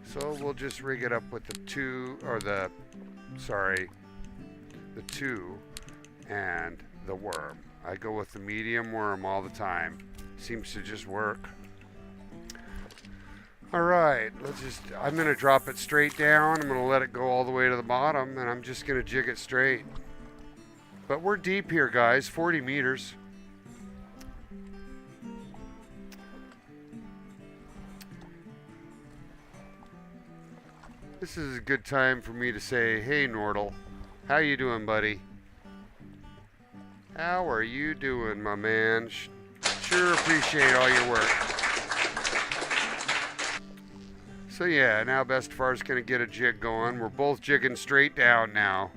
A: So we'll just rig it up with the 2 and the worm. I go with the medium worm all the time. Seems to just work. All right, I'm going to drop it straight down. I'm going to let it go all the way to the bottom, and I'm just going to jig it straight. But we're deep here, guys, 40 meters. This is a good time for me to say, hey, Nordal, how you doing, buddy? How are you doing, my man? Sure appreciate all your work. So yeah, now Bestefar's going to get a jig going. We're both jigging straight down now.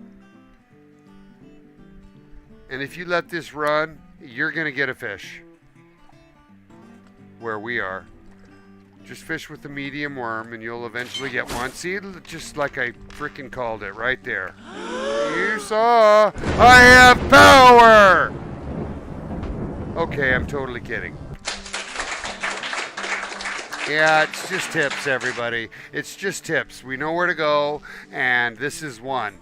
A: And if you let this run, you're going to get a fish. Where we are. Just fish with the medium worm and you'll eventually get one. See, just like I freaking called it right there. You saw. I have power! Okay, I'm totally kidding. Yeah, it's just tips, everybody. It's just tips. We know where to go, and this is one.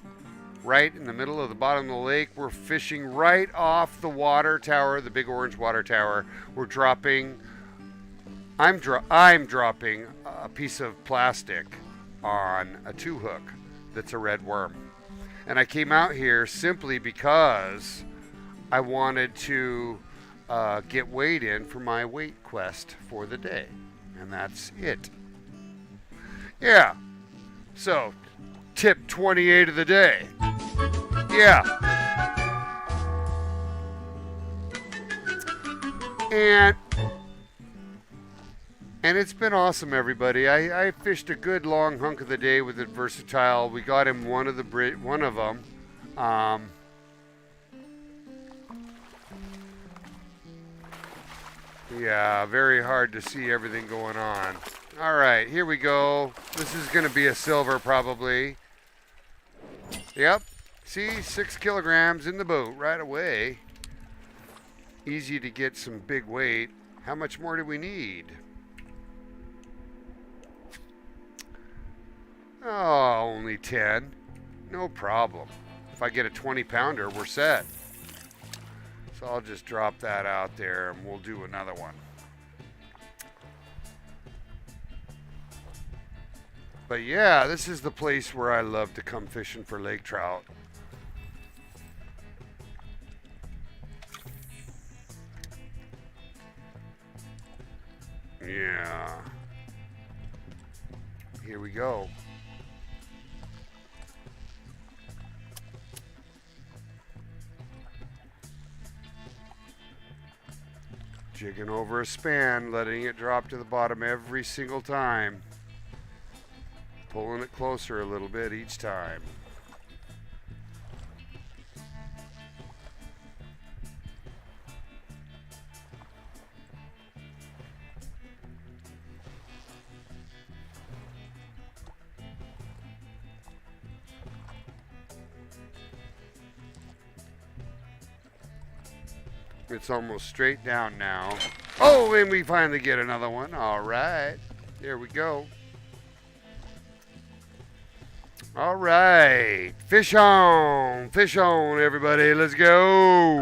A: Right in the middle of the bottom of the lake. We're fishing right off the water tower, the big orange water tower. We're dropping... I'm dropping a piece of plastic on a 2-hook that's a red worm. And I came out here simply because I wanted to get weight in for my weight quest for the day. And that's it. Yeah. So, tip 28 of the day. Yeah. And it's been awesome, everybody. I fished a good long hunk of the day with Adversatile. We got him one of them. Yeah, very hard to see everything going on. All right, here we go. This is going to be a silver probably. Yep. See, 6 kilograms in the boat right away. Easy to get some big weight. How much more do we need? Oh, only 10. No problem. If I get a 20-pounder, we're set. So I'll just drop that out there and we'll do another one. But yeah, this is the place where I love to come fishing for lake trout. Yeah. Here we go. Jigging over a span, letting it drop to the bottom every single time. Pulling it closer a little bit each time. It's almost straight down now. Oh, and we finally get another one. All right. There we go. All right. Fish on, everybody. Let's go.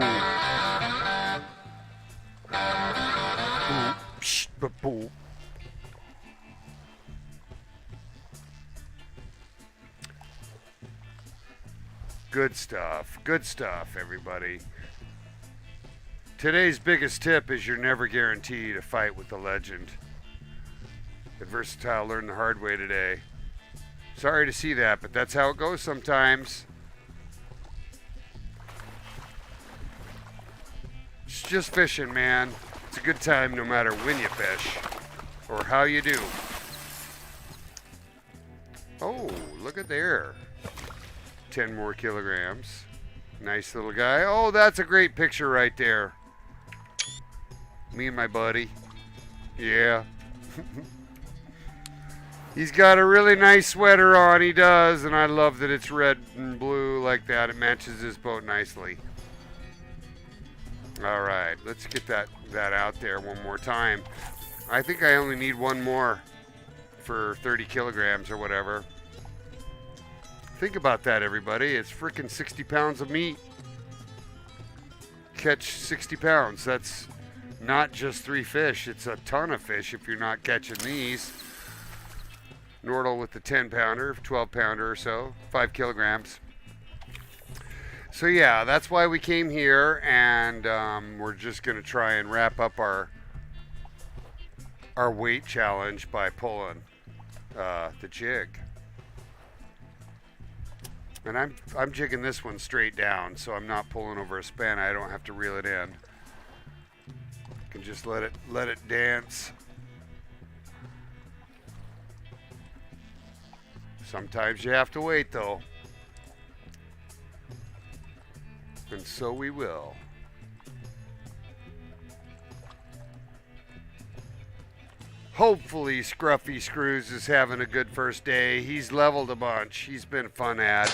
A: Good stuff, everybody. Today's biggest tip is you're never guaranteed a fight with the legend. Adversatile learned the hard way today. Sorry to see that, but that's how it goes sometimes. It's just fishing, man. It's a good time no matter when you fish or how you do. Oh, look at there. 10 more kilograms. Nice little guy. Oh, that's a great picture right there. Me and my buddy. Yeah. He's got a really nice sweater on, he does, and I love that it's red and blue like that. It matches his boat nicely. All right, let's get that out there one more time. I think I only need one more for 30 kilograms or whatever. Think about that, everybody. It's freaking 60 pounds of meat. Catch 60 pounds. That's not just 3 fish. It's a ton of fish if you're not catching these. Nordal with the 10 pounder, 12 pounder or so, 5 kilograms. So yeah, that's why we came here, and we're just gonna try and wrap up our weight challenge by pulling the jig. And I'm jigging this one straight down, so I'm not pulling over a span. I don't have to reel it in. I can just let it dance. Sometimes you have to wait though. And so we will. Hopefully Scruffy Screws is having a good first day. He's leveled a bunch. He's been a fun ad.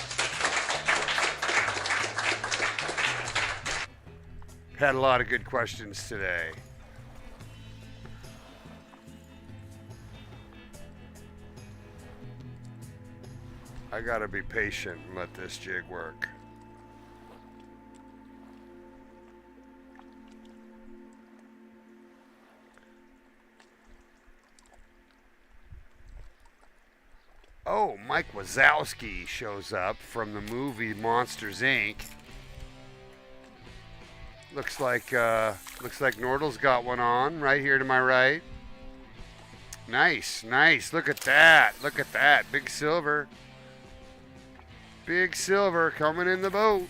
A: Had a lot of good questions today. I gotta be patient and let this jig work. Oh, Mike Wazowski shows up from the movie Monsters Inc. Looks like Nordal's got one on right here to my right. Nice, nice. Look at that. Look at that. Big silver. Big silver coming in the boat.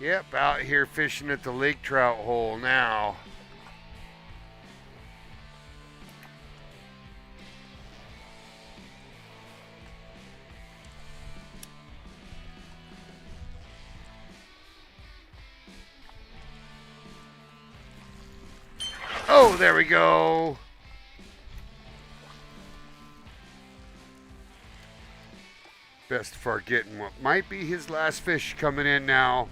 A: Yep, out here fishing at the lake trout hole now. Oh, there we go. Bestefar getting what might be his last fish coming in now.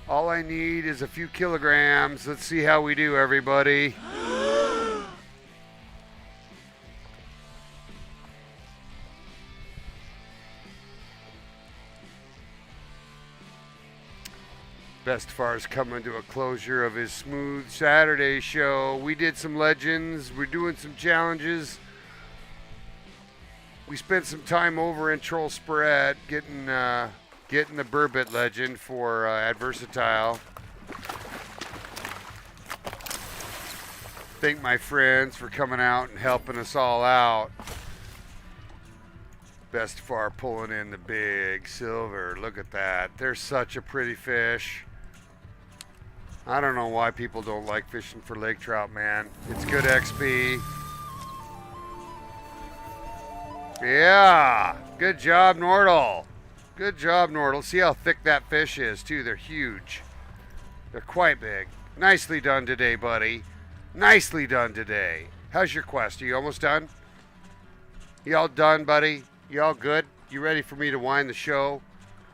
A: All I need is a few kilograms. Let's see how we do, everybody. Bestefar's coming to a closure of his Smooth Saturday show. We did some legends. We're doing some challenges. We spent some time over in Troll Spread getting the burbot legend for Adversatile. Thank my friends for coming out and helping us all out. Bestefar pulling in the big silver. Look at that. They're such a pretty fish. I don't know why people don't like fishing for lake trout, man. It's good XP. Yeah, good job, Nordal. Good job, Nordal. See how thick that fish is, too. They're huge. They're quite big. Nicely done today, buddy. Nicely done today. How's your quest? Are you almost done? You all done, buddy? You all good? You ready for me to wind the show?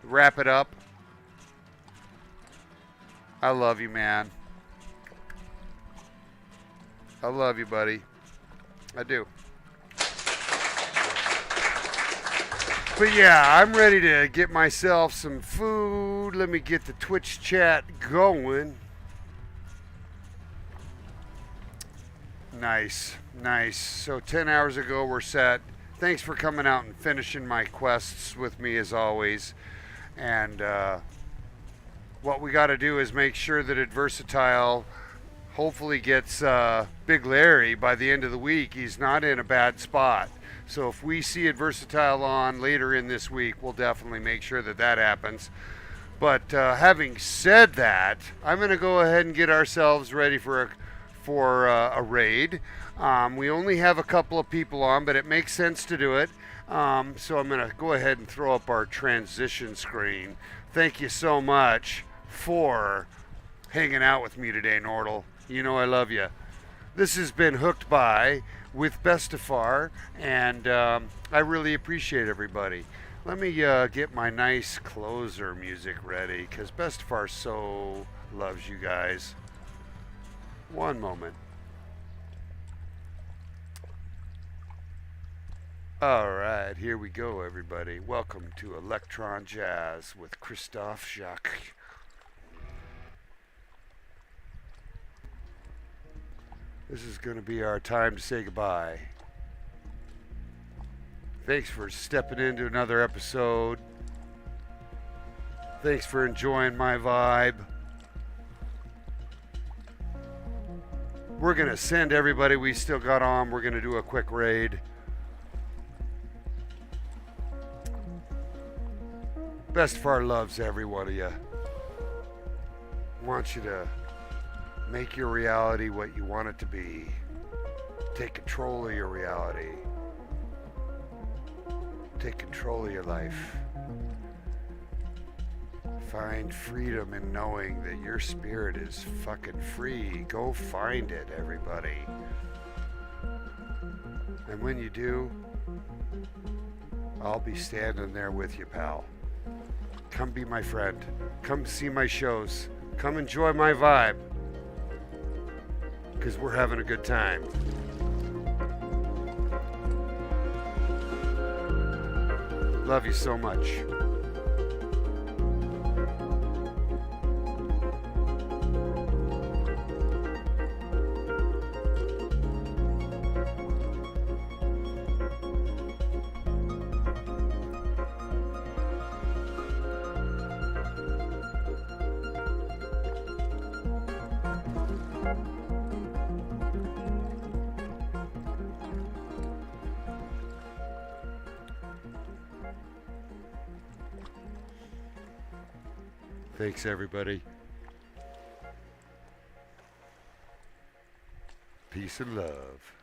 A: Wrap it up? I love you, man. I love you, buddy. I do. But yeah, I'm ready to get myself some food. Let me get the Twitch chat going. Nice, nice. So 10 hours ago we're set. Thanks for coming out and finishing my quests with me as always. And what we got to do is make sure that Adversatile hopefully gets Big Larry by the end of the week. He's not in a bad spot. So if we see Adversatile on later in this week, we'll definitely make sure that that happens. But having said that, I'm going to go ahead and get ourselves ready for a raid. We only have a couple of people on, but it makes sense to do it. So I'm going to go ahead and throw up our transition screen. Thank you so much for hanging out with me today, Nordal. You know I love you. This has been Hooked By with Bestefar, and I really appreciate everybody. Let me get my nice closer music ready, because Bestefar so loves you guys. One moment. All right, here we go, everybody. Welcome to Electron Jazz with Christophe Jacques. This is going to be our time to say goodbye. Thanks for stepping into another episode. Thanks for enjoying my vibe. We're going to send everybody we still got on. We're going to do a quick raid. Bestefar loves every one of you. Wants you to make your reality what you want it to be. Take control of your reality. Take control of your life. Find freedom in knowing that your spirit is fucking free. Go find it, everybody. And when you do, I'll be standing there with you, pal. Come be my friend. Come see my shows. Come enjoy my vibe. Because we're having a good time. Love you so much. Thanks, everybody. Peace and love.